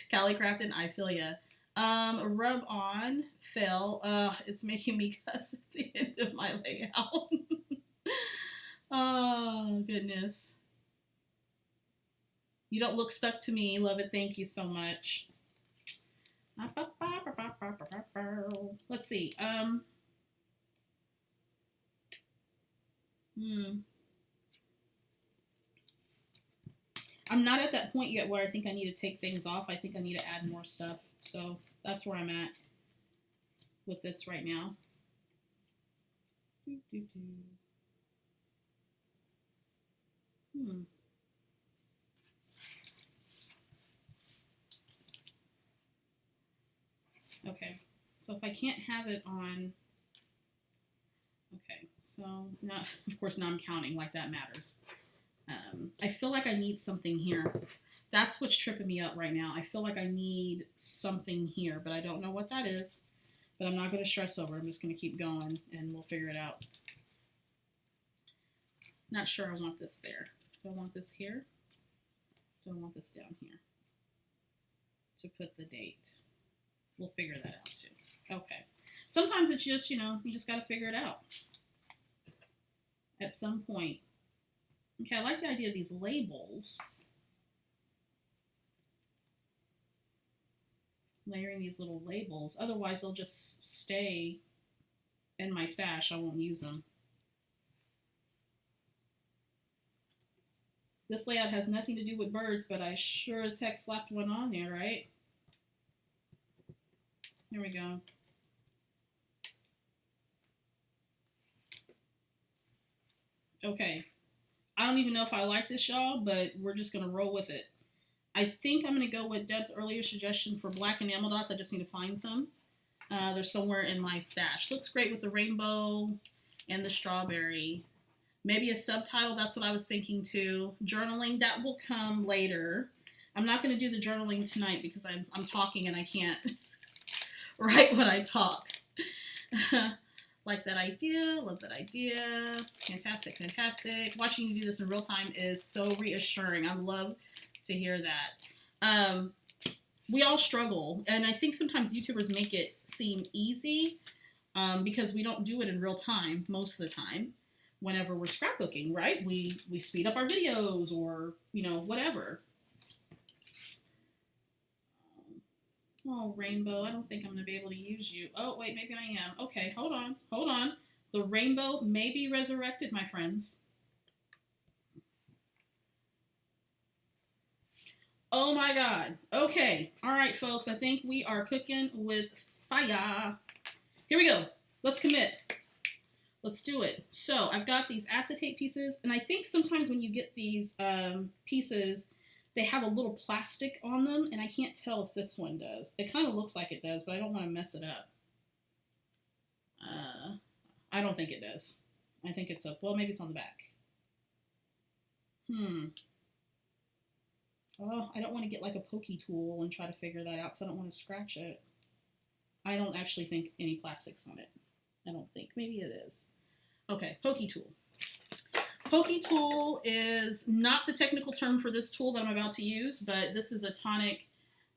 Callie Crafton, I feel ya. Rub on, fill. It's making me cuss at the end of my layout. Oh, goodness. You don't look stuck to me. Love it. Thank you so much. Let's see. I'm not at that point yet where I think I need to take things off. I think I need to add more stuff. So that's where I'm at with this right now. Okay, so if I can't have it on, okay, so now, of course, now I'm counting like that matters. I feel like I need something here. That's what's tripping me up right now. I feel like I need something here, but I don't know what that is. But I'm not going to stress over it. I'm just going to keep going, and we'll figure it out. Not sure I want this there. Do I want this here? Do I want this down here? To put the date. We'll figure that out too. Okay. Sometimes it's just, you just got to figure it out. At some point. Okay, I like the idea of these labels. Layering these little labels. Otherwise, they'll just stay in my stash. I won't use them. This layout has nothing to do with birds, but I sure as heck slapped one on there, right? Here we go. Okay. I don't even know if I like this, y'all, but we're just going to roll with it. I think I'm going to go with Deb's earlier suggestion for black enamel dots. I just need to find some. They're somewhere in my stash. Looks great with the rainbow and the strawberry. Maybe a subtitle. That's what I was thinking too. Journaling. That will come later. I'm not going to do the journaling tonight because I'm talking and I can't write what I talk. Like that idea. Love that idea. Fantastic. Fantastic. Watching you do this in real time is so reassuring. I love to hear that. We all struggle, and I think sometimes YouTubers make it seem easy because we don't do it in real time most of the time whenever we're scrapbooking, right? We speed up our videos or, whatever. Oh, rainbow, I don't think I'm going to be able to use you. Oh, wait, maybe I am. Okay, hold on. The rainbow may be resurrected, my friends. Oh my God. Okay. All right, folks. I think we are cooking with fire. Here we go. Let's commit. Let's do it. So I've got these acetate pieces, and I think sometimes when you get these pieces, they have a little plastic on them, and I can't tell if this one does. It kind of looks like it does, but I don't want to mess it up. I don't think it does. I think it's up. Well, maybe it's on the back. Oh, I don't want to get like a pokey tool and try to figure that out because I don't want to scratch it. I don't actually think any plastic's on it. I don't think. Maybe it is. Okay, pokey tool. Pokey tool is not the technical term for this tool that I'm about to use, but this is a tonic.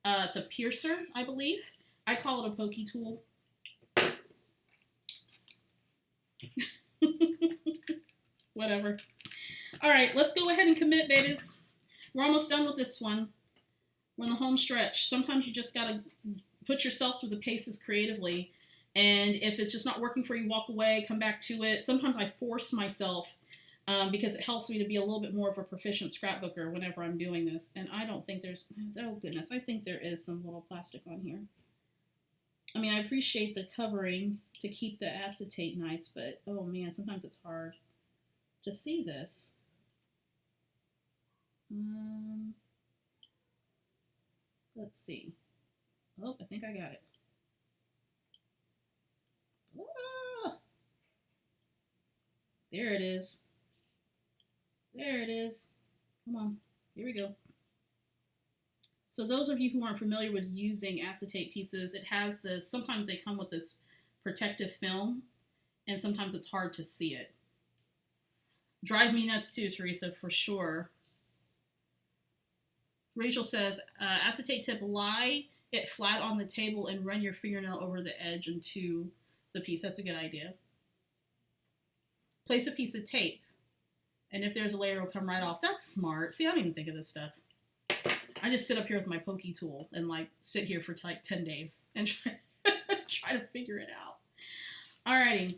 It's a piercer, I believe. I call it a pokey tool. Whatever. All right, let's go ahead and commit, babies. We're almost done with this one. We're in the home stretch. Sometimes you just got to put yourself through the paces creatively. And if it's just not working for you, walk away, come back to it. Sometimes I force myself because it helps me to be a little bit more of a proficient scrapbooker whenever I'm doing this. And I don't think there's, oh goodness, I think there is some little plastic on here. I mean, I appreciate the covering to keep the acetate nice, but oh man, sometimes it's hard to see this. Let's see. Oh, I think I got it. Ah! There it is. There it is. Come on. Here we go. So those of you who aren't familiar with using acetate pieces, it has this, sometimes they come with this protective film, and sometimes it's hard to see it. Drive me nuts too, Teresa, for sure. Rachel says, acetate tip, lie it flat on the table and run your fingernail over the edge into the piece. That's a good idea. Place a piece of tape, and if there's a layer, it'll come right off. That's smart. See, I don't even think of this stuff. I just sit up here with my pokey tool and like sit here for like 10 days and try to figure it out. Alrighty.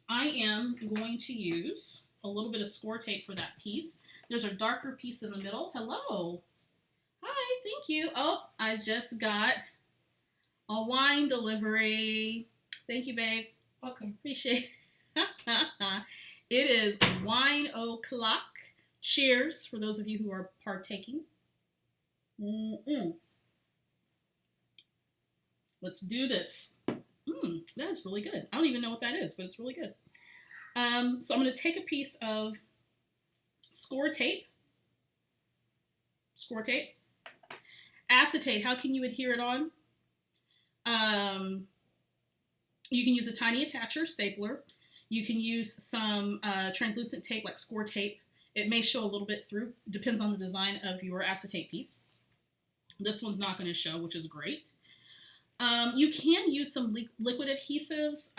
I am going to use a little bit of score tape for that piece. There's a darker piece in the middle. Hello. Hi, thank you. Oh, I just got a wine delivery. Thank you, babe. Welcome. Appreciate it. It is wine o'clock Cheers for those of you who are partaking. Let's do this. That is really good. I don't even know what that is, but it's really good. So I'm going to take a piece of score tape. Acetate, how can you adhere it on? You can use a tiny attacher, stapler. You can use some translucent tape like score tape. It may show a little bit through, depends on the design of your acetate piece. This one's not going to show, which is great. You can use some liquid adhesives,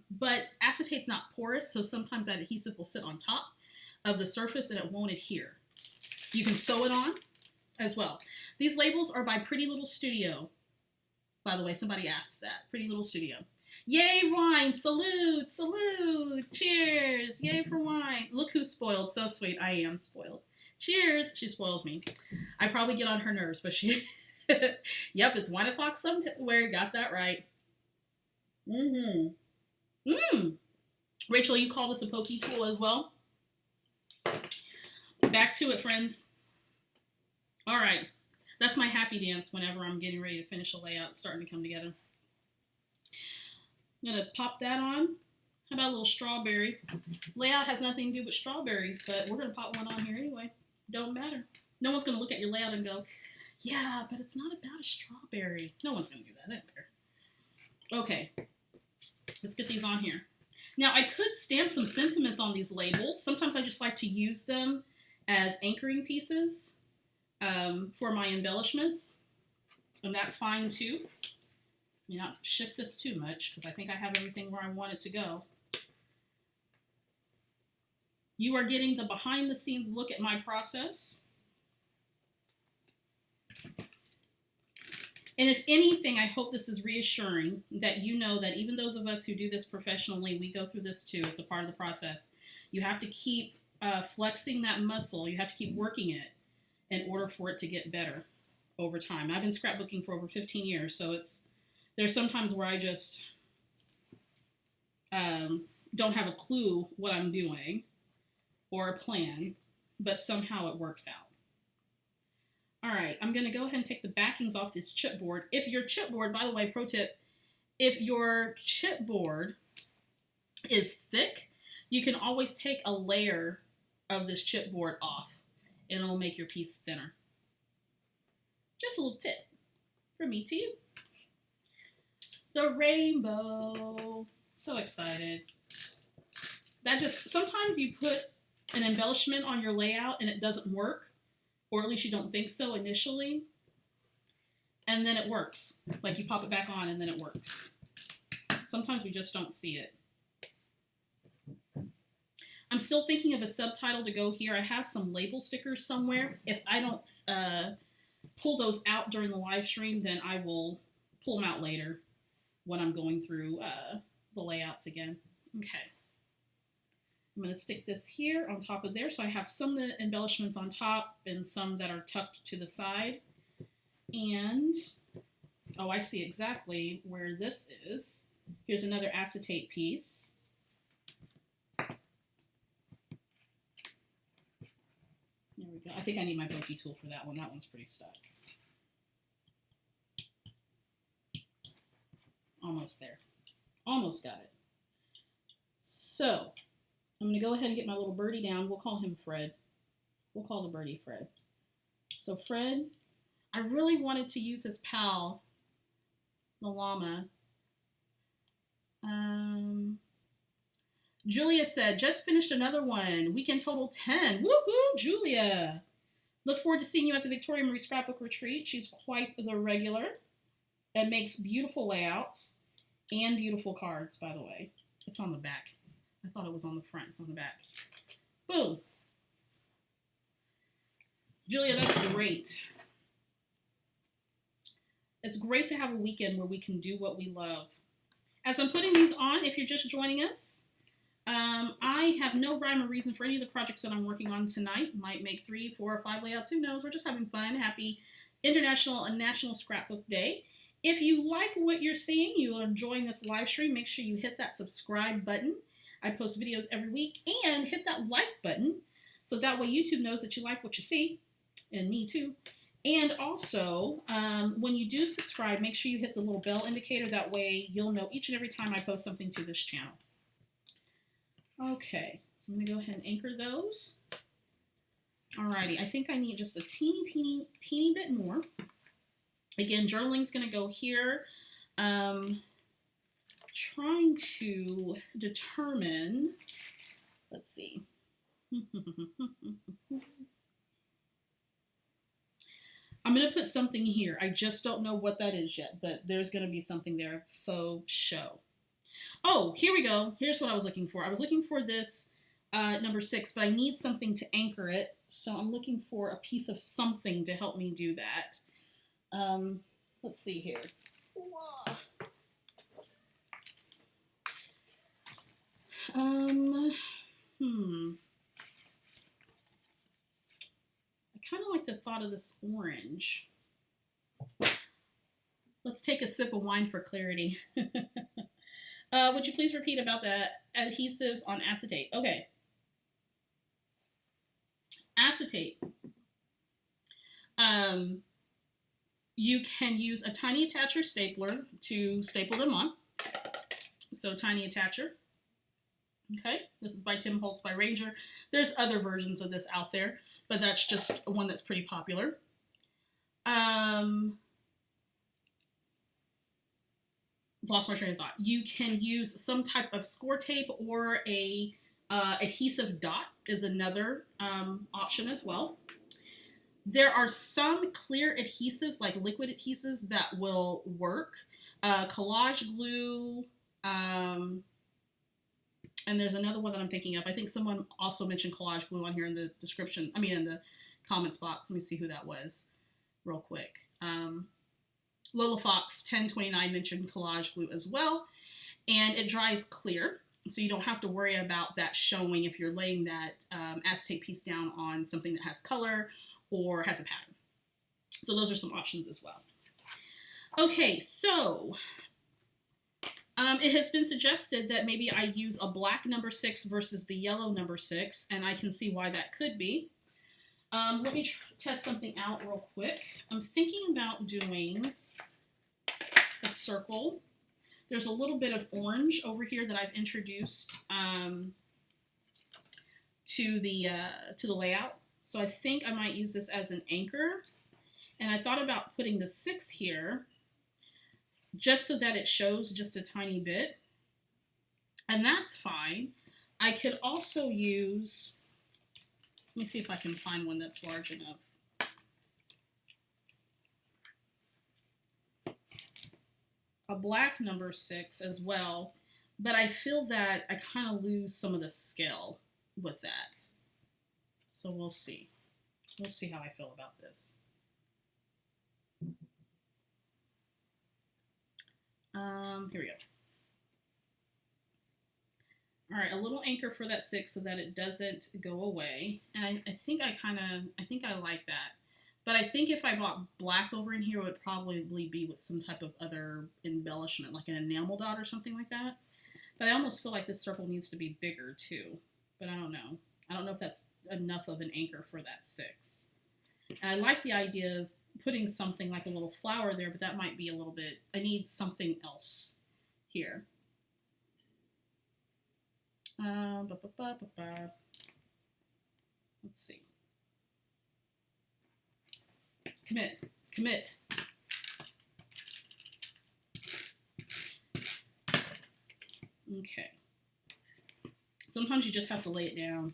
but acetate's not porous, so sometimes that adhesive will sit on top of the surface and it won't adhere. You can sew it on as well. These labels are by Pretty Little Studio. By the way, somebody asked that. Pretty Little Studio. Yay, wine! Salute! Salute! Cheers! Yay for wine! Look who's spoiled. So sweet. I am spoiled. Cheers! She spoils me. I probably get on her nerves, but she... Yep, it's 1 o'clock somewhere. Got that right. Rachel, you call this a pokey tool as well? Back to it, friends. All right. That's my happy dance whenever I'm getting ready to finish a layout. It's starting to come together. I'm going to pop that on. How about a little strawberry? Layout has nothing to do with strawberries, but we're going to pop one on here anyway. Don't matter. No one's going to look at your layout and go, yeah, but it's not about a strawberry. No one's going to do that. I don't care. Okay. Let's get these on here. Now, I could stamp some sentiments on these labels. Sometimes I just like to use them as anchoring pieces for my embellishments. And that's fine, too. Let me not shift this too much because I think I have everything where I want it to go. You are getting the behind-the-scenes look at my process. And if anything, I hope this is reassuring that you know that even those of us who do this professionally, we go through this too. It's a part of the process. You have to keep flexing that muscle. You have to keep working it in order for it to get better over time. I've been scrapbooking for over 15 years, so there's sometimes where I just don't have a clue what I'm doing or a plan, but somehow it works out. All right, I'm going to go ahead and take the backings off this chipboard. If your chipboard, by the way, pro tip, if your chipboard is thick, you can always take a layer of this chipboard off and it'll make your piece thinner. Just a little tip from me to you. The rainbow. So excited. Sometimes you put an embellishment on your layout and it doesn't work. Or at least you don't think so initially. And then it works. Like you pop it back on and then it works. Sometimes we just don't see it. I'm still thinking of a subtitle to go here. I have some label stickers somewhere. If I don't pull those out during the live stream, then I will pull them out later when I'm going through the layouts again. Okay. I'm going to stick this here on top of there. So I have some of the embellishments on top and some that are tucked to the side. And, oh, I see exactly where this is. Here's another acetate piece. There we go. I think I need my pokey tool for that one. That one's pretty stuck. Almost there. Almost got it. So, I'm going to go ahead and get my little birdie down. We'll call him Fred. We'll call the birdie Fred. So Fred, I really wanted to use his pal, the llama. Julia said, just finished another one. Weekend total 10. Woohoo, Julia. Look forward to seeing you at the Victoria Marie Scrapbook Retreat. She's quite the regular and makes beautiful layouts and beautiful cards, by the way. It's on the back. I thought it was on the front. It's on the back. Boom. Julia, that's great. It's great to have a weekend where we can do what we love. As I'm putting these on, if you're just joining us, I have no rhyme or reason for any of the projects that I'm working on tonight. Might make 3, 4, or 5 layouts. Who knows? We're just having fun. Happy International and National Scrapbook Day. If you like what you're seeing, you are enjoying this live stream, make sure you hit that subscribe button. I post videos every week, and hit that like button So that way YouTube knows that you like what you see, and me too. And also, when you do subscribe, make sure you hit the little bell indicator. That way you'll know each and every time I post something to this channel. Okay, so I'm going to go ahead and anchor those. Alrighty, I think I need just a teeny bit more. Again, journaling's going to go here. Trying to determine, let's see. I'm going to put something here. I just don't know what that is yet, but there's going to be something there. Faux show. Oh, here we go. Here's what I was looking for. I was looking for this number 6, but I need something to anchor it. So I'm looking for a piece of something to help me do that. Let's see here. I kind of like the thought of this orange. Let's take a sip of wine for clarity. Would you please repeat about the adhesives on acetate? Okay. Acetate. You can use a tiny attacher stapler to staple them on. So tiny attacher. Okay, this is by Tim Holtz by Ranger. There's other versions of this out there, but that's just one that's pretty popular. Lost my train of thought. You can use some type of score tape or a adhesive dot is another option as well. There are some clear adhesives, like liquid adhesives, that will work. Collage glue, and there's another one that I'm thinking of. I think someone also mentioned collage glue on here in the description. I mean, in the comments box. Let me see who that was real quick. Lola Fox 1029 mentioned collage glue as well. And it dries clear, so you don't have to worry about that showing if you're laying that acetate piece down on something that has color or has a pattern. So those are some options as well. Okay, so it has been suggested that maybe I use a black number 6 versus the yellow number 6, and I can see why that could be. Let me test something out real quick. I'm thinking about doing a circle. There's a little bit of orange over here that I've introduced to the layout. So I think I might use this as an anchor. And I thought about putting the 6 here just so that it shows just a tiny bit. And that's fine. I could also use, let me see if I can find one that's large enough. A black number 6 as well, but I feel that I kind of lose some of the scale with that. So we'll see. We'll see how I feel about this. Here we go. All right, a little anchor for that 6 so that it doesn't go away. And I think I like that. But I think if I bought black over in here, it would probably be with some type of other embellishment, like an enamel dot or something like that. But I almost feel like this circle needs to be bigger too. But I don't know. I don't know if that's enough of an anchor for that 6. And I like the idea of putting something like a little flower there, but that might be a little bit, I need something else here. Let's see. Commit. Okay. Sometimes you just have to lay it down.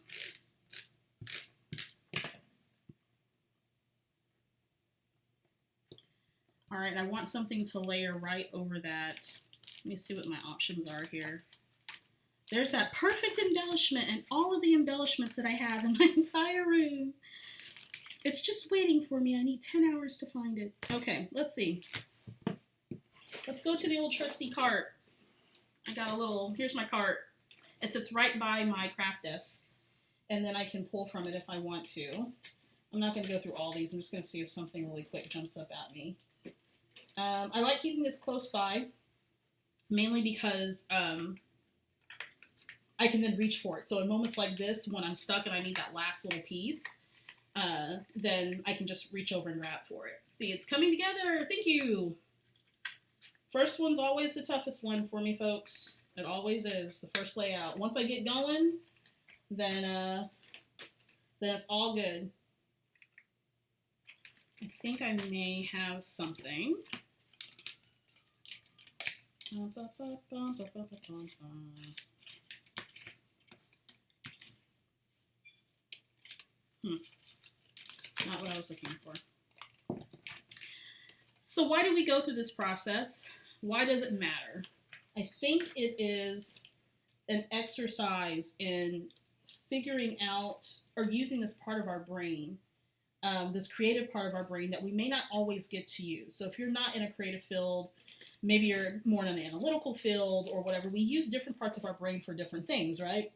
All right, I want something to layer right over that. Let me see what my options are here. There's that perfect embellishment and all of the embellishments that I have in my entire room. It's just waiting for me. I need 10 hours to find it. Okay, let's see. Let's go to the old trusty cart. I got a little, here's my cart. It sits right by my craft desk. And then I can pull from it if I want to. I'm not going to go through all these. I'm just going to see if something really quick jumps up at me. I like keeping this close by, mainly because I can then reach for it. So in moments like this, when I'm stuck and I need that last little piece, then I can just reach over and grab for it. See, it's coming together. Thank you. First one's always the toughest one for me, folks. It always is, the first layout. Once I get going, then it's all good. I think I may have something. Not what I was looking for. So why do we go through this process? Why does it matter? I think it is an exercise in figuring out or using this part of our brain, this creative part of our brain that we may not always get to use. So if you're not in a creative field, maybe you're more in an analytical field or whatever, we use different parts of our brain for different things, right?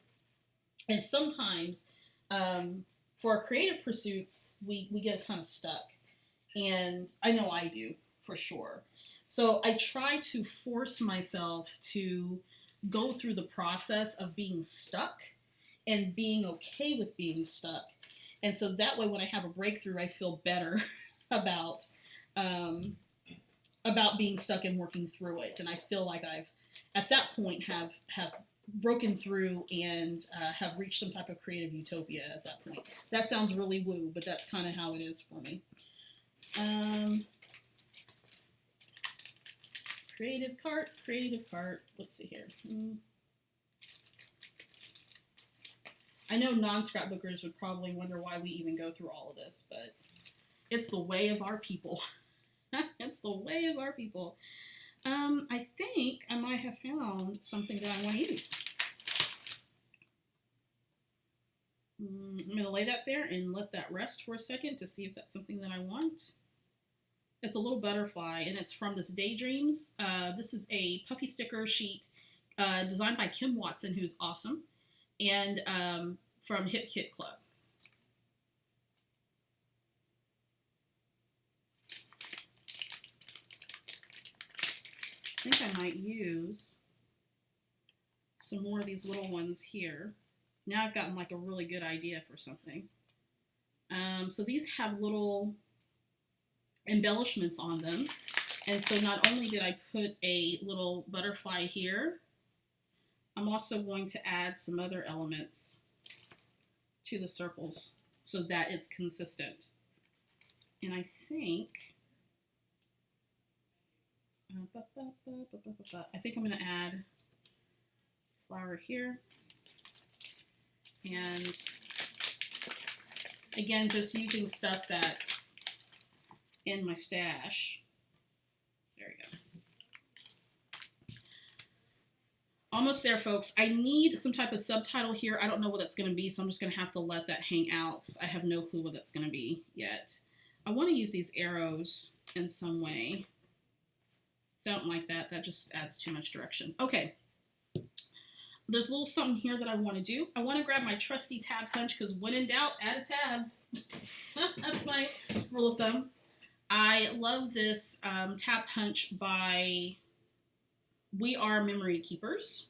And sometimes for our creative pursuits, we get kind of stuck. And I know I do, for sure. So I try to force myself to go through the process of being stuck and being okay with being stuck. And so that way, when I have a breakthrough, I feel better about being stuck and working through it. And I feel like I've, at that point, have broken through and have reached some type of creative utopia at that point. That sounds really woo, but that's kind of how it is for me. Creative cart. Let's see here. I know non-scrapbookers would probably wonder why we even go through all of this, but it's the way of our people. It's the way of our people. I think I might have found something that I want to use. I'm going to lay that there and let that rest for a second to see if that's something that I want. It's a little butterfly, and it's from this Daydreams. This is a puffy sticker sheet designed by Kim Watson, who's awesome, and from Hip Kit Club. I think I might use some more of these little ones here. Now I've gotten like a really good idea for something. So these have little embellishments on them. And so not only did I put a little butterfly here, I'm also going to add some other elements to the circles so that it's consistent. And I think I'm going to add flower here. And again, just using stuff that's in my stash. There we go. Almost there, folks. I need some type of subtitle here. I don't know what that's going to be, so I'm just going to have to let that hang out. I have no clue what that's going to be yet. I want to use these arrows in some way. So I don't like that. That just adds too much direction. Okay. There's a little something here that I want to do. I want to grab my trusty tab punch because when in doubt, add a tab. That's my rule of thumb. I love this tab punch by We Are Memory Keepers.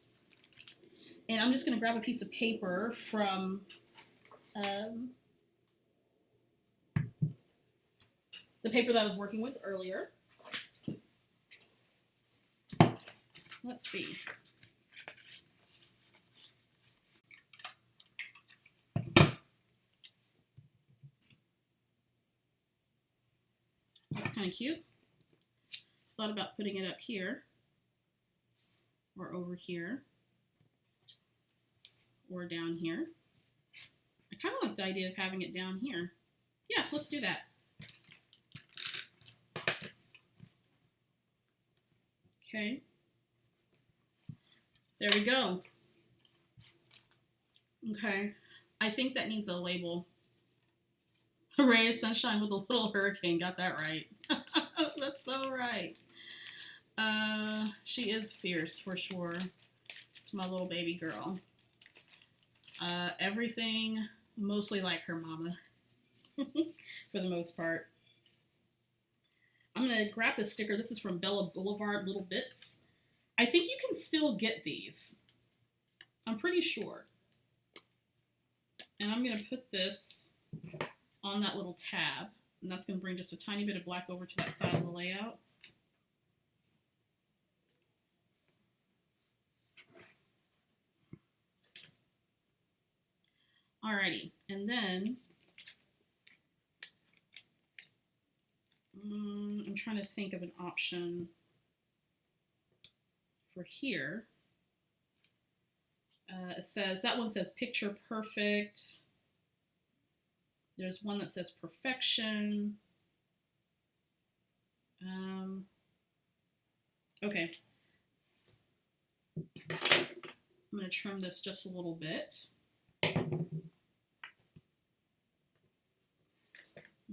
And I'm just going to grab a piece of paper from the paper that I was working with earlier. Let's see. That's kind of cute. Thought about putting it up here, or over here, or down here. I kind of like the idea of having it down here. Yeah, let's do that. Okay. There we go. Okay. I think that needs a label. A ray of sunshine with a little hurricane. Got that right. That's so right. She is fierce for sure. It's my little baby girl. Everything mostly like her mama. For the most part. I'm going to grab this sticker. This is from Bella Boulevard Little Bits. I think you can still get these. I'm pretty pretty sure. And I'm going to put this on that little tab. And that's going to bring just a tiny bit of black over to that side of the layout. Alrighty, and then I'm trying to think of an option for here. It says, that one says picture perfect. There's one that says perfection. Okay. I'm going to trim this just a little bit.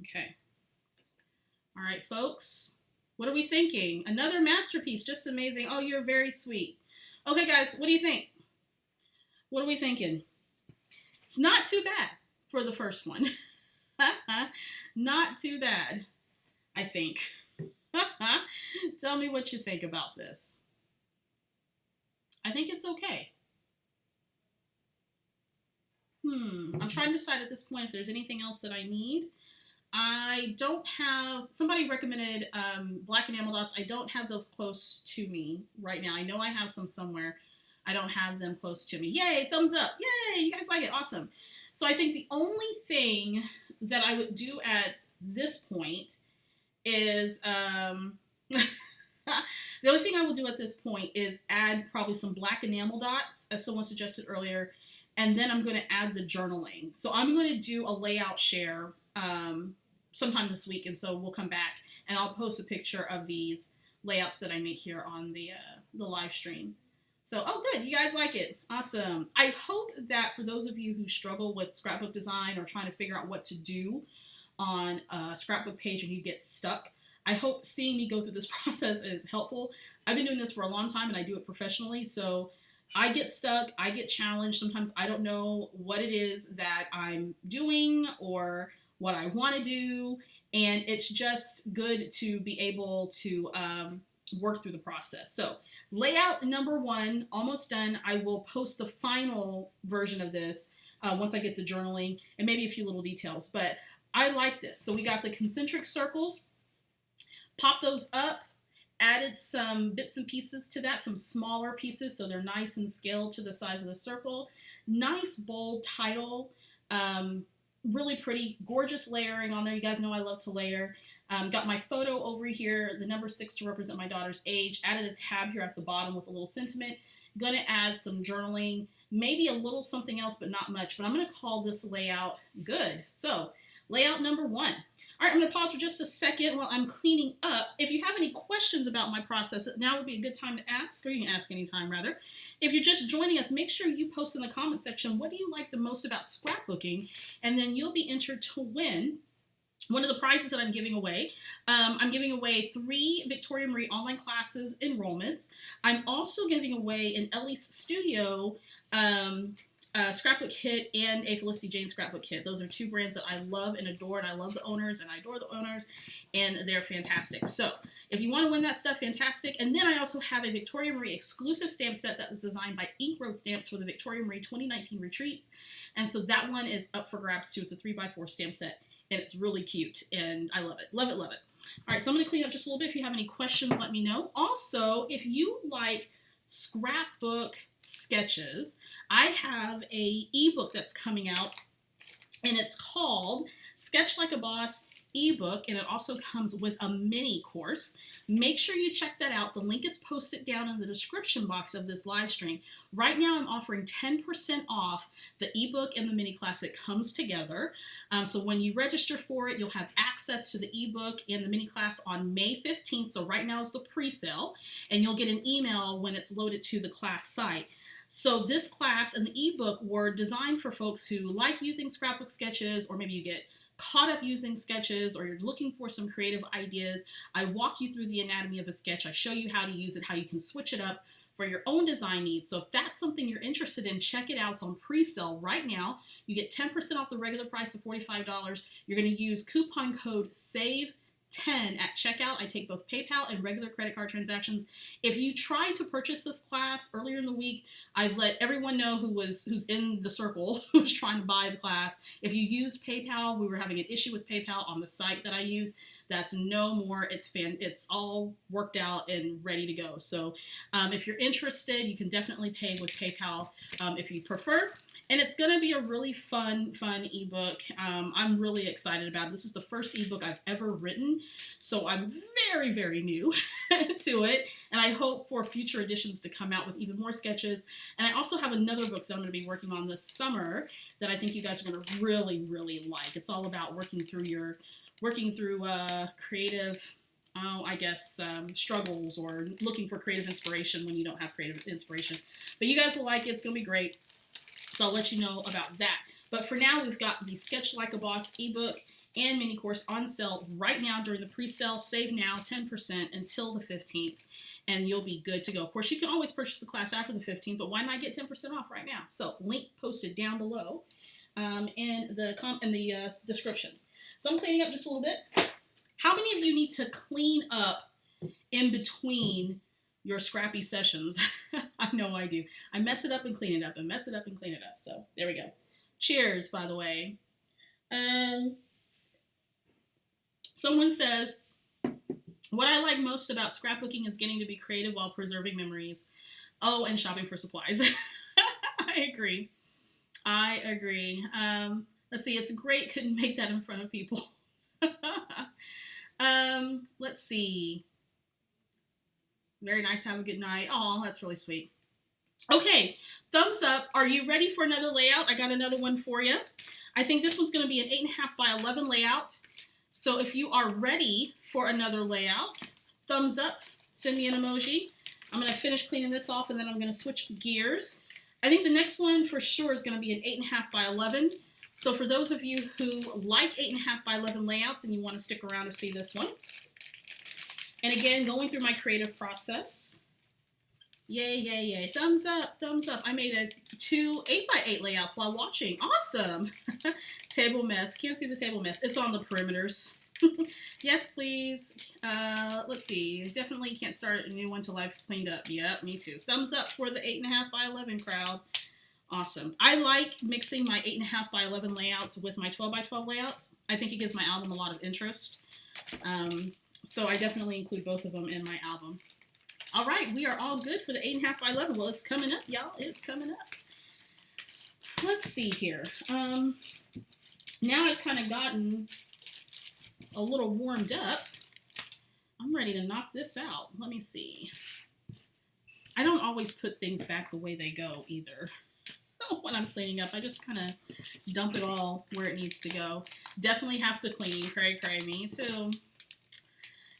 Okay. All right, folks. What are we thinking? Another masterpiece. Just amazing. Oh, you're very sweet. Okay, guys, what do you think? What are we thinking? It's not too bad for the first one. Not too bad, I think. Tell me what you think about this. I think it's okay. I'm trying to decide at this point if there's anything else that I need. I don't have, somebody recommended black enamel dots. I don't have those close to me right now. I know I have some somewhere. I don't have them close to me. Yay, thumbs up. Yay, you guys like it. Awesome. So I think the only thing that I would do at this point is, the only thing I will do at this point is add probably some black enamel dots, as someone suggested earlier, and then I'm going to add the journaling. So I'm going to do a layout share sometime this week, and so we'll come back and I'll post a picture of these layouts that I make here on the live stream. So, oh good, you guys like it. Awesome. I hope that for those of you who struggle with scrapbook design or trying to figure out what to do on a scrapbook page and you get stuck, I hope seeing me go through this process is helpful. I've been doing this for a long time and I do it professionally, so I get stuck, I get challenged. Sometimes I don't know what it is that I'm doing or what I want to do, and it's just good to be able to work through the process. So layout number 1, almost done. I will post the final version of this once I get the journaling and maybe a few little details, but I like this. So we got the concentric circles, pop those up, added some bits and pieces to that, some smaller pieces so they're nice and scaled to the size of the circle. Nice bold title, really pretty, gorgeous layering on there. You guys know I love to layer. Got my photo over here, the number 6 to represent my daughter's age. Added a tab here at the bottom with a little sentiment. Gonna add some journaling, maybe a little something else, but not much. But I'm gonna call this layout good. So layout number 1. All right, I'm going to pause for just a second while I'm cleaning up. If you have any questions about my process, now would be a good time to ask, or you can ask anytime, rather. If you're just joining us, make sure you post in the comment section, what do you like the most about scrapbooking? And then you'll be entered to win one of the prizes that I'm giving away. I'm giving away 3 Victoria Marie online classes enrollments. I'm also giving away an Elle's Studio scrapbook kit and a Felicity Jane scrapbook kit. Those are 2 brands that I love and adore, and I love the owners and I adore the owners, and they're fantastic. So if you want to win that stuff, fantastic. And then I also have a Victoria Marie exclusive stamp set that was designed by Ink Road Stamps for the Victoria Marie 2019 retreats. And so that one is up for grabs too. It's a 3x4 stamp set and it's really cute and I love it. Love it, love it. All right, so I'm going to clean up just a little bit. If you have any questions, let me know. Also, if you like scrapbook sketches, I have a ebook that's coming out and it's called Sketch Like a Boss ebook, and it also comes with a mini course. Make sure you check that out. The link is posted down in the description box of this live stream. Right now I'm offering 10% off the ebook and the mini class. It comes together. So when you register for it, you'll have access to the ebook and the mini class on May 15th. So right now is the pre-sale, and you'll get an email when it's loaded to the class site. So this class and the ebook were designed for folks who like using scrapbook sketches, or maybe you get caught up using sketches, or you're looking for some creative ideas. I walk you through the anatomy of a sketch. I show you how to use it, how you can switch it up for your own design needs. So if that's something you're interested in, check it out. It's on pre-sale right now. You get 10% off the regular price of $45. You're going to use coupon code SAVE 10 at checkout. I take both PayPal and regular credit card transactions. If you tried to purchase this class earlier in the week, I've let everyone know who's in the circle who's trying to buy the class. If you use PayPal, we were having an issue with PayPal on the site that I use. That's no more. It's all worked out and ready to go. So if you're interested, you can definitely pay with PayPal if you prefer. And it's going to be a really fun ebook. I'm really excited about it. This is the first ebook I've ever written, so I'm very, very new to it. And I hope for future editions to come out with even more sketches. And I also have another book that I'm going to be working on this summer that I think you guys are going to really, really like. It's all about working through creative, struggles or looking for creative inspiration when you don't have creative inspiration. But you guys will like it. It's going to be great. So I'll let you know about that. But for now, we've got the Sketch Like a Boss ebook and mini course on sale right now during the pre-sale. Save now 10% until the 15th, and you'll be good to go. Of course, you can always purchase the class after the 15th, but why not get 10% off right now? So link posted down below in the description. So I'm cleaning up just a little bit. How many of you need to clean up in between your scrappy sessions? I know I do. I mess it up and clean it up, and mess it up and clean it up. So there we go. Cheers, by the way. Someone says, what I like most about scrapbooking is getting to be creative while preserving memories. Oh, and shopping for supplies. I agree. Let's see. It's great. Couldn't make that in front of people. Let's see. Very nice. Have a good night. Oh, that's really sweet. Okay, thumbs up. Are you ready for another layout? I got another one for you. I think this one's going to be an 8.5 by 11 layout. So if you are ready for another layout, thumbs up. Send me an emoji. I'm going to finish cleaning this off, and then I'm going to switch gears. I think the next one for sure is going to be an 8.5 by 11. So for those of you who like 8.5 by 11 layouts and you want to stick around to see this one. And again, going through my creative process. Yay, yay, yay. Thumbs up, thumbs up. I made 2 8x8 layouts while watching. Awesome. Table mess. Can't see the table mess. It's on the perimeters. Yes, please. Let's see. Definitely can't start a new one till I've cleaned up. Yep, me too. Thumbs up for the 8.5 by 11 crowd. Awesome. I like mixing my 8.5 by 11 layouts with my 12 by 12 layouts. I think it gives my album a lot of interest. So I definitely include both of them in my album. All right, we are all good for the 8.5 by 11. Well, it's coming up, y'all. It's coming up. Let's see here. Now I've kind of gotten a little warmed up. I'm ready to knock this out. Let me see. I don't always put things back the way they go either. When I'm cleaning up, I just kind of dump it all where it needs to go. Definitely have to clean. Cray, me too.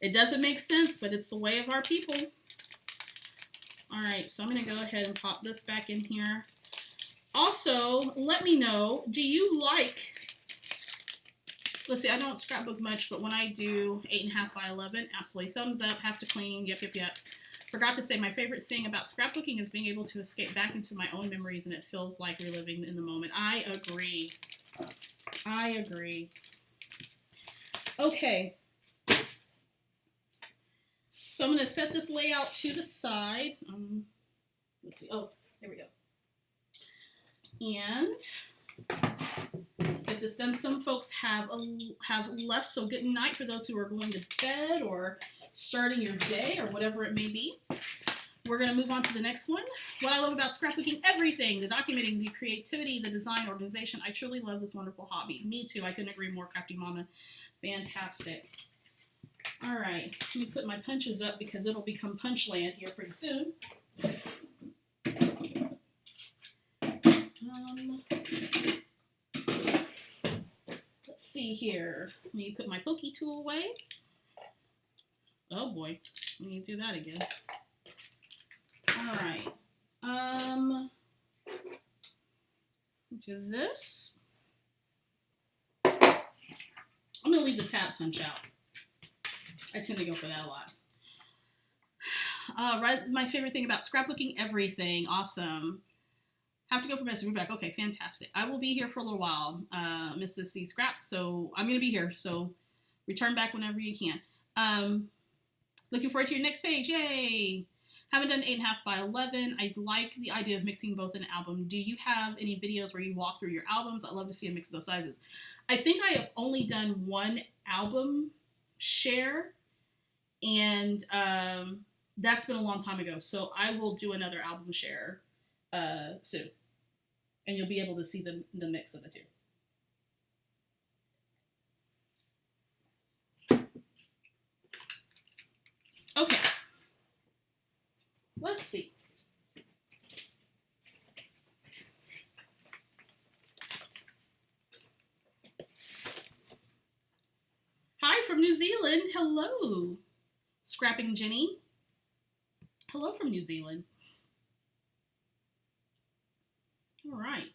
It doesn't make sense, but it's the way of our people. All right, so I'm going to go ahead and pop this back in here. Also, let me know, do you like, let's see, I don't scrapbook much, but when I do 8.5 by 11, absolutely thumbs up, have to clean, yep. Forgot to say, my favorite thing about scrapbooking is being able to escape back into my own memories, and it feels like reliving in the moment. I agree. Okay. So I'm going to set this layout to the side. Let's see. Oh, there we go. And let's get this done. Some folks have left, so good night for those who are going to bed or starting your day or whatever it may be. We're going to move on to the next one. What I love about scrapbooking, everything, the documenting, the creativity, the design, organization. I truly love this wonderful hobby. Me too. I couldn't agree more, Crafty Mama. Fantastic. All right, let me put my punches up because it'll become punch land here pretty soon. Let's see here. Let me put my pokey tool away. Oh boy, we need to do that again. All right. Which is this? I'm gonna leave the tab punch out. I tend to go for that a lot. Right, my favorite thing about scrapbooking, everything. Awesome. Have to go for Mrs. Rubeck. Okay, fantastic. I will be here for a little while, Mrs. C. Scraps, so I'm going to be here. So Return back whenever you can. Looking forward to your next page. Yay! Haven't done 8.5 by 11. I like the idea of mixing both in an album. Do you have any videos where you walk through your albums? I'd love to see a mix of those sizes. I think I have only done one album share, and that's been a long time ago. So I will do another album share soon, and you'll be able to see the mix of the two. Okay, let's see. Hi from New Zealand. Hello, Scrapping Jenny. Hello from New Zealand. All right.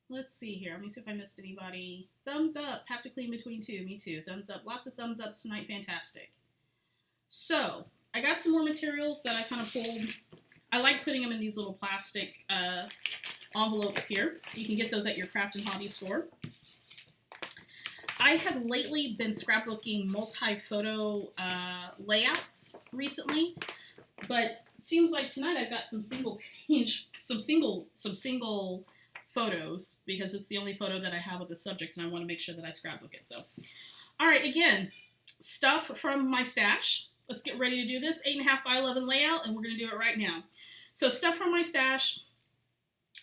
Let's see here. Let me see if I missed anybody. Thumbs up. Have to clean between two. Me too. Thumbs up. Lots of thumbs ups tonight. Fantastic. So, I got some more materials that I kind of pulled. I like putting them in these little plastic envelopes here. You can get those at your craft and hobby store. I have lately been scrapbooking multi-photo layouts recently, but it seems like tonight I've got some single photos because it's the only photo that I have of the subject, and I want to make sure that I scrapbook it. So, all right, again, stuff from my stash. Let's get ready to do this 8.5 by 11 layout, and we're going to do it right now. So, stuff from my stash.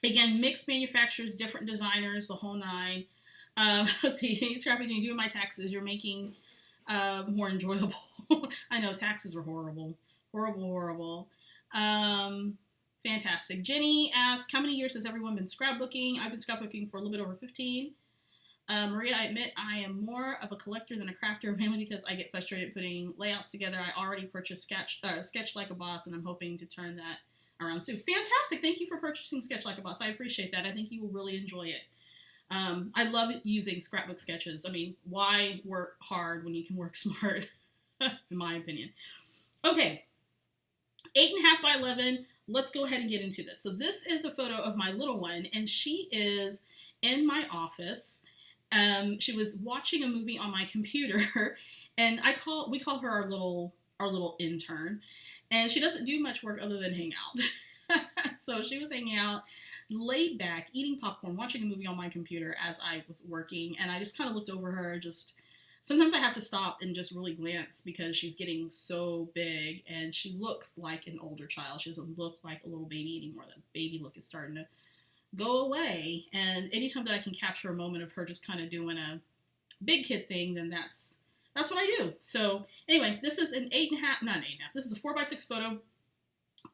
Again, mixed manufacturers, different designers, the whole nine. Let's see, Scrapbooking, doing my taxes. You're making more enjoyable. I know taxes are horrible, horrible. Fantastic. Jenny asks, how many years has everyone been scrapbooking? I've been scrapbooking for a little bit over 15. Maria, I admit I am more of a collector than a crafter, mainly because I get frustrated putting layouts together. I already purchased Sketch Like a Boss, and I'm hoping to turn that around soon. Fantastic. Thank you for purchasing Sketch Like a Boss. I appreciate that. I think you will really enjoy it. I love using scrapbook sketches. I mean, why work hard when you can work smart, in my opinion. Okay, 8.5 by 11. Let's go ahead and get into this. So this is a photo of my little one, and she is in my office. She was watching a movie on my computer, and we call her our little intern, and she doesn't do much work other than hang out. So she was hanging out, laid back, eating popcorn, watching a movie on my computer as I was working, and I just kind of looked over her. Sometimes I have to stop and just really glance because she's getting so big, and she looks like an older child. She doesn't look like a little baby anymore. That baby look is starting to go away, and anytime that I can capture a moment of her just kind of doing a big kid thing, then that's what I do. So anyway, this is an 8.5, this is a 4x6 photo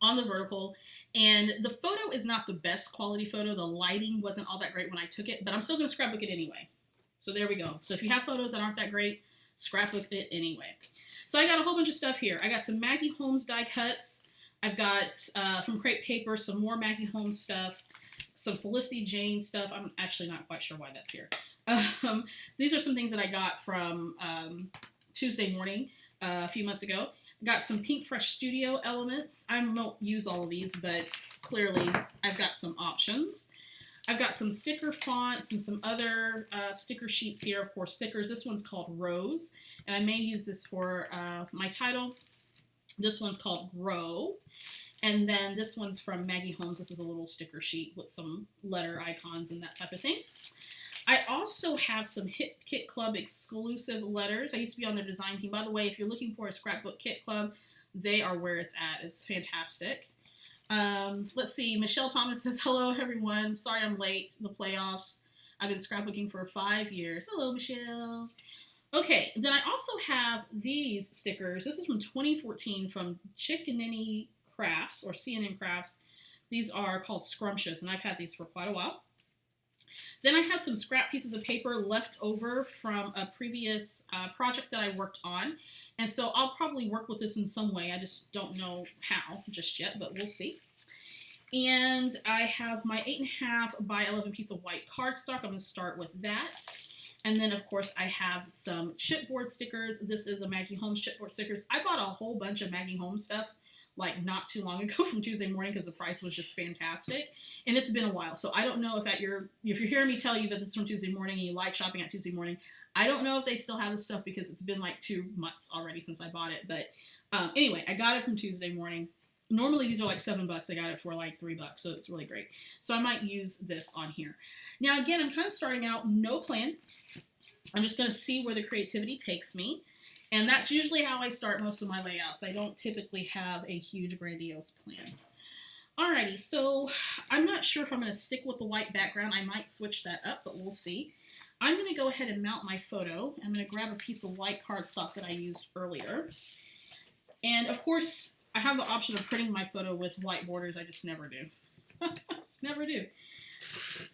on the vertical, and the photo is not the best quality photo. The lighting wasn't all that great when I took it, but I'm still going to scrapbook it anyway. So there we go. So if you have photos that aren't that great, scrapbook it anyway. So I got a whole bunch of stuff here. I got some Maggie Holmes die cuts. I've got from Crepe Paper some more Maggie Holmes stuff, some Felicity Jane stuff. I'm actually not quite sure why that's here. These are some things that I got from Tuesday morning a few months ago. Got some Pink Fresh Studio elements. I won't use all of these, but clearly I've got some options. I've got some sticker fonts and some other sticker sheets here. Of course, stickers. This one's called Rose, and I may use this for my title. This one's called Grow. And then this one's from Maggie Holmes. This is a little sticker sheet with some letter icons and that type of thing. I also have some Hit Kit Club exclusive letters. I used to be on their design team. By the way, if you're looking for a scrapbook kit club, they are where it's at. It's fantastic. Let's see. Michelle Thomas says, hello, everyone. Sorry I'm late to the playoffs. I've been scrapbooking for 5 years. Hello, Michelle. Okay, then I also have these stickers. This is from 2014 from Chickanini Crafts or CNN Crafts. These are called Scrumptious, and I've had these for quite a while. Then I have some scrap pieces of paper left over from a previous project that I worked on. And so I'll probably work with this in some way. I just don't know how just yet, but we'll see. And I have my 8.5 by 11 piece of white cardstock. I'm going to start with that. And then, of course, I have some chipboard stickers. This is a Maggie Holmes chipboard stickers. I bought a whole bunch of Maggie Holmes stuff like not too long ago from Tuesday morning because the price was just fantastic, and it's been a while. So I don't know if if you're hearing me tell you that this is from Tuesday morning and you like shopping at Tuesday morning, I don't know if they still have this stuff because it's been like 2 months already since I bought it. But anyway, I got it from Tuesday morning. Normally these are like $7. I got it for like $3, so it's really great. So I might use this on here. Now again, I'm kind of starting out, no plan. I'm just going to see where the creativity takes me. And that's usually how I start most of my layouts. I don't typically have a huge grandiose plan. Alrighty, so I'm not sure if I'm going to stick with the white background. I might switch that up, but we'll see. I'm going to go ahead and mount my photo. I'm going to grab a piece of white cardstock that I used earlier. And of course, I have the option of printing my photo with white borders. I just never do. Just never do.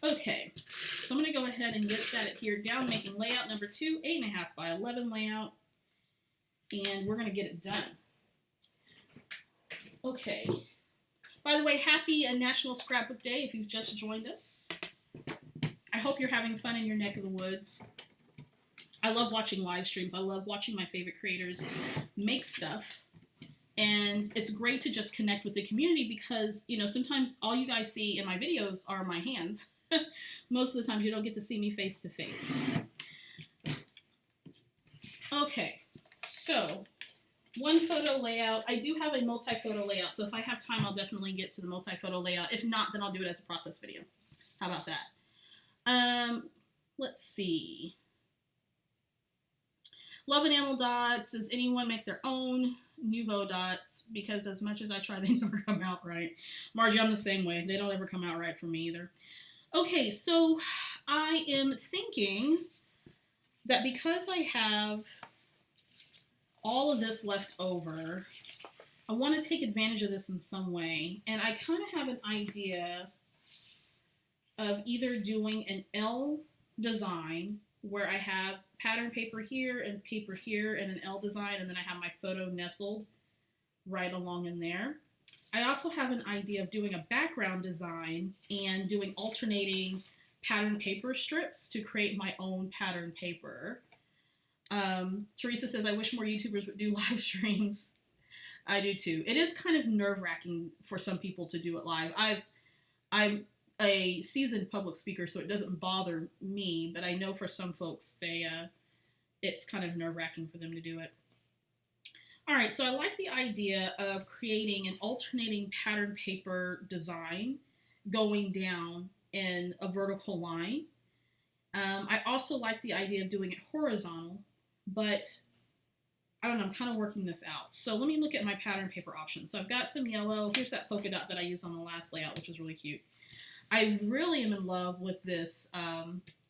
Okay, so I'm going to go ahead and get that adhered down, making layout number 2, 8.5 by 11 layout. And we're going to get it done. Okay. By the way, happy National Scrapbook Day if you've just joined us. I hope you're having fun in your neck of the woods. I love watching live streams. I love watching my favorite creators make stuff. And it's great to just connect with the community because, you know, sometimes all you guys see in my videos are my hands. Most of the times you don't get to see me face to face. Okay, so one photo layout. I do have a multi-photo layout, so if I have time, I'll definitely get to the multi-photo layout. If not, then I'll do it as a process video. How about that? Let's see. Love Enamel Dots. Does anyone make their own Nouveau dots? Because as much as I try, they never come out right. Margie, I'm the same way. They don't ever come out right for me either. Okay, so I am thinking that because I have all of this left over, I want to take advantage of this in some way. And I kind of have an idea of either doing an Elle design where I have pattern paper here and an Elle design, and then I have my photo nestled right along in there. I also have an idea of doing a background design and doing alternating pattern paper strips to create my own pattern paper. Teresa says, I wish more YouTubers would do live streams. I do too. It is kind of nerve-wracking for some people to do it live. I'm a seasoned public speaker, so it doesn't bother me, but I know for some folks, it's kind of nerve-wracking for them to do it. All right, so I like the idea of creating an alternating pattern paper design going down in a vertical line. I also like the idea of doing it horizontal, but I don't know, I'm kind of working this out. So let me look at my pattern paper options. So I've got some yellow. Here's that polka dot that I used on the last layout, which is really cute. I really am in love with this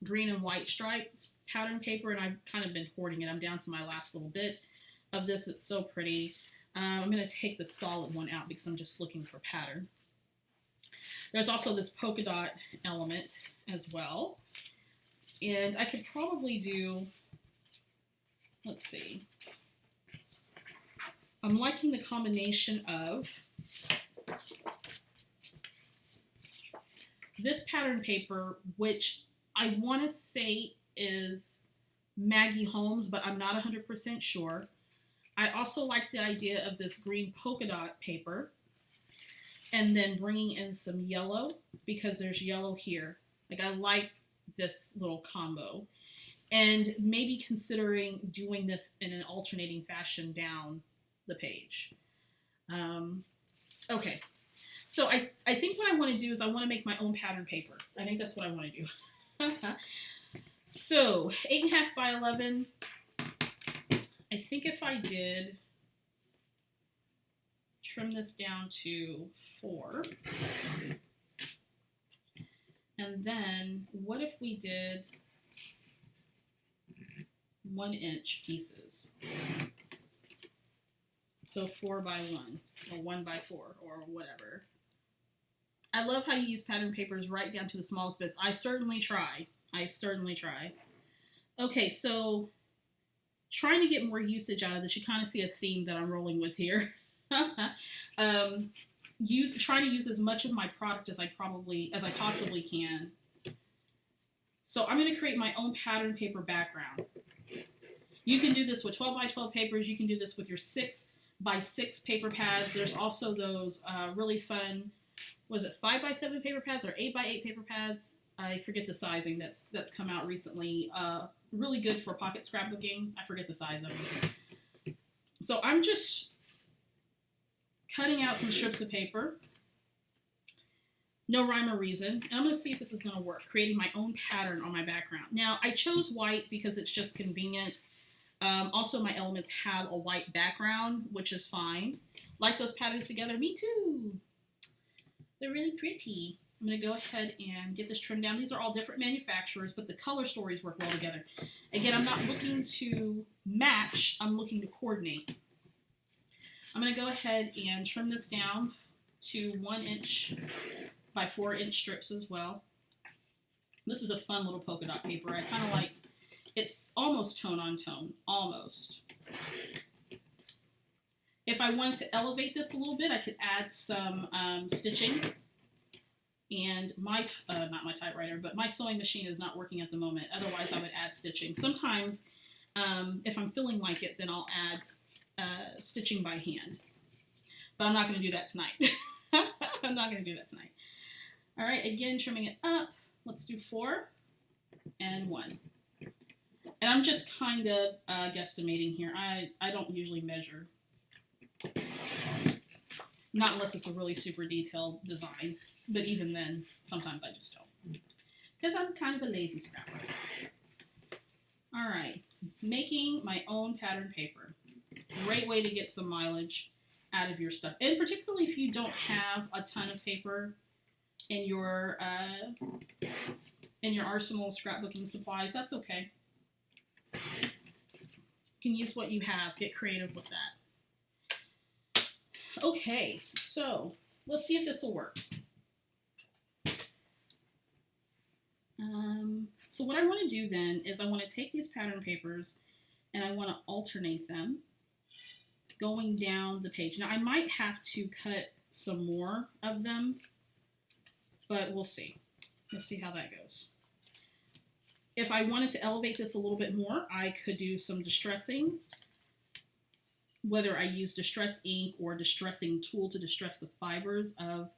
green and white stripe pattern paper, and I've kind of been hoarding it. I'm down to my last little bit of this. It's so pretty. I'm going to take the solid one out because I'm just looking for pattern. There's also this polka dot element as well. And I could probably do, let's see. I'm liking the combination of this pattern paper, which I want to say is Maggie Holmes, but I'm not 100% sure. I also like the idea of this green polka dot paper and then bringing in some yellow because there's yellow here. Like, I like this little combo, and maybe considering doing this in an alternating fashion down the page. Okay. So I think what I want to do is I want to make my own pattern paper. I think that's what I want to do. So 8.5 by 11. I think if I did trim this down to 4. And then what if we did 1-inch pieces? So 4 by 1 or 1 by 4 or whatever. I love how you use pattern papers right down to the smallest bits. I certainly try. Okay, so trying to get more usage out of this. You kind of see a theme that I'm rolling with here. Trying to use as much of my product as I possibly can. So I'm going to create my own pattern paper background. You can do this with 12 by 12 papers. You can do this with your 6 by 6 paper pads. There's also those really fun, was it 5x7 paper pads or 8x8 paper pads? I forget the sizing that's come out recently. Really good for pocket scrapbooking. I forget the size of them. So I'm just cutting out some strips of paper. No rhyme or reason. And I'm going to see if this is going to work, creating my own pattern on my background. Now, I chose white because it's just convenient. Also, my elements have a white background, which is fine. Like those patterns together? Me too. They're really pretty. I'm going to go ahead and get this trimmed down. These are all different manufacturers, but the color stories work well together. Again, I'm not looking to match. I'm looking to coordinate. I'm going to go ahead and trim this down to 1 inch by 4 inch strips as well. This is a fun little polka dot paper. I kind of like, it's almost tone on tone, almost. If I wanted to elevate this a little bit, I could add some stitching. And my, not my typewriter, but my sewing machine is not working at the moment. Otherwise, I would add stitching. Sometimes, if I'm feeling like it, then I'll add stitching by hand. But I'm not going to do that tonight. I'm not going to do that tonight. All right, again, trimming it up. Let's do 4 and 1. And I'm just kind of guesstimating here. I don't usually measure. Not unless it's a really super detailed design. But even then, sometimes I just don't. Because I'm kind of a lazy scrapper. All right, making my own pattern paper. Great way to get some mileage out of your stuff. And particularly if you don't have a ton of paper in your arsenal of scrapbooking supplies, that's okay. You can use what you have. Get creative with that. Okay, so let's see if this will work. So what I want to do then is I want to take these pattern papers and I want to alternate them going down the page. Now I might have to cut some more of them, but we'll see. Let's see how that goes. If I wanted to elevate this a little bit more, I could do some distressing, whether I use distress ink or distressing tool to distress the fibers of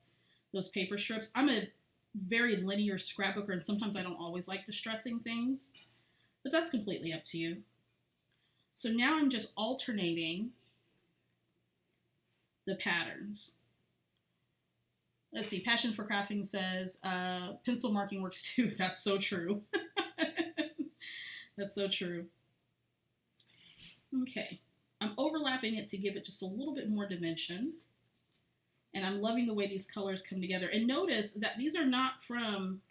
those paper strips. I'm a very linear scrapbooker, and sometimes I don't always like distressing things, but that's completely up to you. So now I'm just alternating the patterns. Let's see, Passion for Crafting says, pencil marking works too. That's so true. That's so true. Okay, I'm overlapping it to give it just a little bit more dimension. And I'm loving the way these colors come together. And notice that these are not from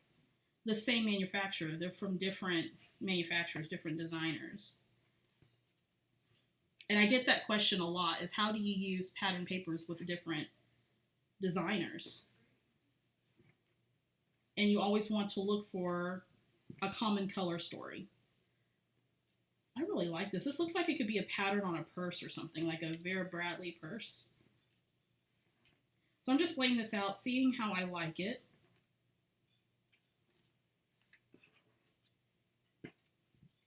the same manufacturer. They're from different manufacturers, different designers. And I get that question a lot, is how do you use pattern papers with different designers? And you always want to look for a common color story. I really like this. This looks like it could be a pattern on a purse or something, like a Vera Bradley purse. So I'm just laying this out, seeing how I like it.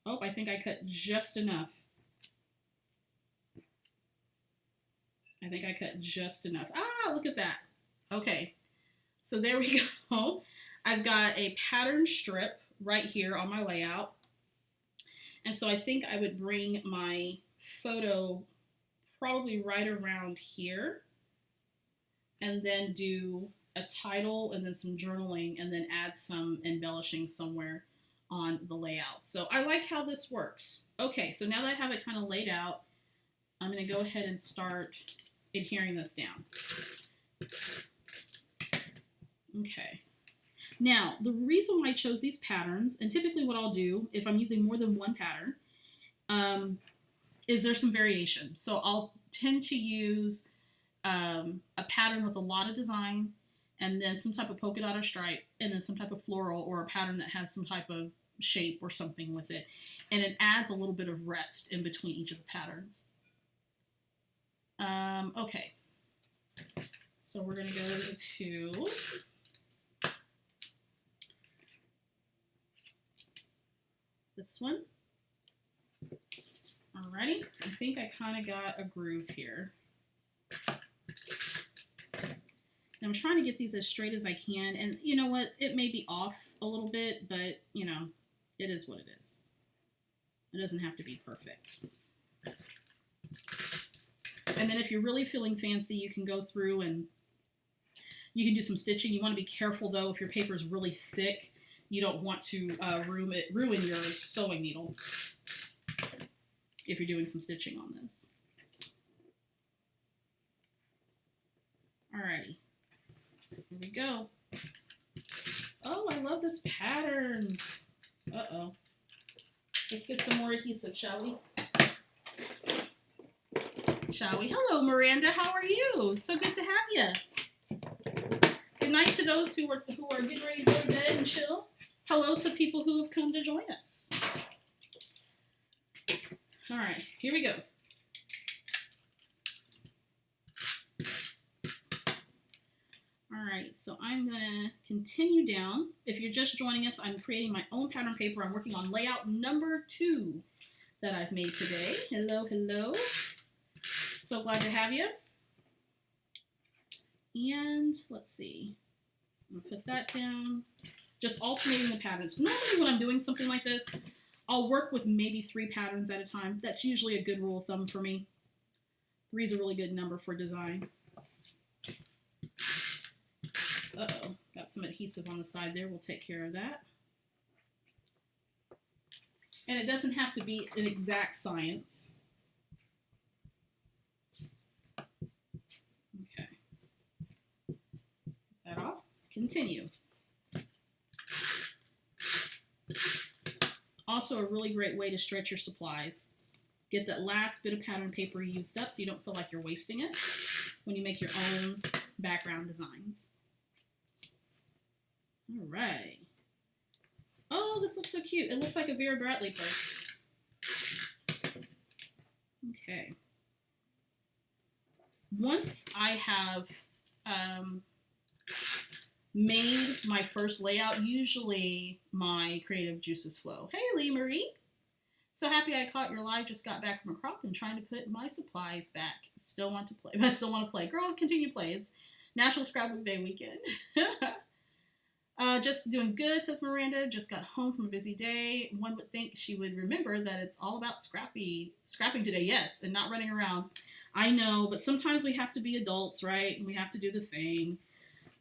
Oh, I think I cut just enough. I think I cut just enough. Ah, look at that. Okay, so there we go. I've got a pattern strip right here on my layout. And so I think I would bring my photo probably right around here. And then do a title and then some journaling and then add some embellishing somewhere on the layout. So I like how this works. Okay, so now that I have it kind of laid out, I'm going to go ahead and start adhering this down. Okay. Now, the reason why I chose these patterns, and typically what I'll do if I'm using more than one pattern, is there's some variation. So I'll tend to use a pattern with a lot of design, and then some type of polka dot or stripe, and then some type of floral or a pattern that has some type of shape or something with it. And it adds a little bit of rest in between each of the patterns. Okay. So we're going to go to this one. Alrighty. I think I kind of got a groove here. And I'm trying to get these as straight as I can. And you know what? It may be off a little bit, but, you know, it is what it is. It doesn't have to be perfect. And then if you're really feeling fancy, you can go through and you can do some stitching. You want to be careful, though, if your paper is really thick. You don't want to ruin your sewing needle if you're doing some stitching on this. Alrighty. Here we go. Oh, I love this pattern. Uh-oh. Let's get some more adhesive, shall we? Shall we? Hello, Miranda. How are you? So good to have you. Good night to those who are getting ready to go to bed and chill. Hello to people who have come to join us. All right, here we go. All right, so I'm going to continue down. If you're just joining us, I'm creating my own pattern paper. I'm working on layout number 2 that I've made today. Hello, hello. So glad to have you. And let's see. I'm going to put that down. Just alternating the patterns. Normally when I'm doing something like this, I'll work with maybe 3 patterns at a time. That's usually a good rule of thumb for me. 3 is a really good number for design. Uh-oh, got some adhesive on the side there. We'll take care of that. And it doesn't have to be an exact science. Okay. Put that off. Continue. Also a really great way to stretch your supplies. Get that last bit of pattern paper used up so you don't feel like you're wasting it when you make your own background designs. All right. Oh, this looks so cute. It looks like a Vera Bradley purse. Okay. Once I have made my first layout, usually my creative juices flow. Hey, Lee Marie. So happy I caught your live. Just got back from a crop and trying to put my supplies back. Still want to play. I still want to play. Girl, continue to play. It's National Scrapbook Day weekend. Just doing good, says Miranda. Just got home from a busy day. One would think she would remember that it's all about scrapping today. Yes, and not running around. I know, but sometimes we have to be adults, right? And we have to do the thing.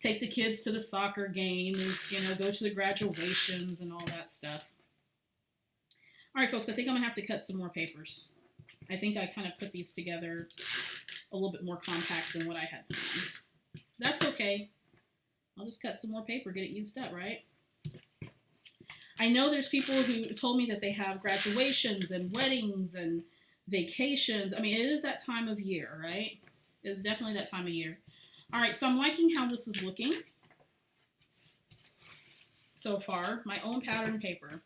Take the kids to the soccer game and, go to the graduations and all that stuff. All right, folks, I think I'm going to have to cut some more papers. I think I kind of put these together a little bit more compact than what I had planned. That's okay. I'll just cut some more paper, get it used up, right? I know there's people who told me that they have graduations and weddings and vacations. I mean, it is that time of year, right? It's definitely that time of year. All right, so I'm liking how this is looking so far. My own pattern paper.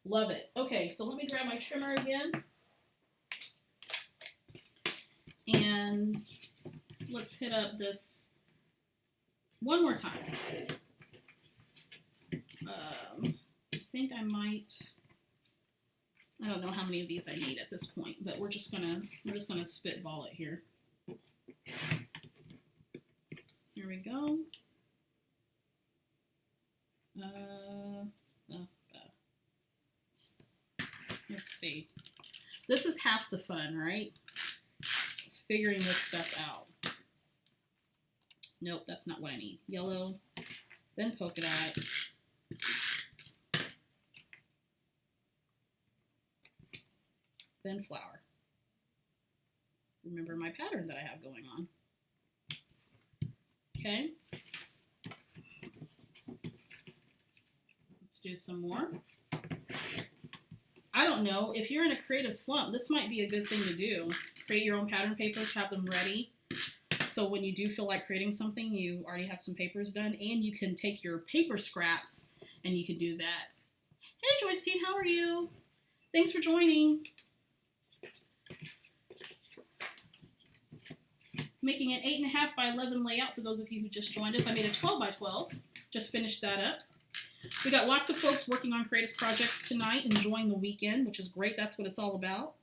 Love it. Okay, so let me grab my trimmer again. And let's hit up this one more time. I think I might. I don't know how many of these I need at this point, but we're just gonna spitball it here. Here we go. Let's see. This is half the fun, right? It's figuring this stuff out. Nope, that's not what I need. Yellow, then polka dot. Then flower. Remember my pattern that I have going on. Okay. Let's do some more. I don't know. If you're in a creative slump, this might be a good thing to do. Create your own pattern papers, have them ready. So when you do feel like creating something, you already have some papers done, and you can take your paper scraps and you can do that. Hey, Joyce Teen, how are you? Thanks for joining. Making an 8.5 by 11 layout for those of you who just joined us. I made a 12 by 12. Just finished that up. We got lots of folks working on creative projects tonight, enjoying the weekend, which is great. That's what it's all about.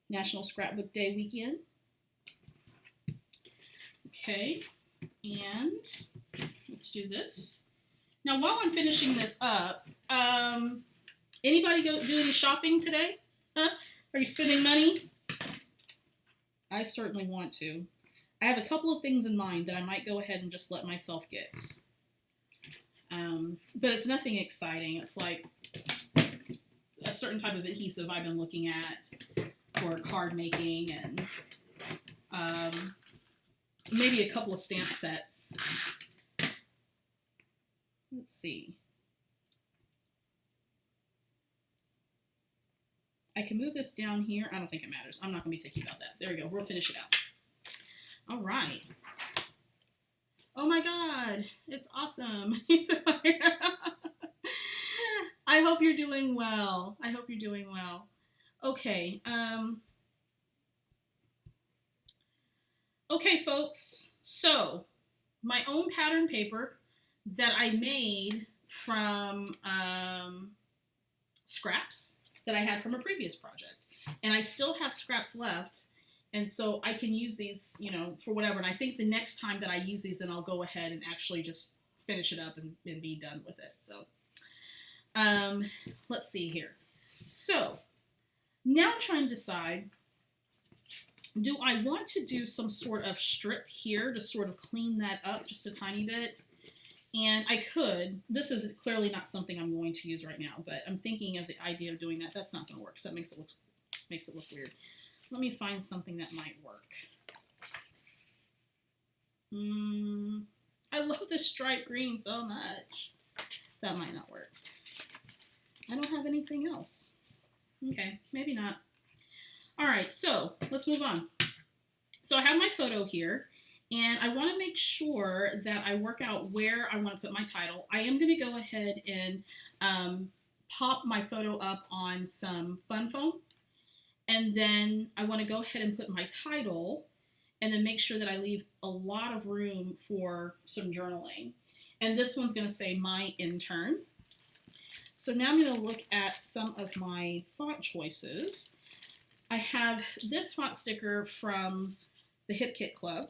National Scrapbook Day weekend. Okay, and let's do this. Now, while I'm finishing this up, anybody go do any shopping today? Huh? Are you spending money? I certainly want to. I have a couple of things in mind that I might go ahead and just let myself get. But it's nothing exciting. It's like a certain type of adhesive I've been looking at for card making, and maybe a couple of stamp sets. Let's see. I can move this down here. I don't think it matters. I'm not going to be picky about that. There we go. We'll finish it out. All right. Oh my God. It's awesome. I hope you're doing well. I hope you're doing well. Okay. Okay, folks. So, my own pattern paper that I made from scraps that I had from a previous project. And I still have scraps left. And so I can use these, you know, for whatever. And I think the next time that I use these, then I'll go ahead and actually just finish it up and be done with it. So let's see here. So now I'm trying to decide, do I want to do some sort of strip here to sort of clean that up just a tiny bit? And I could. This is clearly not something I'm going to use right now, but I'm thinking of the idea of doing that. That's not going to work, so that makes it look weird. Let me find something that might work. I love this striped green so much. That might not work. I don't have anything else. Okay, maybe not. All right, so let's move on. So I have my photo here, and I want to make sure that I work out where I want to put my title. I am going to go ahead and pop my photo up on some fun foam. And then I want to go ahead and put my title and then make sure that I leave a lot of room for some journaling. And this one's going to say My Intern. So now I'm going to look at some of my font choices. I have this font sticker from the Hip Kit Club.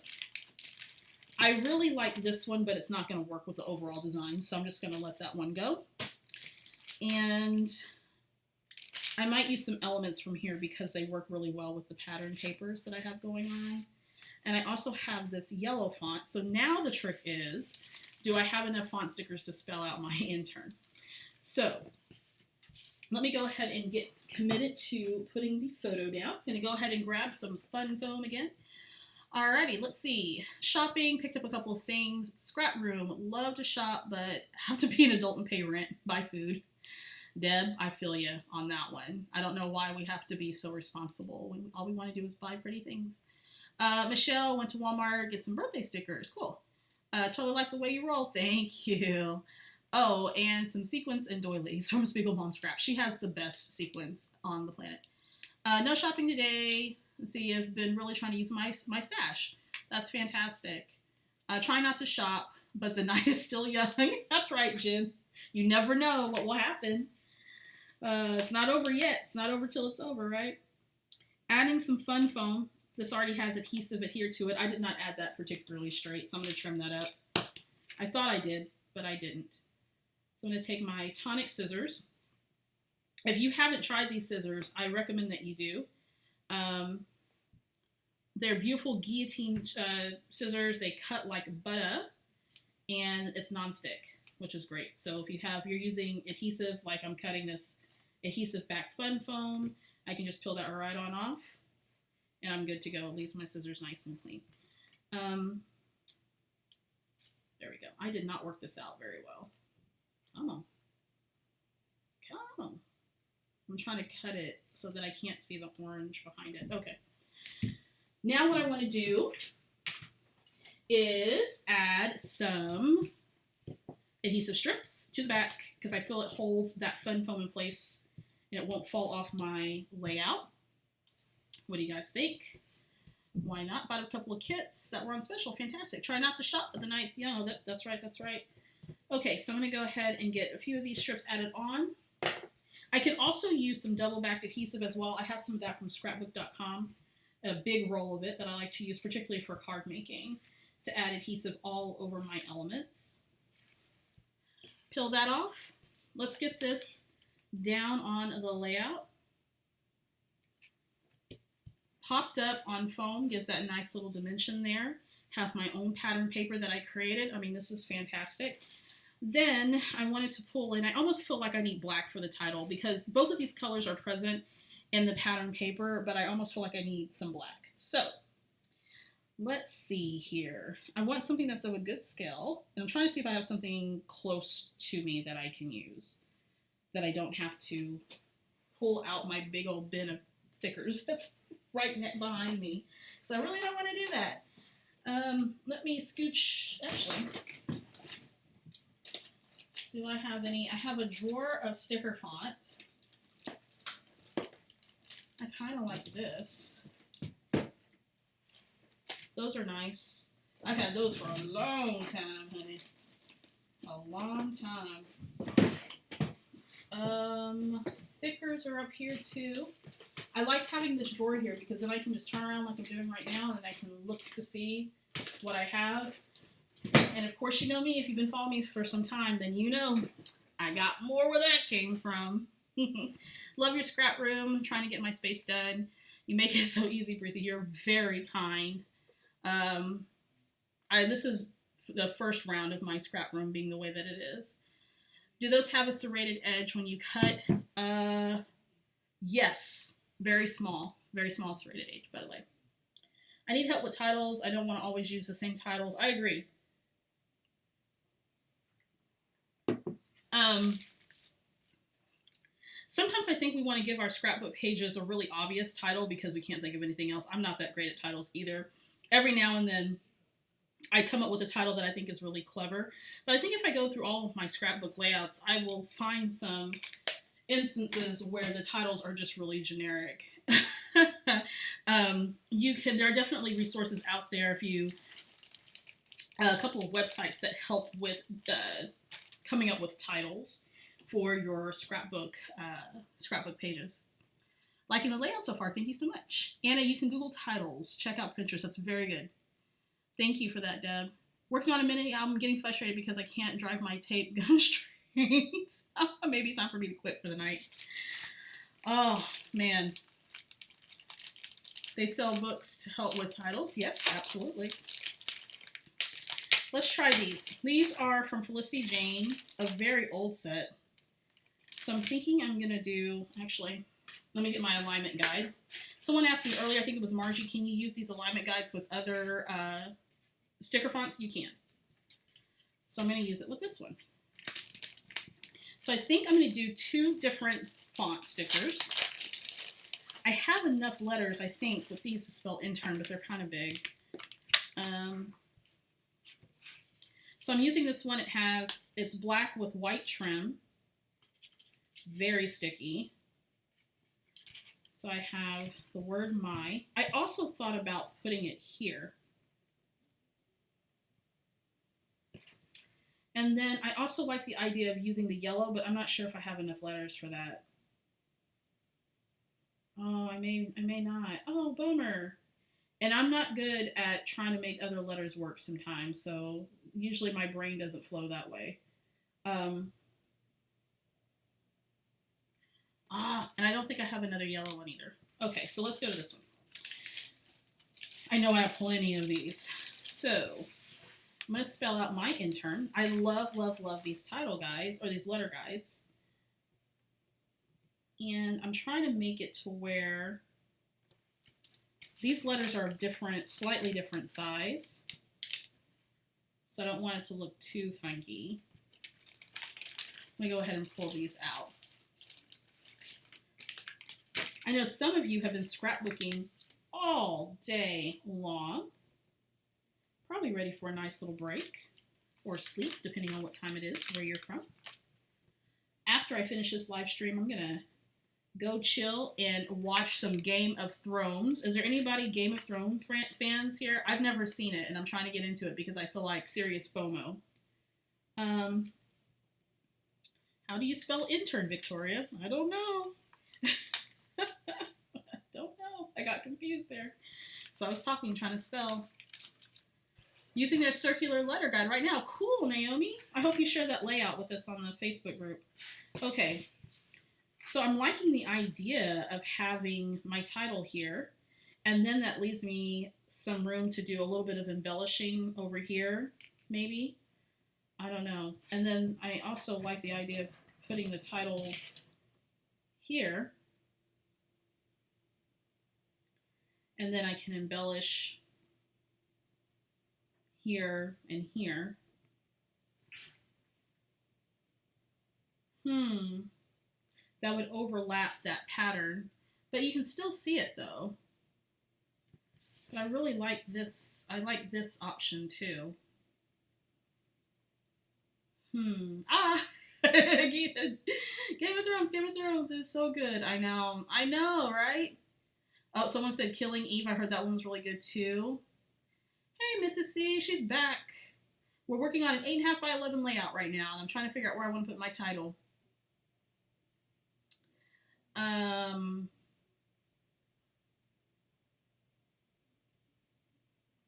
I really like this one, but it's not going to work with the overall design, so I'm just going to let that one go. And I might use some elements from here because they work really well with the pattern papers that I have going on. And I also have this yellow font. So now the trick is, do I have enough font stickers to spell out My Intern? So let me go ahead and get committed to putting the photo down. I'm going to go ahead and grab some fun foam again. Alrighty, let's see. Shopping, picked up a couple of things. Scrap room, love to shop, but have to be an adult and pay rent, buy food. Deb, I feel you on that one. I don't know why we have to be so responsible when all we want to do is buy pretty things. Michelle went to Walmart, get some birthday stickers. Cool. Totally like the way you roll. Thank you. Oh, and some sequins and doilies from Spiegel Mom Scrap. She has the best sequins on the planet. No shopping today. Let's see, I've been really trying to use my stash. That's fantastic. Try not to shop, but the night is still young. That's right, Jen. You never know what will happen. It's not over yet. It's not over till it's over, right? Adding some fun foam. This already has adhesive adhered to it. I did not add that particularly straight, so I'm going to trim that up. I thought I did, but I didn't. So I'm going to take my tonic scissors. If you haven't tried these scissors, I recommend that you do. They're beautiful guillotine scissors. They cut like butter, and it's nonstick, which is great. So if you're using adhesive, like I'm cutting this adhesive back fun foam, I can just peel that right on off, and I'm good to go. It leaves my scissors nice and clean. There we go. I did not work this out very well. Oh. Come on. I'm trying to cut it so that I can't see the orange behind it. Okay. Now what I want to do is add some adhesive strips to the back because I feel it holds that fun foam in place and it won't fall off my layout. What do you guys think? Why not? Bought a couple of kits that were on special. Fantastic. Try not to shop, but the night's young. Oh, that's right. That's right. Okay, so I'm going to go ahead and get a few of these strips added on. I can also use some double-backed adhesive as well. I have some of that from Scrapbook.com, a big roll of it that I like to use particularly for card making. to add adhesive all over my elements. Peel that off. Let's get this down on the layout. Popped up on foam gives that nice little dimension there. Have my own pattern paper that I created. I mean, this is fantastic. Then I wanted to pull in, I almost feel like I need black for the title because both of these colors are present in the pattern paper, but I almost feel like I need some black. So let's see here. I want something that's of a good scale, and I'm trying to see if I have something close to me that I can use, that I don't have to pull out my big old bin of thickers that's right behind me. So I really don't want to do that. Let me scooch, actually, do I have any? I have a drawer of sticker font. I kind of like this. Those are nice. I've had those for a long time, honey. A long time. Thickers are up here too. I like having this drawer here because then I can just turn around like I'm doing right now and I can look to see what I have. And of course, you know me, if you've been following me for some time, then you know I got more where that came from. Love your scrap room, trying to get my space done. You make it so easy, Breezy. You're very kind. This is the first round of my scrap room being the way that it is. Do those have a serrated edge when you cut? Yes. Very small serrated edge, by the way. I need help with titles. I don't want to always use the same titles. I agree. Sometimes I think we want to give our scrapbook pages a really obvious title because we can't think of anything else. I'm not that great at titles either. Every now and then I come up with a title that I think is really clever. But I think if I go through all of my scrapbook layouts, I will find some instances where the titles are just really generic. There are definitely resources out there if you, a couple of websites that help with coming up with titles for your scrapbook pages. Liking the layout so far, thank you so much. Anna, you can Google titles. Check out Pinterest, that's very good. Thank you for that, Deb. Working on a mini album, getting frustrated because I can't drive my tape gun straight. Maybe it's time for me to quit for the night. Oh, man. They sell books to help with titles. Yes, absolutely. Let's try these. These are from Felicity Jane, a very old set. So I'm thinking I'm going to do, actually, let me get my alignment guide. Someone asked me earlier, I think it was Margie, can you use these alignment guides with other sticker fonts? You can. So I'm going to use it with this one. So I think I'm going to do 2 different font stickers. I have enough letters, I think, with these to spell intern, but they're kind of big. So I'm using this one. It's black with white trim. Very sticky. So I have the word my. I also thought about putting it here. And then I also like the idea of using the yellow, but I'm not sure if I have enough letters for that. Oh, I may not. Oh, bummer. And I'm not good at trying to make other letters work sometimes, so usually my brain doesn't flow that way. And I don't think I have another yellow one either. Okay, so let's go to this one. I know I have plenty of these. So I'm going to spell out my intern. I love, love, love these title guides, or these letter guides. And I'm trying to make it to where these letters are different, slightly different size. So I don't want it to look too funky. Let me go ahead and pull these out. I know some of you have been scrapbooking all day long. Probably ready for a nice little break or sleep, depending on what time it is, where you're from. After I finish this live stream, I'm going to go chill and watch some Game of Thrones. Is there anybody Game of Thrones fans here? I've never seen it, and I'm trying to get into it because I feel like serious FOMO. How do you spell intern, Victoria? I don't know. I don't know. I got confused there. So I was trying to spell. Using their circular letter guide right now. Cool, Naomi. I hope you share that layout with us on the Facebook group. Okay. So I'm liking the idea of having my title here. And then that leaves me some room to do a little bit of embellishing over here, maybe. I don't know. And then I also like the idea of putting the title here. And then I can embellish here and here. That would overlap that pattern. But you can still see it though. But I really like this. I like this option too. Game of Thrones is so good. I know, right? Oh, someone said Killing Eve. I heard that one was really good too. Hey, Mrs. C, she's back. We're working on an 8.5 by 11 layout right now, and I'm trying to figure out where I want to put my title.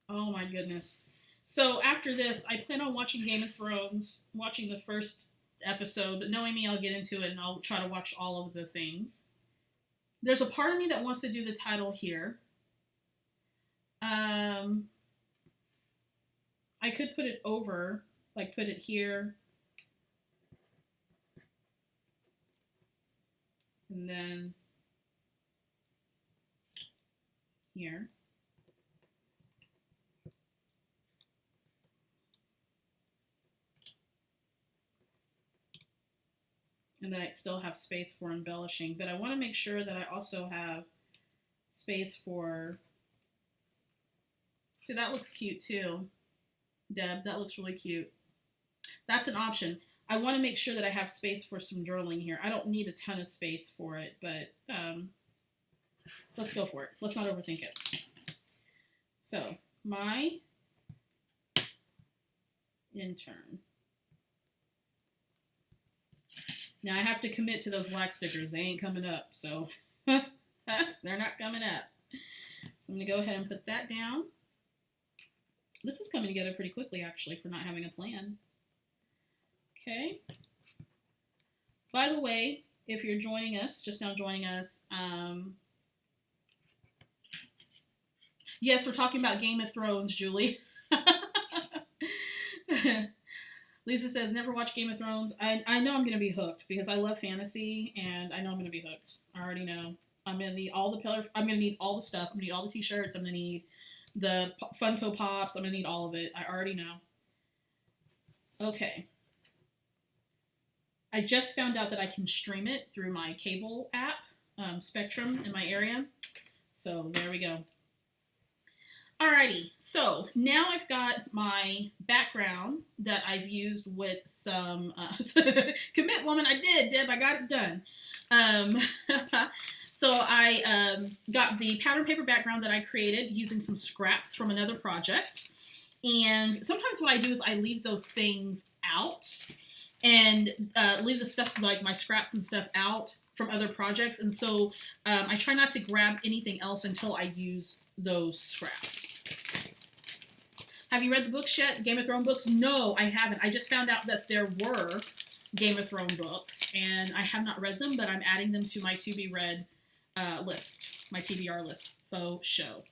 Oh my goodness. So after this, I plan on watching Game of Thrones, watching the first episode, but knowing me, I'll get into it and I'll try to watch all of the things. There's a part of me that wants to do the title here. I could put it over, like put it here. And then here. And then I'd still have space for embellishing. But I want to make sure that I also have space for... See, that looks cute too. Deb, that looks really cute. That's an option. I want to make sure that I have space for some journaling here. I don't need a ton of space for it, but let's go for it. Let's not overthink it. So, my intern. Now I have to commit to those black stickers. They ain't coming up, so they're not coming up. So I'm going to go ahead and put that down. This is coming together pretty quickly, actually, for not having a plan. Okay. By the way, if you're joining us, just now joining us, yes, we're talking about Game of Thrones, Julie. Lisa says, never watch Game of Thrones. I know I'm going to be hooked because I love fantasy, and I know I'm going to be hooked. I already know. I'm going to need all the I'm going to need all the stuff. I'm going to need all the t-shirts. I'm going to need the Funko Pops. I'm going to need all of it. I already know. Okay. I just found out that I can stream it through my cable app, Spectrum, in my area. So there we go. Alrighty, so now I've got my background that I've used with some, commit woman, I did, Deb, I got it done. So I got the pattern paper background that I created using some scraps from another project. And sometimes what I do is I leave those things out and leave the stuff like my scraps and stuff out from other projects. And so I try not to grab anything else until I use those scraps. Have you read the books yet? Game of Thrones books? No, I haven't. I just found out that there were Game of Thrones books, and I have not read them, but I'm adding them to my to-be-read list, my TBR list. Faux show.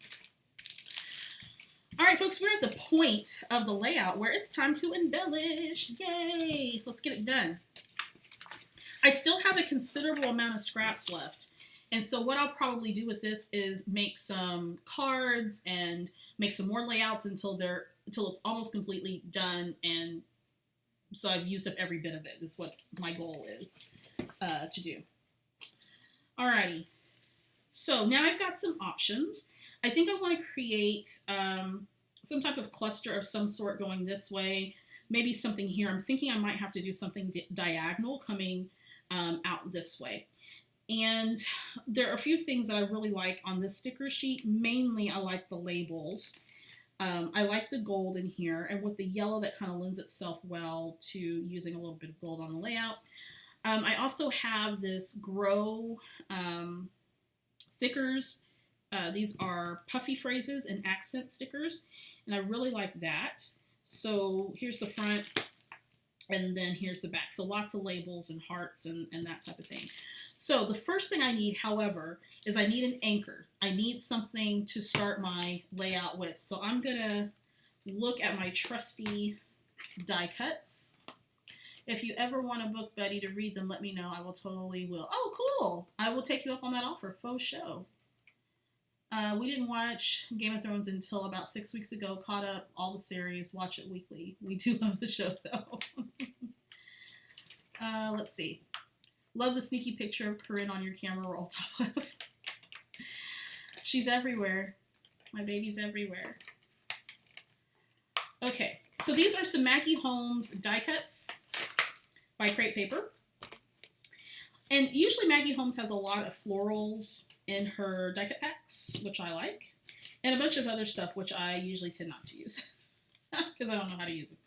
All right, folks, we're at the point of the layout where it's time to embellish. Yay! Let's get it done. I still have a considerable amount of scraps left. And so what I'll probably do with this is make some cards and make some more layouts until it's almost completely done. And so I've used up every bit of it. Is what my goal is to do. Alrighty. So now I've got some options. I think I want to create some type of cluster of some sort going this way. Maybe something here. I'm thinking I might have to do something diagonal coming out this way. And there are a few things that I really like on this sticker sheet. Mainly, I like the labels. I like the gold in here, and with the yellow, that kind of lends itself well to using a little bit of gold on the layout. I also have this Grow thickers. These are puffy phrases and accent stickers. And I really like that. So here's the front, and then here's the back. So lots of labels and hearts and that type of thing. So the first thing I need, however, is I need an anchor. I need something to start my layout with. So I'm going to look at my trusty die cuts. If you ever want a book buddy to read them, let me know. I will totally will. Oh, cool. I will take you up on that offer. Faux show. We didn't watch Game of Thrones until about 6 weeks ago. Caught up all the series. Watch it weekly. We do love the show, though. Let's see. Love the sneaky picture of Corinne on your camera roll top left. She's everywhere. My baby's everywhere. Okay, so these are some Maggie Holmes die cuts by Crate Paper. And usually Maggie Holmes has a lot of florals in her die cut packs, which I like, and a bunch of other stuff, which I usually tend not to use because I don't know how to use it.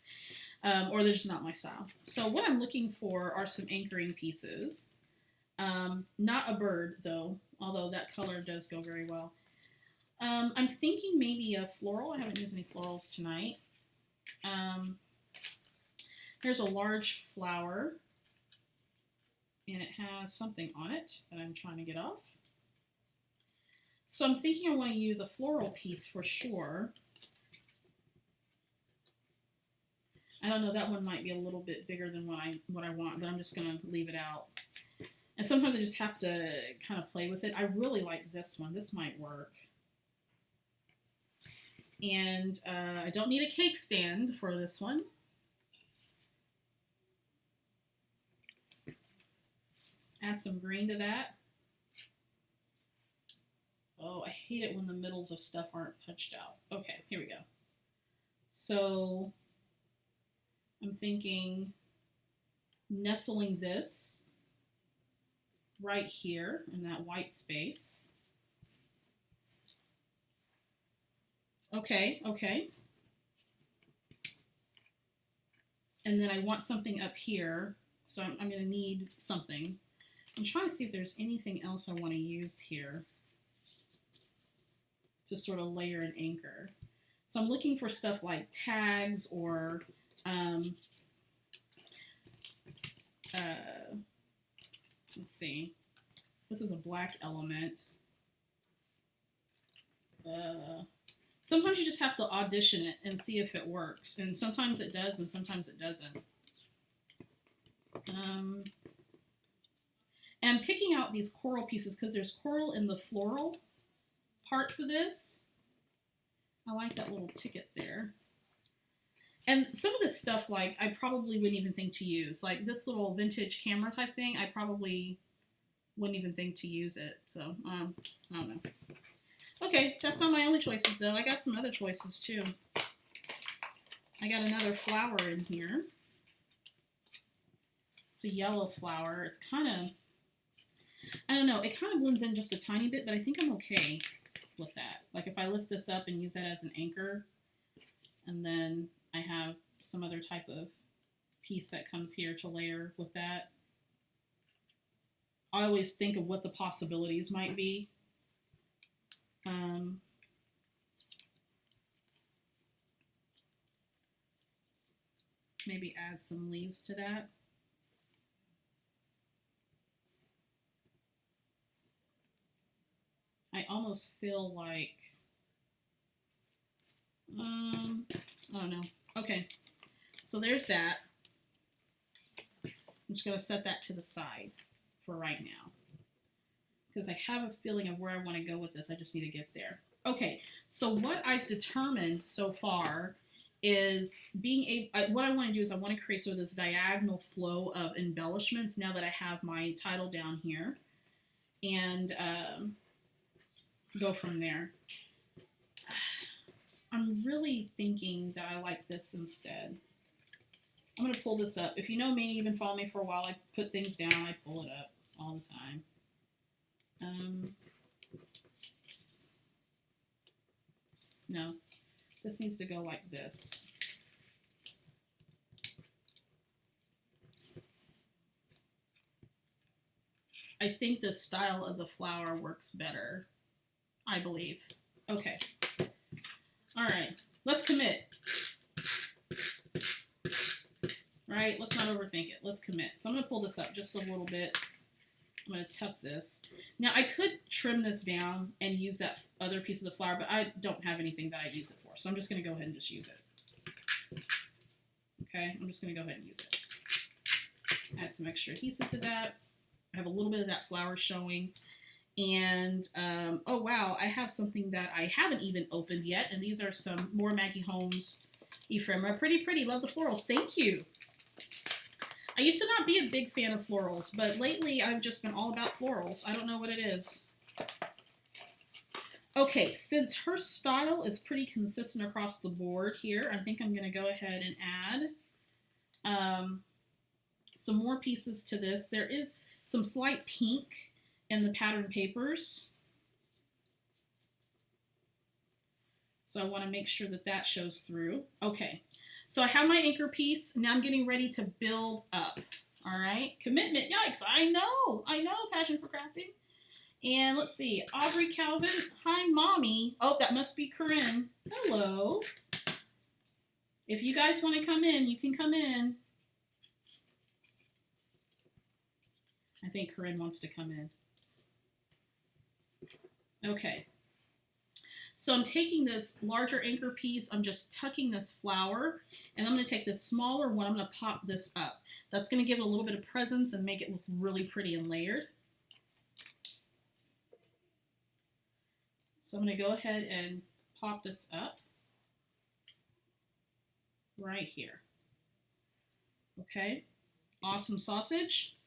Or they're just not my style. So what I'm looking for are some anchoring pieces. Not a bird, though, although that color does go very well. I'm thinking maybe a floral. I haven't used any florals tonight. Here's a large flower, and it has something on it that I'm trying to get off. So I'm thinking I want to use a floral piece for sure. I don't know, that one might be a little bit bigger than what I want, but I'm just going to leave it out. And sometimes I just have to kind of play with it. I really like this one. This might work. And I don't need a cake stand for this one. Add some green to that. Oh, I hate it when the middles of stuff aren't punched out. Okay, here we go. So I'm thinking nestling this right here in that white space. Okay. And then I want something up here, so I'm going to need something. I'm trying to see if there's anything else I want to use here to sort of layer an anchor. So I'm looking for stuff like tags or let's see. This is a black element. Sometimes you just have to audition it and see if it works. And sometimes it does and sometimes it doesn't. And I'm picking out these coral pieces because there's coral in the floral parts of this. I like that little ticket there. And some of this stuff, like, I probably wouldn't even think to use. Like this little vintage camera type thing, I probably wouldn't even think to use it. So, I don't know. Okay, that's not my only choices, though. I got some other choices, too. I got another flower in here. It's a yellow flower. It's kind of, I don't know, it kind of blends in just a tiny bit, but I think I'm okay with that. Like, if I lift this up and use that as an anchor, and then I have some other type of piece that comes here to layer with that. I always think of what the possibilities might be. Maybe add some leaves to that. I almost feel like, I don't know. Okay, so there's that. I'm just going to set that to the side for right now, because I have a feeling of where I want to go with this. I just need to get there. Okay, so what I've determined so far is what I want to do is I want to create sort of this diagonal flow of embellishments now that I have my title down here, and go from there. I'm really thinking that I like this instead. I'm going to pull this up. If you know me, you've been following me for a while, I put things down, I pull it up all the time. No, this needs to go like this. I think the style of the flower works better, I believe. Okay. All right. Let's commit. Right? Let's not overthink it. Let's commit. So I'm going to pull this up just a little bit. I'm going to tuck this. Now, I could trim this down and use that other piece of the flower, but I don't have anything that I use it for. So I'm just going to go ahead and just use it. Okay? I'm just going to go ahead and use it. Add some extra adhesive to that. I have a little bit of that flower showing. And, oh wow, I have something that I haven't even opened yet. And these are some more Maggie Holmes ephemera. Pretty pretty. Love the florals. Thank you. I used to not be a big fan of florals, but lately I've just been all about florals. I don't know what it is. Okay, since her style is pretty consistent across the board here, I think I'm going to go ahead and add some more pieces to this. There is some slight pink in the pattern papers. So I want to make sure that that shows through. Okay. So I have my anchor piece. Now I'm getting ready to build up. All right. Commitment. Yikes. I know. Passion for crafting. And let's see. Aubrey Calvin. Hi, Mommy. Oh, that must be Corinne. Hello. If you guys want to come in, you can come in. I think Corinne wants to come in. Okay. So I'm taking this larger anchor piece, I'm just tucking this flower, and I'm going to take this smaller one, I'm going to pop this up. That's going to give it a little bit of presence and make it look really pretty and layered. So I'm going to go ahead and pop this up right here. Okay, awesome sausage.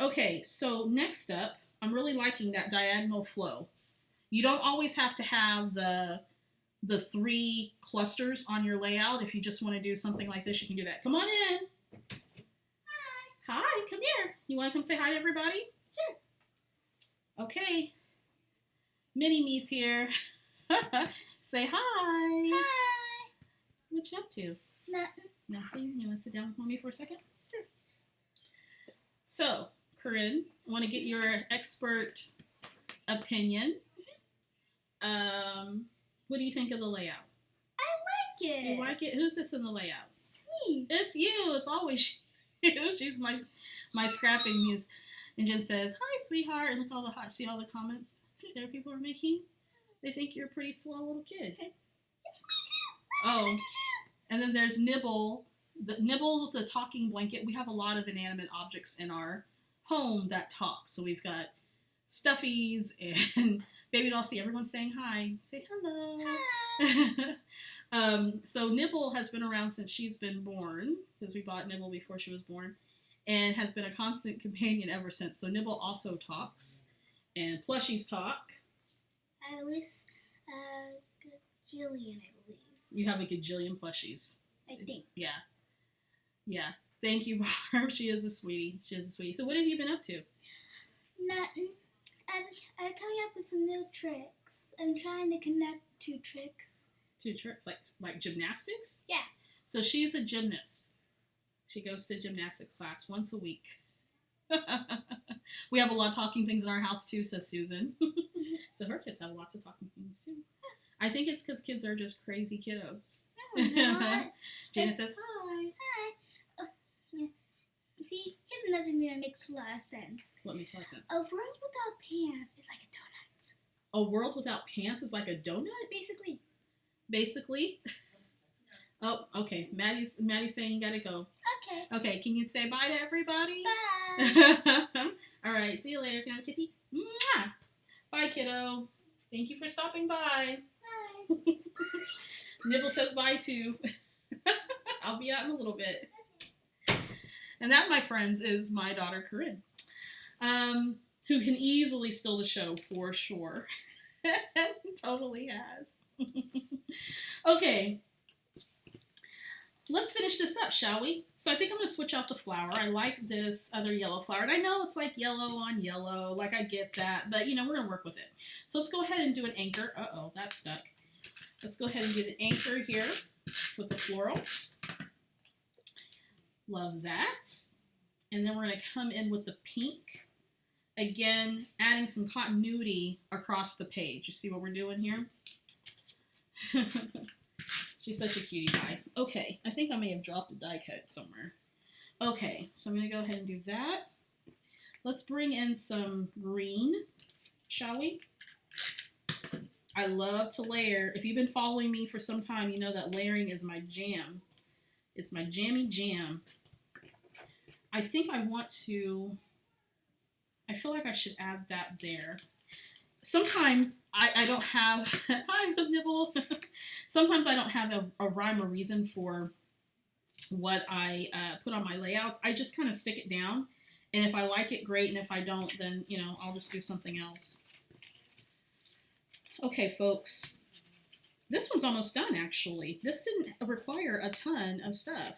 Okay, so next up, I'm really liking that diagonal flow. You don't always have to have the 3 clusters on your layout. If you just want to do something like this, you can do that. Come on in. Hi. Hi, come here. You want to come say hi to everybody? Sure. Okay. Mini Me's here. Say hi. Hi. What you up to? Nothing. Nothing? You want to sit down with Mommy for a second? Sure. So, Corinne, I want to get your expert opinion. What do you think of the layout? I like it. You like it? Who's this in the layout? It's me. It's you. It's always you. She's my scrapping muse. And Jen says, "Hi, sweetheart." And look all the see all the comments there people are making. They think you're a pretty swell little kid. It's me too. Oh, and then there's Nibble. The Nibble's the talking blanket. We have a lot of inanimate objects in our home that talk. So we've got stuffies and baby doll. See everyone saying hi. Say hello. Hi. So Nibble has been around since she's been born, because we bought Nibble before she was born, and has been a constant companion ever since. So Nibble also talks, and plushies talk. I was gajillion, I believe. You have a gajillion plushies. I think. Yeah. Yeah. Thank you, Barb. She is a sweetie. So what have you been up to? Nothing. I'm coming up with some new tricks. I'm trying to connect 2 tricks. 2 tricks? Like gymnastics? Yeah. So she's a gymnast. She goes to gymnastics class once a week. We have a lot of talking things in our house too, says Susan. So her kids have lots of talking things too. I think it's because kids are just crazy kiddos. No, Jana says hi. Hi. Yeah. See, here's another thing that makes a lot of sense. What makes a lot of sense? A world without pants is like a donut. A world without pants is like a donut? Basically? Oh, okay. Maddie's saying you gotta go. Okay. Okay, can you say bye to everybody? Bye. All right, see you later. Can I have a kissy? Mwah! Bye, kiddo. Thank you for stopping by. Bye. Nibble says bye, too. I'll be out in a little bit. And that, my friends, is my daughter, Corinne, who can easily steal the show for sure. Totally has. Okay. Let's finish this up, shall we? So I think I'm going to switch out the flower. I like this other yellow flower. And I know it's like yellow on yellow. Like, I get that. But, we're going to work with it. So let's go ahead and do an anchor. Uh-oh, that stuck. Let's go ahead and do an anchor here with the floral. Love that. And then we're going to come in with the pink. Again, adding some continuity across the page. You see what we're doing here? She's such a cutie pie. Okay, I think I may have dropped a die cut somewhere. Okay, so I'm going to go ahead and do that. Let's bring in some green, shall we? I love to layer. If you've been following me for some time, you know that layering is my jam. It's my jammy jam. I think I want to, I feel like I should add that there. Sometimes I don't have, hi, nibble. Sometimes I don't have a rhyme or reason for what I put on my layouts. I just kind of stick it down. And if I like it, great. And if I don't, then, you know, I'll just do something else. Okay, folks. This one's almost done, actually. This didn't require a ton of stuff.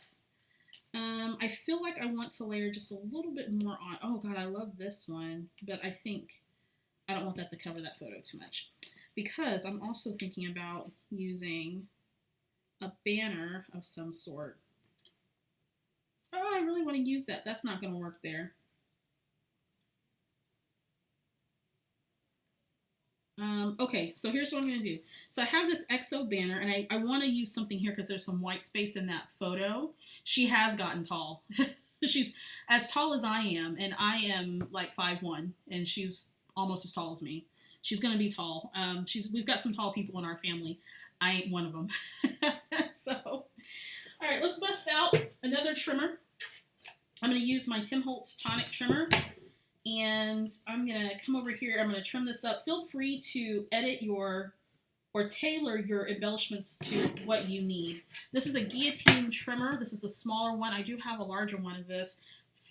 I feel like I want to layer just a little bit more on. Oh, God, I love this one. But I think I don't want that to cover that photo too much. Because I'm also thinking about using a banner of some sort. Oh, I really want to use that. That's not going to work there. Okay, so here's what I'm going to do. So I have this EXO banner, and I want to use something here because there's some white space in that photo. She has gotten tall. She's as tall as I am, and I am like 5'1", and she's almost as tall as me. She's going to be tall. We've got some tall people in our family. I ain't one of them. So, all right, let's bust out another trimmer. I'm going to use my Tim Holtz tonic trimmer. And I'm going to come over here. I'm going to trim this up. Feel free to edit or tailor your embellishments to what you need. This is a guillotine trimmer. This is a smaller one. I do have a larger one of this.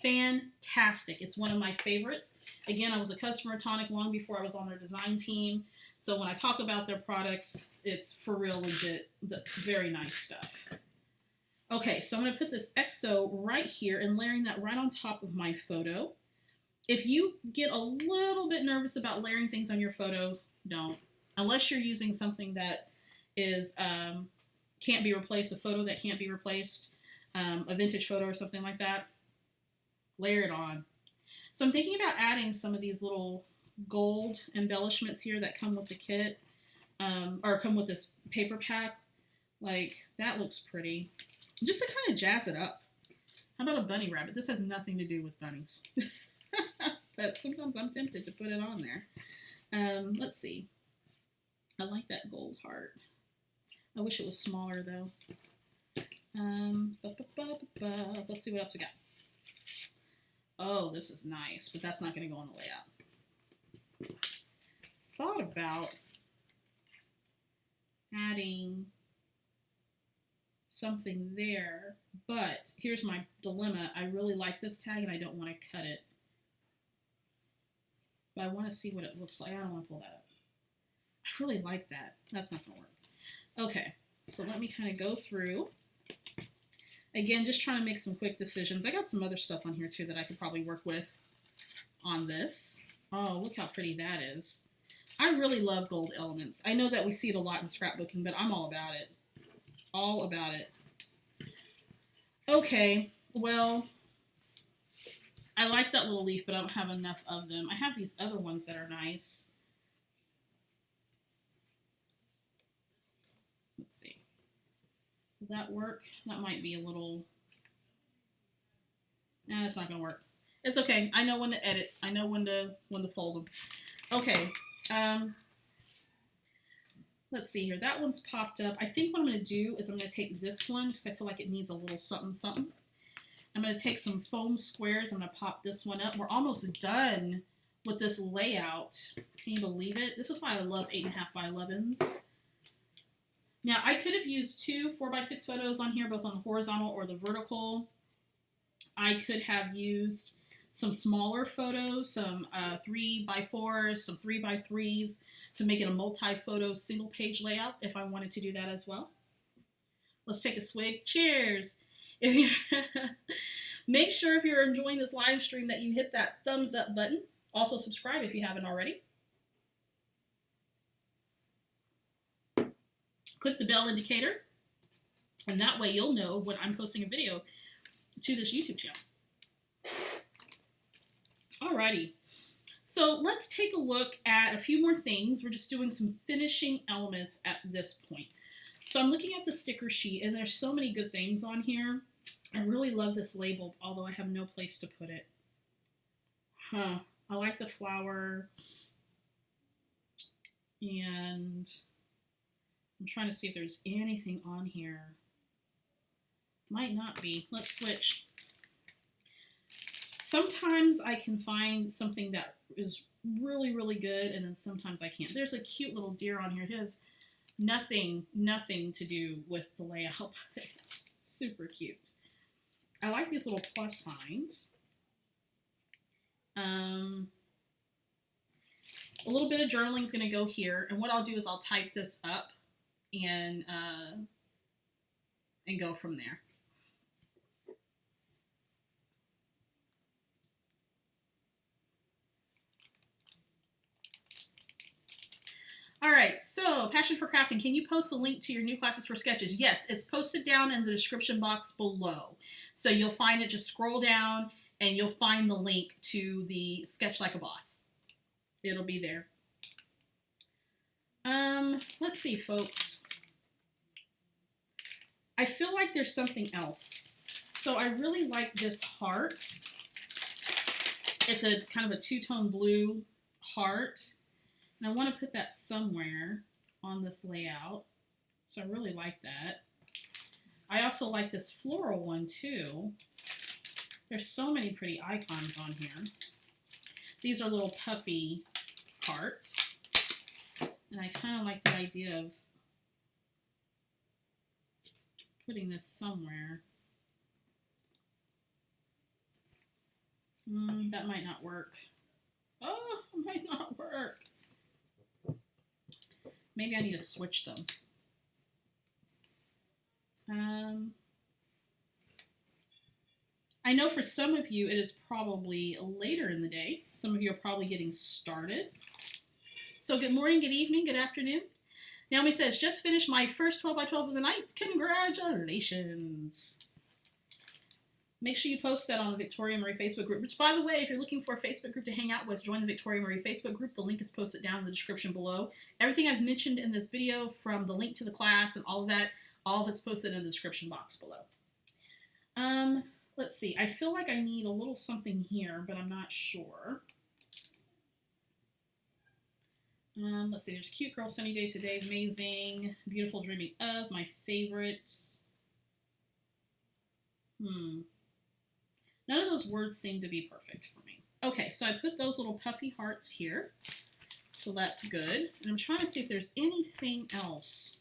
Fantastic. It's one of my favorites. Again, I was a customer of Tonic long before I was on their design team. So when I talk about their products, it's for real legit, very nice stuff. Okay, so I'm going to put this EXO right here and layering that right on top of my photo. If you get a little bit nervous about layering things on your photos, don't. Unless you're using something that is can't be replaced, a photo that can't be replaced, a vintage photo or something like that, layer it on. So I'm thinking about adding some of these little gold embellishments here that come with the kit, or come with this paper pack. Like, that looks pretty. Just to kind of jazz it up. How about a bunny rabbit? This has nothing to do with bunnies. But sometimes I'm tempted to put it on there. Let's see. I like that gold heart. I wish it was smaller though. Let's see what else we got. Oh, this is nice, but that's not going to go on the layout. Thought about adding something there, but here's my dilemma. I really like this tag and I don't want to cut it. But I want to see what it looks like. I don't want to pull that up. I really like that. That's not going to work. Okay, so let me kind of go through. Again, just trying to make some quick decisions. I got some other stuff on here too that I could probably work with on this. Oh, look how pretty that is. I really love gold elements. I know that we see it a lot in scrapbooking, but I'm all about it. All about it. Okay, well, I like that little leaf, but I don't have enough of them. I have these other ones that are nice. Let's see. Will that work? That might be a little... Nah, it's not going to work. It's okay. I know when to edit. I know when to fold them. Okay. Let's see here. That one's popped up. I think what I'm going to do is I'm going to take this one because I feel like it needs a little something something. I'm going to take some foam squares. I'm going to pop this one up. We're almost done with this layout. Can you believe it? This is why I love 8.5 by 11s. Now, I could have used two 4x6 photos on here, both on the horizontal or the vertical. I could have used some smaller photos, some 3x4s, some 3x3s to make it a multi-photo single page layout if I wanted to do that as well. Let's take a swig. Cheers! Make sure if you're enjoying this live stream that you hit that thumbs up button. Also subscribe if you haven't already. Click the bell indicator, and that way you'll know when I'm posting a video to this YouTube channel. Alrighty, so let's take a look at a few more things. We're just doing some finishing elements at this point. So I'm looking at the sticker sheet, and there's so many good things on here. I really love this label, although I have no place to put it. I like the flower. And I'm trying to see if there's anything on here. Might not be. Let's switch. Sometimes I can find something that is really, really good, and then sometimes I can't. There's a cute little deer on here. It has nothing to do with the layout. It's super cute. I like these little plus signs. A little bit of journaling is going to go here, and what I'll do is I'll type this up and go from there. All right, so Passion for Crafting, can you post a link to your new classes for sketches? Yes, it's posted down in the description box below. So you'll find it, just scroll down and you'll find the link to the Sketch Like a Boss. It'll be there. Let's see, folks. I feel like there's something else. So I really like this heart. It's a kind of a two-tone blue heart. And I want to put that somewhere on this layout. So I really like that. I also like this floral one too. There's so many pretty icons on here. These are little puffy hearts. And I kind of like the idea of putting this somewhere. That might not work. Oh, it might not work. Maybe I need to switch them. I know for some of you it is probably later in the day. Some of you are probably getting started. So good morning, good evening, good afternoon. Naomi says, just finished my first 12 by 12 of the night. Congratulations. Make sure you post that on the Victoria Marie Facebook group, which, by the way, if you're looking for a Facebook group to hang out with, join the Victoria Marie Facebook group. The link is posted down in the description below. Everything I've mentioned in this video, from the link to the class and all of that, all of it's posted in the description box below. Let's see. I feel like I need a little something here, but I'm not sure. Let's see. There's Cute Girl, Sunny Day Today, amazing. Beautiful, Dreaming of, my favorite. None of those words seem to be perfect for me. Okay, so I put those little puffy hearts here. So that's good. And I'm trying to see if there's anything else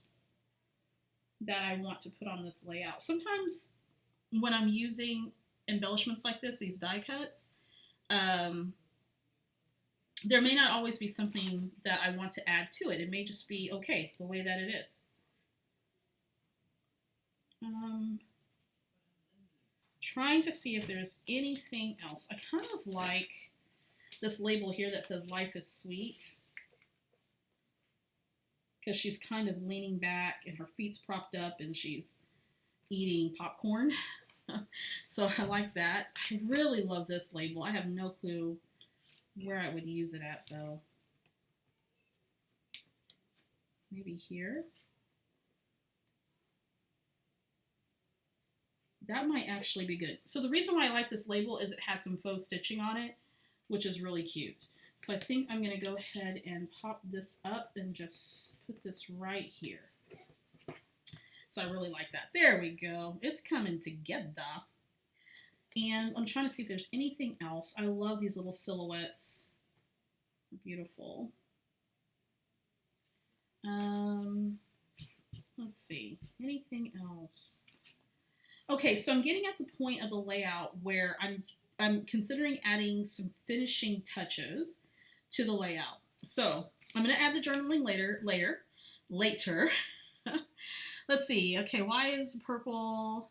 that I want to put on this layout. Sometimes when I'm using embellishments like this, these die cuts, there may not always be something that I want to add to it. It may just be okay the way that it is. Trying to see if there's anything else. I kind of like this label here that says Life is Sweet, because she's kind of leaning back and her feet's propped up and she's eating popcorn. So I like that. I really love this label. I have no clue where I would use it at though. Maybe here. That might actually be good. So the reason why I like this label is it has some faux stitching on it, which is really cute. So I think I'm going to go ahead and pop this up and just put this right here. So I really like that. There we go. It's coming together. And I'm trying to see if there's anything else. I love these little silhouettes. They're beautiful. Let's see. Anything else? Okay, so I'm getting at the point of the layout where I'm considering adding some finishing touches to the layout. So I'm going to add the journaling later. Let's see. Okay, why is purple?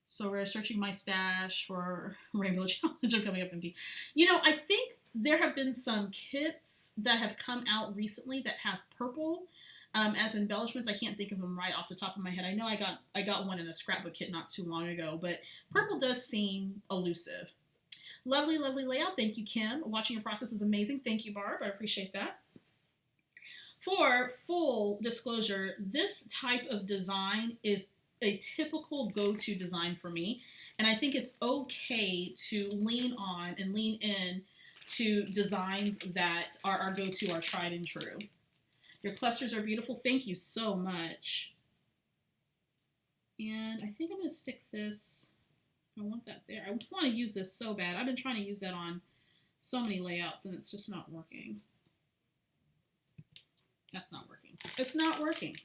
So we're searching my stash for Rainbow Challenge. I'm coming up empty. You know, I think there have been some kits that have come out recently that have purple as embellishments. I can't think of them right off the top of my head. I know I got one in a scrapbook kit not too long ago, but purple does seem elusive. Lovely, lovely layout. Thank you, Kim. Watching your process is amazing. Thank you, Barb. I appreciate that. For full disclosure, this type of design is a typical go-to design for me, and I think it's okay to lean on and lean in to designs that are our go-to, our tried and true. Your clusters are beautiful. Thank you so much. And I think I'm going to stick this, I want that there. I want to use this so bad. I've been trying to use that on so many layouts and it's just not working. That's not working. It's not working.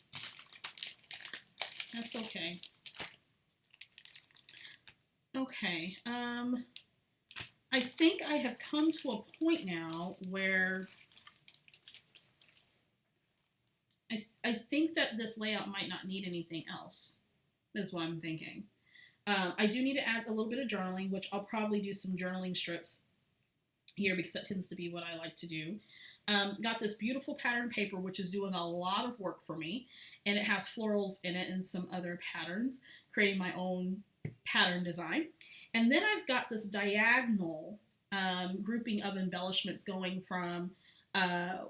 That's okay. Okay. I think I have come to a point now where I think that this layout might not need anything else, is what I'm thinking. I do need to add a little bit of journaling, which I'll probably do some journaling strips here because that tends to be what I like to do. Got this beautiful pattern paper, which is doing a lot of work for me, and it has florals in it and some other patterns, creating my own pattern design. And then I've got this diagonal grouping of embellishments going from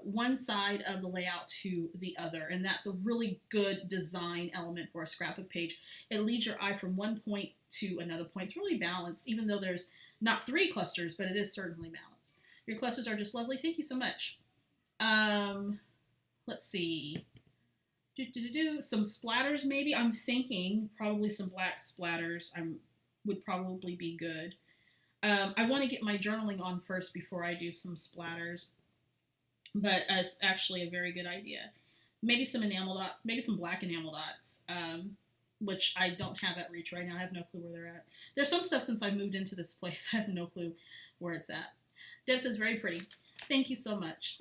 one side of the layout to the other, and that's a really good design element for a scrapbook page. It leads your eye from one point to another point. It's really balanced, even though there's not 3 clusters, but it is certainly balanced. Your clusters are just lovely. Thank you so much. Let's see. Some splatters maybe. I'm thinking probably some black splatters would probably be good. I want to get my journaling on first before I do some splatters, but it's actually a very good idea. Maybe some enamel dots, maybe some black enamel dots, which I don't have at reach right now. I have no clue where they're at. There's some stuff since I moved into this place. I have no clue where it's at. Deb says, very pretty. Thank you so much.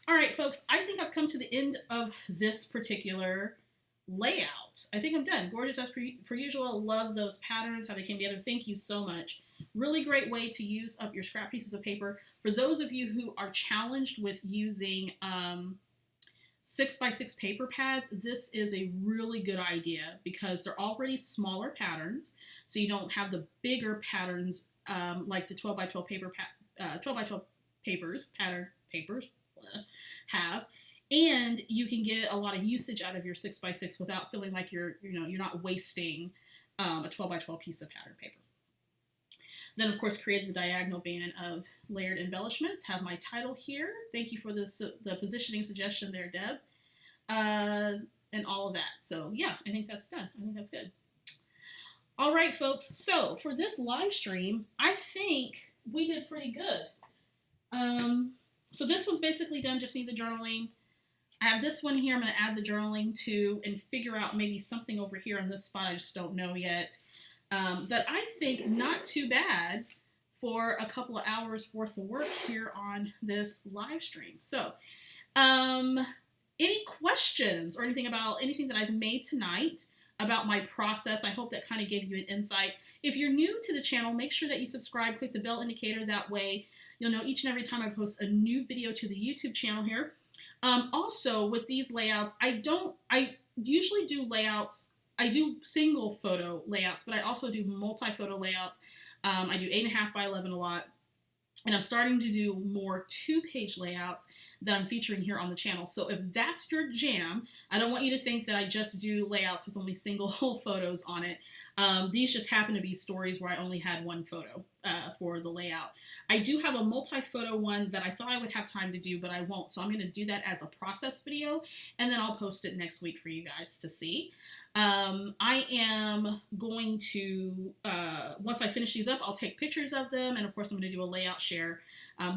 All right, folks, I think I've come to the end of this particular layout. I think I'm done. Gorgeous as per usual. Love those patterns, how they came together. Thank you so much. Really great way to use up your scrap pieces of paper. For those of you who are challenged with using 6x6 paper pads, this is a really good idea because they're already smaller patterns, so you don't have the bigger patterns like the 12x12 paper 12x12 pattern papers have, and you can get a lot of usage out of your 6x6 without feeling like you're not wasting a 12x12 piece of pattern paper. Then, of course, created the diagonal band of layered embellishments. Have my title here. Thank you for the positioning suggestion there, Deb, and all of that. So, yeah, I think that's done. I think that's good. All right, folks. So, for this live stream, I think we did pretty good. So this one's basically done. Just need the journaling. I have this one here. I'm going to add the journaling to and figure out maybe something over here on this spot. I just don't know yet. But I think not too bad for a couple of hours worth of work here on this live stream. So, any questions or anything about anything that I've made tonight about my process? I hope that kind of gave you an insight. If you're new to the channel, make sure that you subscribe, click the bell indicator. That way you'll know each and every time I post a new video to the YouTube channel here. Also, with these layouts, I usually do layouts. I do single photo layouts, but I also do multi-photo layouts. I do 8.5 by 11 a lot. And I'm starting to do more 2-page layouts that I'm featuring here on the channel. So if that's your jam, I don't want you to think that I just do layouts with only single photos on it. These just happen to be stories where I only had one photo for the layout. I do have a multi-photo one that I thought I would have time to do, but I won't. So I'm going to do that as a process video, and then I'll post it next week for you guys to see. I am going to, once I finish these up, I'll take pictures of them, and of course I'm going to do a layout share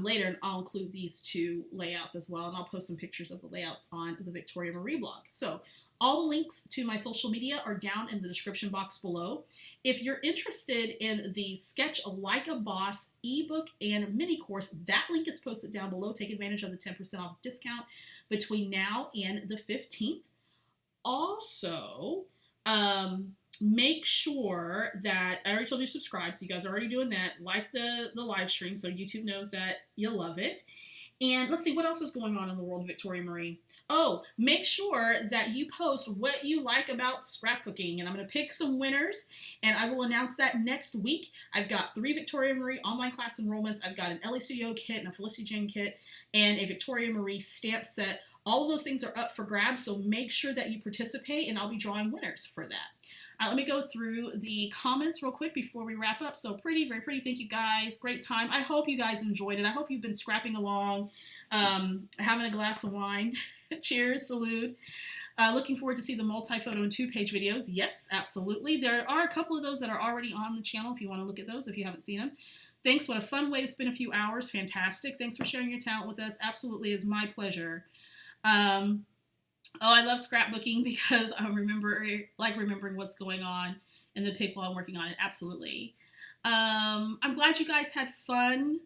later, and I'll include these 2 layouts as well, and I'll post some pictures of the layouts on the Victoria Marie blog. So all the links to my social media are down in the description box below. If you're interested in the Sketch Like a Boss ebook and mini course, that link is posted down below. Take advantage of the 10% off discount between now and the 15th. Also, make sure that, I already told you to subscribe, so you guys are already doing that. Like the live stream so YouTube knows that you love it. And let's see, what else is going on in the world of Victoria Marie? Oh, make sure that you post what you like about scrapbooking, and I'm going to pick some winners, and I will announce that next week. I've got 3 Victoria Marie online class enrollments. I've got an Elle Studio kit and a Felicity Jane kit and a Victoria Marie stamp set. All of those things are up for grabs, so make sure that you participate, and I'll be drawing winners for that. Let me go through the comments real quick before we wrap up. So pretty, very pretty. Thank you guys. Great time. I hope you guys enjoyed it. I hope you've been scrapping along, having a glass of wine. Cheers, salute. Looking forward to see the multi-photo and 2-page videos. Yes, absolutely. There are a couple of those that are already on the channel if you want to look at those, if you haven't seen them. Thanks. What a fun way to spend a few hours. Fantastic. Thanks for sharing your talent with us. Absolutely is my pleasure. Oh, I love scrapbooking because I remembering what's going on in the pig while I'm working on it. Absolutely. I'm glad you guys had fun.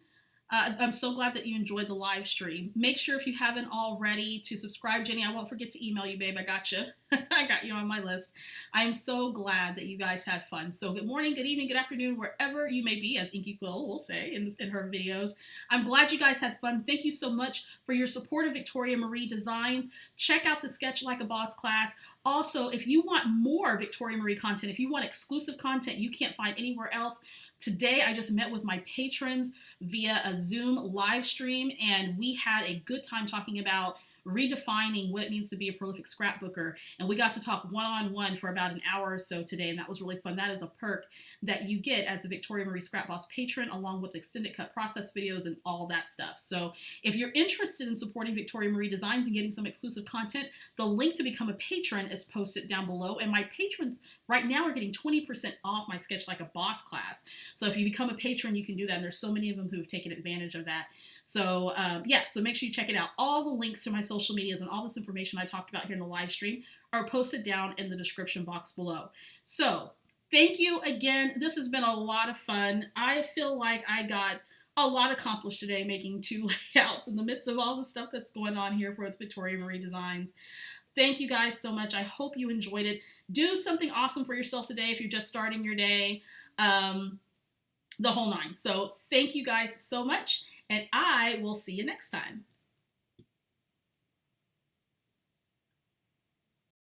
I'm so glad that you enjoyed the live stream. Make sure if you haven't already to subscribe, Jenny. I won't forget to email you, babe. I got you. I got you on my list. I'm so glad that you guys had fun. So good morning, good evening, good afternoon, wherever you may be, as Inky Quill will say in her videos. I'm glad you guys had fun. Thank you so much for your support of Victoria Marie Designs. Check out the Sketch Like a Boss class. Also, if you want more Victoria Marie content, if you want exclusive content you can't find anywhere else, today I just met with my patrons via a Zoom live stream, and we had a good time talking about redefining what it means to be a prolific scrapbooker. And we got to talk one-on-one for about an hour or so today, and that was really fun. That is a perk that you get as a Victoria Marie Scrap Boss patron, along with extended cut process videos and all that stuff. So if you're interested in supporting Victoria Marie Designs and getting some exclusive content, the link to become a patron is posted down below. And my patrons right now are getting 20% off my Sketch Like a Boss class. So if you become a patron, you can do that. And there's so many of them who've taken advantage of that. So yeah, so make sure you check it out. All the links to my social medias and all this information I talked about here in the live stream are posted down in the description box below. So thank you again. This has been a lot of fun. I feel like I got a lot accomplished today making 2 layouts in the midst of all the stuff that's going on here for Victoria Marie Designs. Thank you guys so much. I hope you enjoyed it. Do something awesome for yourself today if you're just starting your day, the whole 9. So thank you guys so much, and I will see you next time.